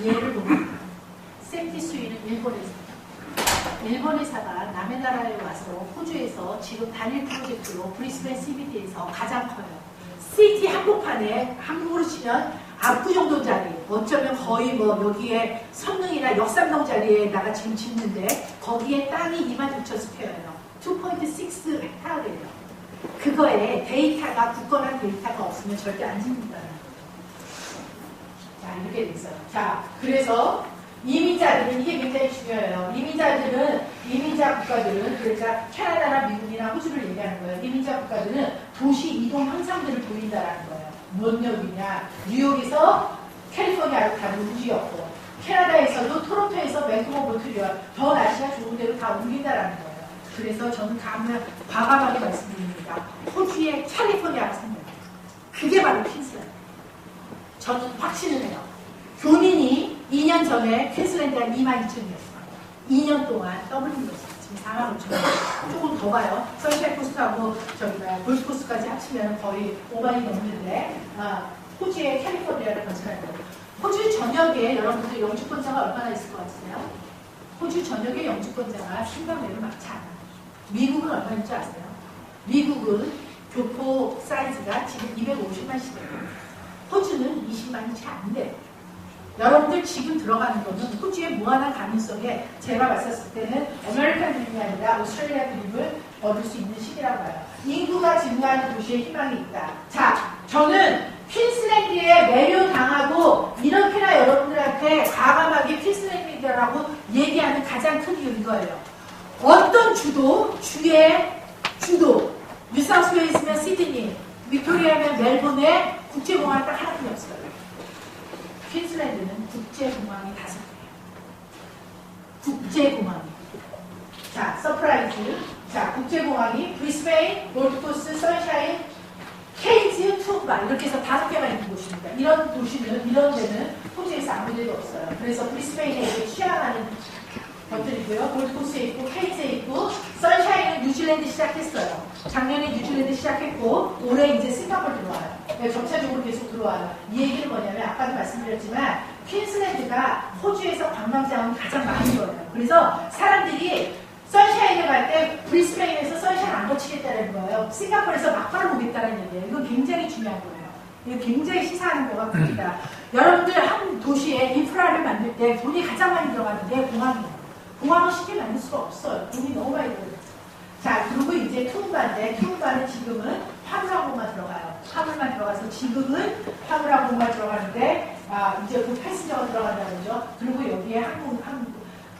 예를 보면 샘티 수위는 일본 회사가 남의 나라에 와서 호주에서 지금 단일 프로젝트로 브리스베인 CBD에서 가장 커요. 시티 한복판에 한국으로 치면 압구 정도 자리, 어쩌면 거의 뭐 여기에 선릉이나 역삼동 자리에다가 지금 짓는데 거기에 땅이 26,000스퀘어예요. 2.6 헥타르예요. 그거에 데이터가 굳건한 데이터가 없으면 절대 안 짓는다는 거예요. 자, 이렇게 돼 있어요. 자, 그래서 이민자들은 이게 굉장히 중요해요. 이민자 국가들은 그러니까 캐나다나 미국이나 호주를 얘기하는 거예요. 이민자 국가들은 도시 이동 현상들을 보인다라는 거예요. 뭔 역이냐? 뉴욕에서 캘리포니아로 가는 우주였고 캐나다에서도 토론토에서 밴쿠버 모트리올 더 날씨가 좋은 데로 다 옮긴다라는 거예요. 그래서 저는 과감하게 말씀드립니다. 호주의 캘리포니아가 생겨요. 그게 바로 퀸슬랜드. 저는 확신을 해요. 교민이 2년 전에 퀸슬랜드가 22,000이었어요. 2년 동안 더블인 거죠. 지금 45,000. 조금 더 가요. 선샤인 코스트하고 골드코스트까지 합치면 거의 5만이 넘는데 호주의 캘리포니아를 건설할 거예요. 호주 전역에 여러분들 영주권자가 얼마나 있을 것 같으세요? 호주 전역에 영주권자가 생각외로 많지 않아요. 미국은 얼마인 줄 아세요? 미국은 교포 사이즈가 지금 250만 시대예요. 호주는 20만이 채 안 돼요. 여러분들 지금 들어가는 거는 호주의 무한한 가능성에 제가 봤었을 때는 아메리칸 드림이 아니라 오스트레일리아 드림을 얻을 수 있는 시기라고 봐요. 인구가 증가하는 도시에 희망이 있다. 자, 저는 퀸슬랜드에 매료당하고 이렇게나 여러분들한테 과감하게 퀸슬랜드라고 얘기하는 가장 큰 이유 이거예요. 어떤 주의 주도, 뉴사우스웨일스면 시드니, 빅토리아면 멜본에 국제공항 딱 하나뿐이 없어요. 퀸슬랜드는 국제공항이 5개예요. 국제공항이. 자, 서프라이즈. 자, 국제공항이 브리스베인, 골드코스트, 선샤인, 케이지, 투바 이렇게 해서 5개가 있는 곳입니다. 이런 도시는, 이런 데는 호주에서 아무 데도 없어요. 그래서 브리스베인에 이제 취향하는 것들이고요. 골드코스트에 있고, 케이지에 있고, 선샤인은 뉴질랜드 시작했어요. 작년에 뉴질랜드 시작했고, 올해 이제 싱가포르 들어와요. 점차적으로 계속 들어와요. 이 얘기는 뭐냐면, 아까도 말씀드렸지만, 퀸슬랜드가 호주에서 관광 자원이 가장 많은 거예요. 그래서 사람들이 선샤인에 갈 때 브리스베인에서 선샤인 안 거치겠다는 거예요. 싱가포르에서 막바로 오겠다는 얘기예요. 이건 굉장히 중요한 거예요. 이거 굉장히 시사하는 거가 큽니다. 여러분들 한 도시에 인프라를 만들 때 돈이 가장 많이 들어가는 게 공항이에요. 공항을 쉽게 만들 수가 없어요. 돈이 너무 많이 들어요. 자, 그리고 이제 투움바인데, 투움바는 지금은 화물항공만 들어가요. 화물만 들어가서 지금은 화물항공만 들어가는데, 이제 그 패신저가 들어간다는 거죠. 그리고 여기에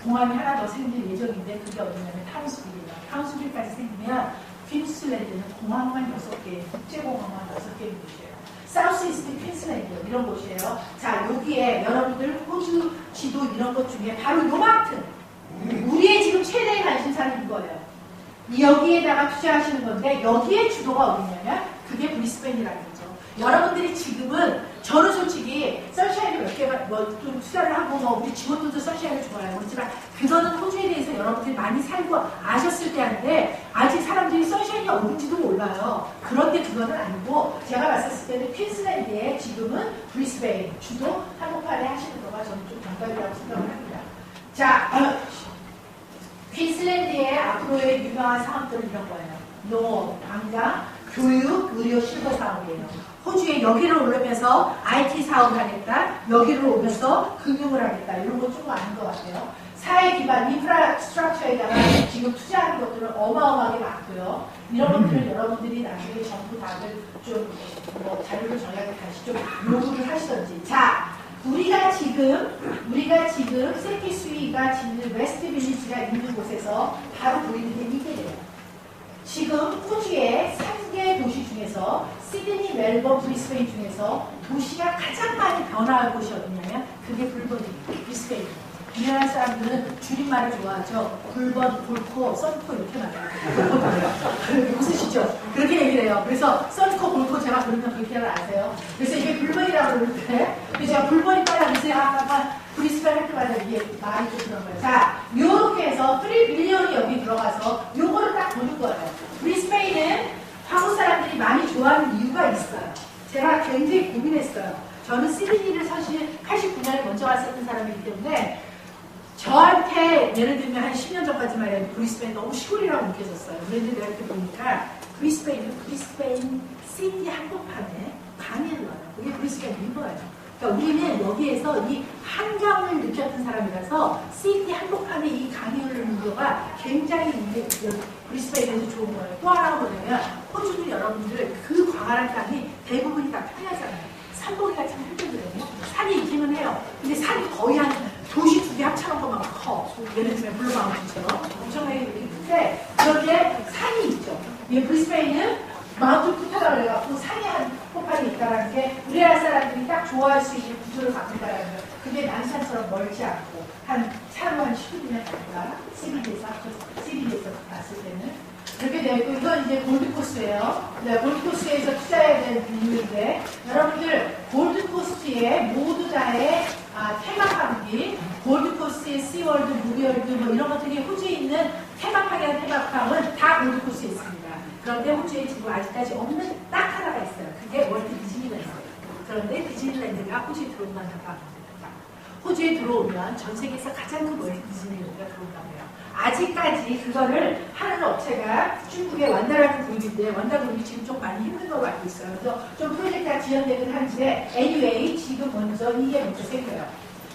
공항이 하나 더 생길 예정인데, 그게 어디냐면 타운스빌이에요. 타운스빌까지 생기면 퀸슬랜드는 공항만 6개, 국제공항만 6개 있는 곳이에요. 사우스 이스트 퀸슬랜드 이런 곳이에요. 자, 여기에 여러분들 호주 지도 이런 것 중에 바로 요만큼 우리의 지금 최대의 관심사는 이거예요. 여기에다가 투자하시는 건데 여기에 주도가 어디냐면 그게 브리스벤이라는 거죠. 여러분들이 지금은 저는 솔직히 선샤인을 몇 개가 좀 투자를 하고 우리 직원들도 선샤인을 좋아해요. 그렇지만 그거는 호주에 대해서 여러분들이 많이 살고 아셨을 때 하는데 아직 사람들이 선샤인이 어딘지도 몰라요. 그런데 그거는 아니고 제가 봤었을 때는 퀸슬랜드에 지금은 브리스벤 주도 한복판에 하시는 거가 저는 좀 정답이라고 생각을 합니다. 자, 퀸슬랜드의 앞으로의 유명한 사업들은 이런 거예요. 농업, 관광, 교육, 의료, 실버 사업이에요. 호주에 여기를 오르면서 IT 사업을 하겠다, 여기를 오면서 금융을 하겠다, 이런 거 좀 아는 것 같아요. 사회 기반 인프라스트럭처에다가 지금 투자하는 것들은 어마어마하게 많고요. 이런 것들을 여러분들이 나중에 전부 다들 좀 자료를 정리하게 다시 좀 요구를 하시던지. 자, 우리가 지금 세키스위가 짓는 웨스트 빌리지가 있는 곳에서 바로 보이는 게 이게예요. 지금 호주의 3개 도시 중에서 시드니, 멜번, 브리스베인 중에서 도시가 가장 많이 변화할 곳이 어디냐면 그게 불번이에요. 브리스베인. 우리나라 사람들은 줄임말을 좋아하죠. 불번, 볼코, 썬코 이렇게 말해요. 웃으시죠? 그렇게 얘기를 해요. 그래서 썬코, 볼코 제가 부르면 그렇게 아세요. 그래서 이게 불번이라고 그러는데 제가 불번이 빨라 그래서 아까 브리스베인 할 때마다 이게 말이 좀 그런 거예요. 자, 요렇게 해서 3 빌리언이 여기 들어가서 요거를 딱 보는 거예요. 브리스베인은 한국 사람들이 많이 좋아하는 이유가 있어요. 제가 굉장히 고민했어요. 저는 시드니를 사실 89년에 먼저 왔었던 사람이기 때문에 저한테 예를 들면 한 10년 전까지만 해도 브리스베인 너무 시골이라고 느껴졌어요. 그런데 내가 이렇게 보니까 브리스베인 시드니 한복판에 강의를 와요. 그게 브리스베인 리버예요. 그러니까 우리는 여기에서 이 한강을 느꼈던 사람이라서 시드니 한복판에 이 강의를 흐르는 거가 굉장히 브리스베인에서 좋은 거예요. 또 하나가 뭐냐면 호주는 여러분들 그 광활한 땅이 대부분이 다 평야잖아요. 산보기가 참 힘들거든요. 산이 있기는 해요. 근데 산이 거의 한 도시 2개 합쳐놓은 것만 커. 예를 들면 블루마운틴처럼 엄청나게 큰데 그런데 산이 있죠. 이 브리스베인은 마운틴 푸타라고 해갖고 산이 한 폭발이 있다는 게 우리나라 사람들이 딱 좋아할 수 있는 구조를 갖고 있다는 거예요. 그게 난산처럼 멀지 않고 차로 한 15분에 갈까? 시리즈에서 갔을 때는 그렇게 되어 있고 이건 이제 골드코스트예요. 네, 골드코스트에서 투자해야 되는 이유인데 여러분들 골드코스트에 모두 다의 테마파크이 골드코스트의 시월드, 무비월드 뭐 이런 것들이 호주에 있는 테마파크의 테마파크는 다 골드코스트에 있습니다. 그런데 호주에 지금 아직까지 없는 딱 하나가 있어요. 그게 월드 디즈니랜드예요. 그런데 디즈니랜드가 호주에 들어오면 나갑니다. 호주에 들어오면 전 세계에서 가장 큰 월드 디즈니랜드가 들어온다고 해요. 아직까지 그거를 하는 업체가 중국의 완다라는 그룹인데 완다 그룹이 지금 좀 많이 힘든 걸로 알고 있어요. 그래서 좀 프로젝트가 지연되긴 한데 anyway 지금 이게 먼저 생겨요.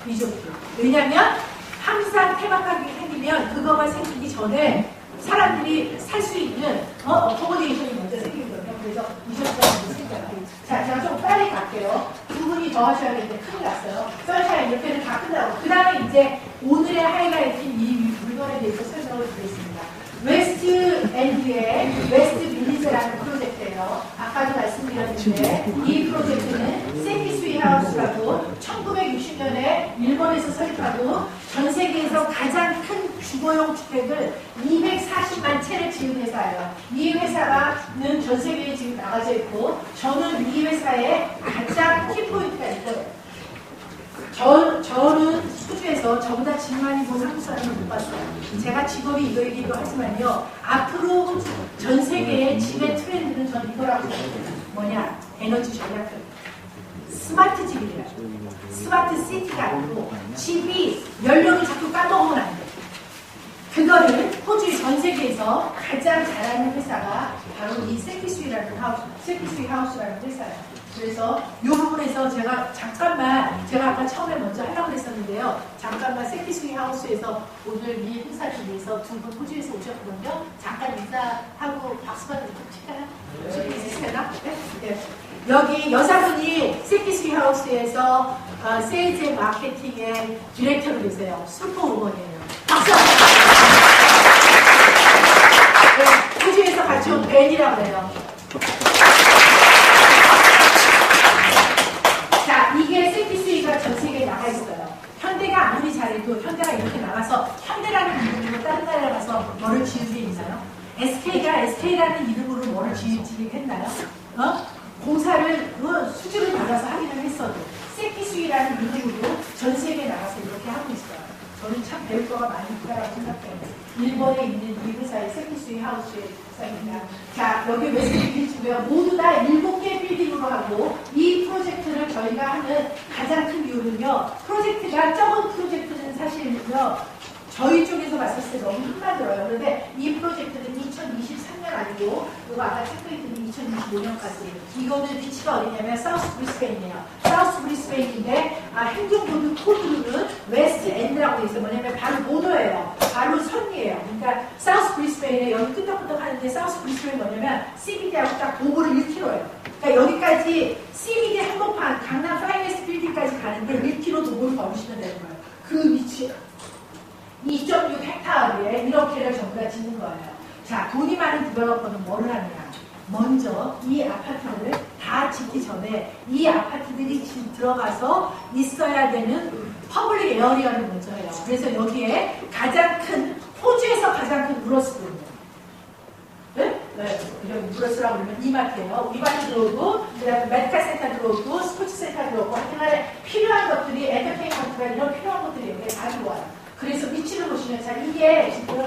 리조트. 왜냐면 항상 테마파크가 생기면 그거가 생기기 전에 사람들이 살 수 있는 어코모데이션이 먼저 생기거든요. 그래서 리조트가 먼저 생겨요. 자, 제가 좀 빨리 갈게요. 두 분이 더 하셔야 되는데 큰일 났어요. 선샤인 이렇게는 다 끝나고 그 다음에 이제 오늘의 하이라이트인 이 물건에 대해서 설명을 드리겠습니다. 웨스트 엔드의 웨스트 빌리즈라는 프로젝트예요. 아까도 말씀드렸는데 이 프로젝트는 세키스위 하우스라고 1960년에 일본에서 설립하고 전 세계에서 가장 큰 주거용 주택을 240만 채를 지은 회사예요. 이 회사는 전 세계에 지금 나가져 있고 저는 이 회사의 가장 키포인트가 있어요. 저는 호주에서 저보다 집 많이 본 한국 사람을 못 봤어요. 제가 직업이 이거이기도 하지만요. 앞으로 전 세계의 집의 트렌드는 전 이거라고 생각해요. 뭐냐? 에너지 절약을. 스마트 집이래요. 스마트 시티가 아니고 집이 연료를 자꾸 까먹으면 안 돼. 그거를 호주 전 세계에서 가장 잘하는 회사가 바로 이 세키스위 하우스라는 회사예요. 그래서 이 부분에서 제가 잠깐만, 제가 아까 처음에 먼저 하려고 했었는데요. 잠깐만 세키스위 하우스에서 오늘 이 행사를 위해서 두 분 호주에서 오셨거든요. 잠깐 인사하고 박수받는 좀 칠까요? 좀 있으시나? 네? 네. 여기 여자분이 세키스위 하우스에서 세일즈 마케팅의 디렉터로 계세요. 슈퍼우먼이에요. 박수! 네, 호주에서 같이 온 벤이라고 해요. 자, 이게 세키스위가 전 세계에 나가 있어요. 현대가 아무리 잘해도 현대가 이렇게 나가서 현대라는 이름으로 다른 나라에 가서 뭐를 지은 게 있나요? SK가 SK라는 이름으로 뭐를 지으했나요? 공사를 수주를 받아서 하기는 했어도 세키스위라는 이름으로 전 세계에 나가서 이렇게 하고 있어요. 저는 참 배울 거가 많이 있다고 생각해요. 일본에 있는 이 회사의 세키스위 하우스의 회사입니다. 자, 여기 웨스트 빌리지고요. 모두 다 7개 빌딩으로 하고 이 프로젝트를 저희가 하는 가장 큰 이유는요. 프로젝트가 적은 프로젝트는 사실은요. 저희 쪽에서 봤을 때 너무 힘만 들어요. 그런데 이 프로젝트는 2023년 아니고 이거 아까 체크했더니 2025년까지 이거는 위치가 어디냐면 사우스 브리스베인이에요. 사우스 브리스베인인데 행정보드 코드로는 웨스트 엔드라고 있어요. 뭐냐면 바로 보도예요. 바로 선이에요. 그러니까 사우스 브리스베인에 여기 끄덕끄덕 하는데 사우스 브리스베인 뭐냐면 CBD하고 딱 도보를 1km예요. 그러니까 여기까지 CBD 한복판 강남 파이낸스 빌딩까지 가는데 1km 도보를 걸으시면 되는 거예요. 그 위치예요. 2.6헥타르에 이렇게를 전부 다 짓는 거예요. 자, 돈이 많은 디벨로퍼는 뭘 하느냐. 먼저 이 아파트를 다 짓기 전에 이 아파트들이 들어가서 있어야 되는 퍼블릭 에어리어를 먼저 해요. 그래서 여기에 가장 큰, 호주에서 가장 큰 우러스거든요. 네? 네. 이런 우러스라고 그러면 이마트예요. 이마트 들어오고, 그 다음에 메디컬 센터 들어오고, 스포츠 센터 들어오고, 하여튼간에 필요한 것들이, 엔터테인먼트가 이런 필요한 것들이 여기에 다 들어와요. 그래서 위치를 보시면, 자, 이게 지금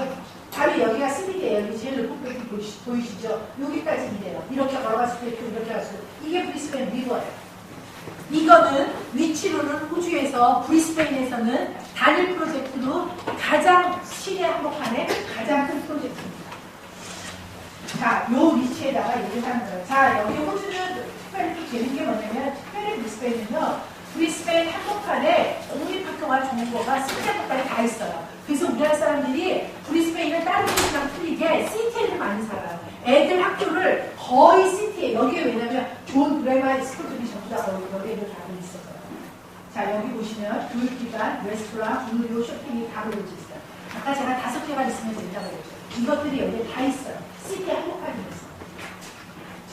바로 여기가 CBD예요. 여기 제일 높은 벽이 보이시죠? 여기까지 이래요. 이렇게 걸어갈 수도 있고, 이렇게 갈 수도 있고. 이게 브리스베인 리버예요. 이거는 위치로는 호주에서, 브리스베인에서는 단일 프로젝트로 가장 시내 한복판에 가장 큰 프로젝트입니다. 자, 요 위치에다가 얘기를 하는 거예요. 자, 여기 호주는 특별히 좀 재밌는 게 뭐냐면, 특별히 브리스베인은요, 브리스베인 한복판에 공립학교가 좋은 거가 시티 한복판에 다 있어요. 그래서 우리나라 사람들이 브리스베인은 다른 곳이랑 틀리게 시티에는 많이 살아요. 애들 학교를 거의 시티에, 여기에 왜냐면 존 브레마 스쿨들이 전부 다 여기에도 다 있었어요. 자, 여기 보시면 교육기관, 레스토랑, 의료, 쇼핑이 다 그려져 있어요. 아까 제가 5개만 있으면 된다고 그랬죠. 이것들이 여기에 다 있어요. 시티 한복판에 있어요.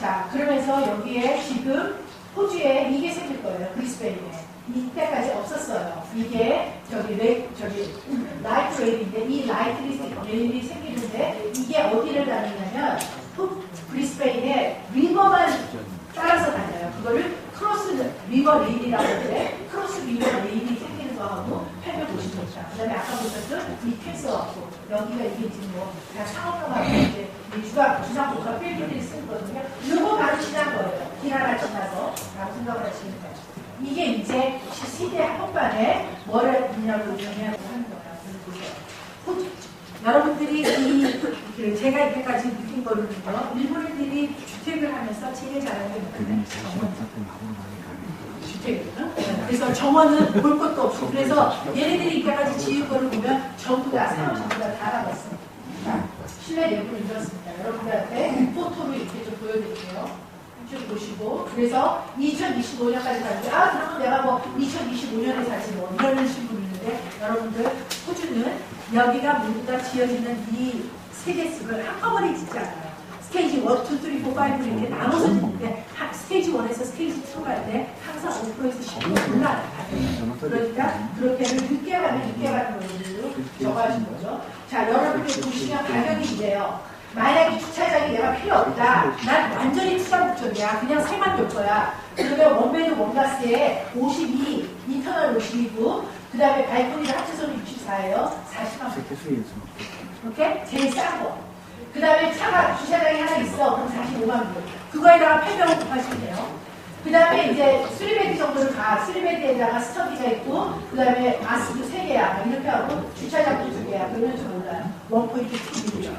자, 그러면서 여기에 지금 호주에 이게 생길 거예요. 브리스베인에. 이때까지 없었어요. 이게 라이트 레일인데 이 라이트 레일이 생기는데 이게 어디를 다니냐면 브리스베인에 리버만 따라서 다녀요. 그거를 크로스 리버 레일이라고 하는데 크로스 리버 레일이 생기는 거하고 850m. 그 다음에 아까 보셨던 이 캔스하고 여기가 이게 지금 다 상업용하고 이제 주상복합 빌딩들이 쓰는 거거든요. 이거 바로 지난 거예요. 길 하나 지나서 라고 생각을 하시면 돼요. 이게 이제 시대 한복판에 뭐를 있냐고 하면 하는 거예요. 여러분들이 제가 이때까지 느낀 거는요. 일본인들이 주택을 하면서 제일 잘하는 게 뭐냐면 주택이거든요. 그래서 정원은 볼 것도 없고 그래서 얘네들이 이때까지 지은 거를 보면 전부 다 사람 전부 다 알아봤습니다. 실내 내부를 이렇습니다. 여러분들한테 포토로 이렇게 좀 보여드릴게요. 쭉 보시고 그래서 2025년까지 살지 그러면 내가 뭐 2025년에 살지 뭐 이런 식으로 있는데 여러분들 호주는 여기가 모두 다 지어지는 이 세대 숲을 한꺼번에 짓지 않아요. 스테이지 1, 2, 3, 4, 5 이렇게 나눠서 주는데 스테이지 1에서 스테이지 2 갈 때 항상 5%에서 10% 올라가요. 그러니까 그렇게는 늦게 가는 분들로 적어하신 거죠. 자, 여러분들 보시면 가격이 이래요. 만약에 주차장이 내가 필요 없다. 난 완전히 투자 목적이야. 그냥 새만 볼 거야. 그러면 원베드 원가스에 52, 인터널 52고 그 다음에 발코니를 합쳐서는 64예요. 40만 원. 오케이? 제일 싼 거. 그 다음에 차가 주차장이 하나 있어. 그럼 45만 원. 그거에다가 800원 곱하시면 돼요. 그 다음에 이제 3베드 정도를 가. 3베드에다가 스터디가 있고 그 다음에 마스도 3개야. 이렇게 하고 주차장도 2개야. 그러면 좀 몰라요. 1.2mm야.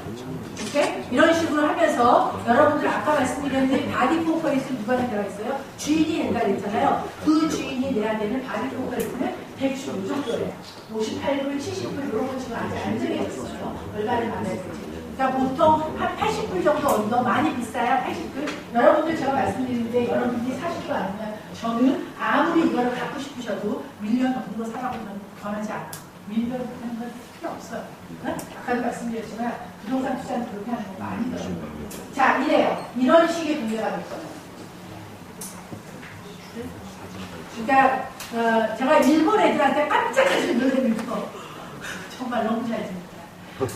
오케이? 이런 식으로 하면서 여러분들 아까 말씀드렸는데 바디 포커리스는 누가 들어가 있어요? 주인이 낸다 그랬잖아요. 그 주인이 내야 되는 바디 포커리스는 대충 이 정도예요. 58불, 70불 이런 거 지금 아직 안 정해졌어요. 얼마를 받아야 될지. 그러니까 보통 한 80불 정도 언더, 많이 비싸야 80불. 여러분들 제가 말씀드리는데 여러분들이 사실 거 아니면 저는 아무리 이거를 갖고 싶으셔도 밀리언 넘는 거 사라고 저는 권하지 않아요. 밀리언 하는 건 필요 없어요. 네? 아까도 말씀드렸지만 부동산 투자는 그렇게 하는 거 아니더라고요. 자, 이래요. 이런 식의 분야가 될 거예요. 그러니까 제가 일본 애들한테 깜짝깜짝 놀라는 거 정말 너무 잘 됩니다.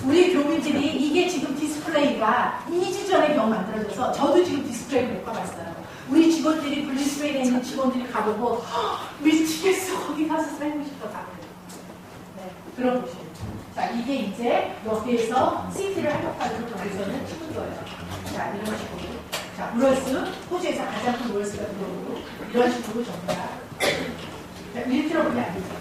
우리 교민들이 이게 지금 디스플레이가 2주 전에 겨우 만들어져서 저도 지금 디스플레이 몇 번 봤어요. 우리 직원들이 블리스웨이에 있는 직원들이 가보고 미치겠어. 거기 가서 살고 싶어. 가거든요. 네, 그런 곳이에요. 자, 이게 이제 여기에서 시티를 활용하도록 여기서는 치는 거예요. 자, 이런 식으로. 자, 브롤스, 호주에서 가장 큰 브롤스가 들어오고 이런 식으로 전부 다. 자, 이렇게 들어보면 안 되죠.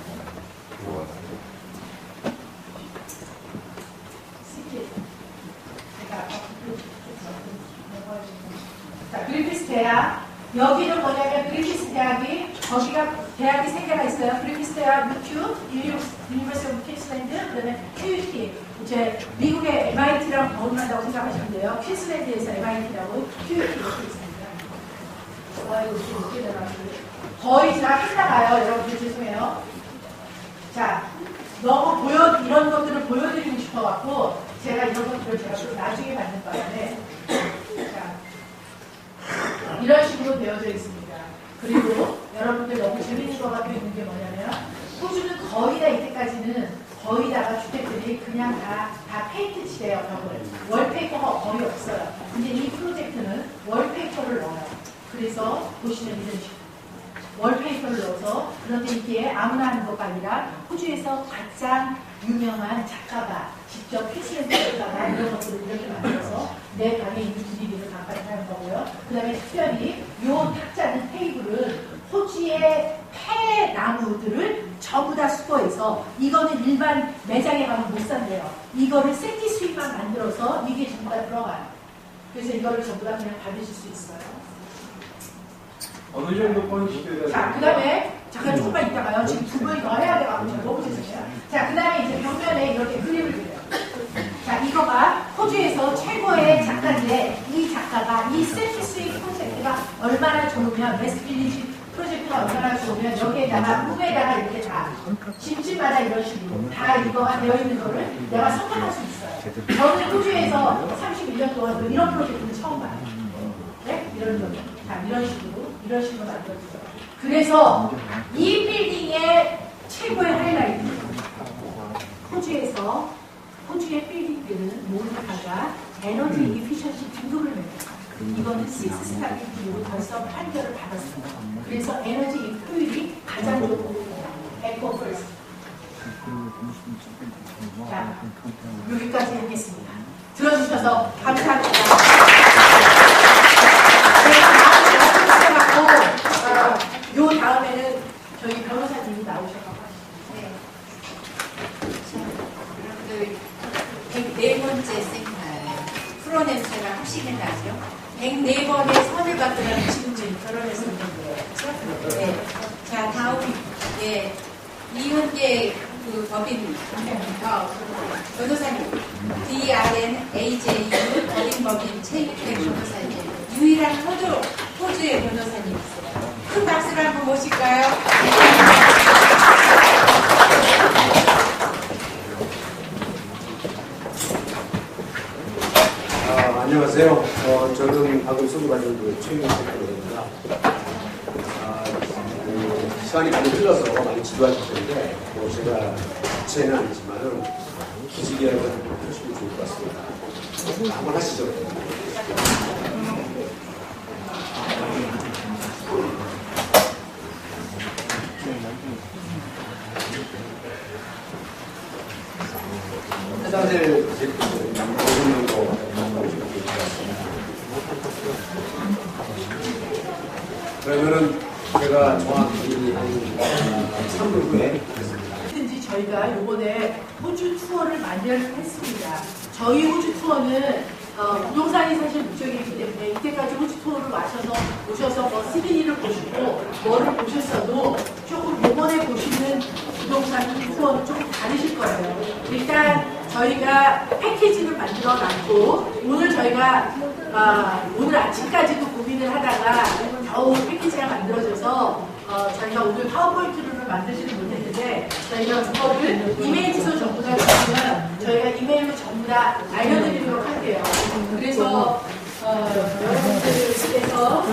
자, 그리피스 대학. 여기는 뭐냐면 그리피스 대학이 거기가 대학이 3개가 있어요. 그리피스 대학, UQ, 유니버시티 오브 퀸슬랜드, 그다음에 QUT. 이제 미국의 MIT랑 거론한다고 생각하시면 돼요. 퀸슬랜드에서 MIT라고 QUT 이렇게 있습니다. 아이고 지금 어떻게 되나요? 거의 다 끝나가요. 여러분들 죄송해요. 자, 너무 이런 것들을 보여드리고 싶어갖고 제가 이런 것들을 제가 좀 나중에 받는 바람에 이런 식으로 되어져 있습니다. 그리고 여러분들 너무 재밌는 것 같아 있는 게 뭐냐면 호주는 거의 다 이때까지는 거의 다가 주택들이 그냥 다 페인트 칠해요. 월페이퍼가 거의 없어요. 근데 이 프로젝트는 월페이퍼를 넣어요. 그래서 보시면 이런 식으로 월페이퍼를 넣어서 그런데 이게 아무나 하는 것가 아니라 호주에서 가장 유명한 작가가 직접 퀸슬랜드에다가 이런 것들을 이렇게 만들어서 내 방에 있는 분위기를 가까이 하는 거고요. 그 다음에 특별히 이 탁자는 테이블은 호주의 폐나무들을 전부 다 수거해서 이거는 일반 매장에 가면 못 산대요. 이거를 세티 수입만 만들어서 이게 전부 다 들어가요. 그래서 이거를 전부 다 그냥 받으실 수 있어요. 어느 정도 포인트 돼야 자, 그 다음에 잠깐 조금만 있다가요. 지금 두 번이 더 해야 돼가지고 너무 죄송해요. 자, 그 다음에 이제 벽면에 이렇게 그림을 그려요. 자, 이거가 호주에서 최고의 작가인데 이 작가가 이 세티 수입 프로젝트가 얼마나 좋으면 웨스트빌리지 프로젝트가 얼마나 좋으면 여기에다가 꿈에다가 이렇게 다 집집마다 이런 식으로 다 이거가 되어 있는 거를 내가 선택할 수 있어요. 저는 호주에서 31년 동안 이런 프로젝트를 처음 봐요. 네? 이런 거. 자, 이런 식으로 만들어주죠. 그래서 이 빌딩의 최고의 하이라이트. 호주의 빌딩들은 모두 다가 에너지 이피션시 등급을 매겨요. 이거는 6스타 빌딩으로 벌써 판결을 받았어요. 그래서 에너지 효율이 가장 좋은 에코 퍼스트. 자, 여기까지 하겠습니다. 들어주셔서 감사합니다. 요 다음에는 저희 변호사님이 나오셔서 네. 여러분들 104번째 세미나예요. 프로 냄새가 확실히 나죠? 104번의 선을 받으면 지금 결혼했었는 거예요. 그렇죠? 네. 자, 다음, 예. 이현재 그 법인 변호사님, DRNAJU 법인 최익택 변호사님, 유일한 호주의 변호사님이세요. 큰 박수를 한번 모실까요? 안녕하세요. 저는 방금 소개받은 그 최민식 대표입니다. 시간이 많이 흘러서 많이 지루하셨는데, 뭐 제가 자체는 아니지만은 기지개혁을 하시면 좋을 것 같습니다. 한번 하시죠. 화장실 그러면은 제가 정확히 한 3분 후에 든지 저희가 이번에 호주 투어를 마련했습니다. 저희 호주 투어는 부동산이 사실 목적이기 때문에 이때까지 호주 투어를 오셔서 뭐 시드니를 보시고 뭐를 보셨어도 조금 이번에 보시는 부동산 투어는 조금 다르실 거예요. 일단 저희가 패키지를 만들어 놨고 오늘 저희가 오늘 아침까지도 고민을 하다가 겨우 패키지가 만들어져서 저희가 오늘 파워포인트를 만들지는 못했는데 저희가 그거를 이메일 주소 전부 다 주시면 저희가 이메일로 전부 다 알려드리도록 할게요. 그래서 여러분들께서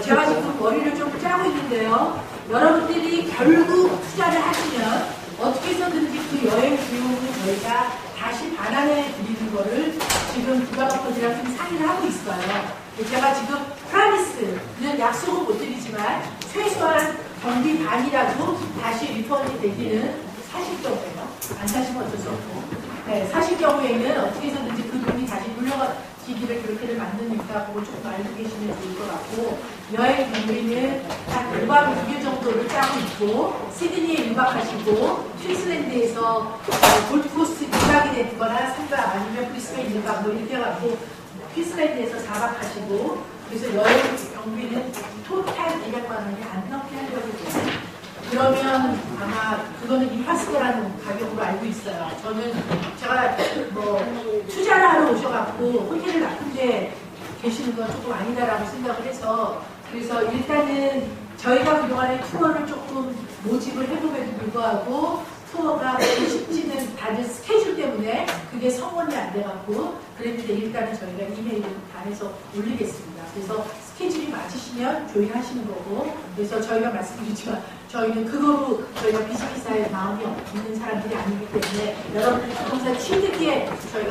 제가 지금 머리를 좀 짜고 있는데요. 여러분들이 결국 투자를 하시면 어떻게 해서든지 그 여행 비용을 저희가 다시 반환해 드리는 거를 지금 국가가포지랑 좀 상의를 하고 있어요. 제가 지금 프라미스는 약속은 못 드리지만 최소한 경비 반이라도 다시 리펀이 되기는 사실 경우에요. 안 사시면 어쩔 수 없고. 네, 사실 경우에는 어떻게 해서든지 그 돈이 다시 물려지기를 그렇게를 만드니까 그거 조금 알고 계시면 좋을 것 같고 여행 경비는 한 5박 6일 정도를 짜고 있고 시드니에 1박 하시고 퀸슬랜드에서 골드코스트 2박이 되거나 3박 아니면 브리스베인 1박 뭐 이렇게 해갖고 퀸슬랜드에서 4박 하시고 그래서 여행 경비는 토탈 200만 원이 안 넘게 하려고 해요. 그러면 아마 그거는 임파스터라는 가격으로 알고 있어요. 저는 제가 뭐 투자를 하러 오셔갖고 호텔을 나쁜데 계시는 건 조금 아니다라고 생각을 해서 그래서 일단은 저희가 그동안에 투어를 조금 모집을 해봄에도 불구하고 투어가 쉽지는 다른 스케줄 때문에 그게 성원이 안 돼갖고 그랬는데 일단은 저희가 이메일을 반해서 올리겠습니다. 그래서 스케줄이 맞으시면 조인하시는 거고 그래서 저희가 말씀드리지만 저희는 그거로 저희가 비즈니스에 마음이 없는 사람들이 아니기 때문에 여러분들 부동산 취득에 저희가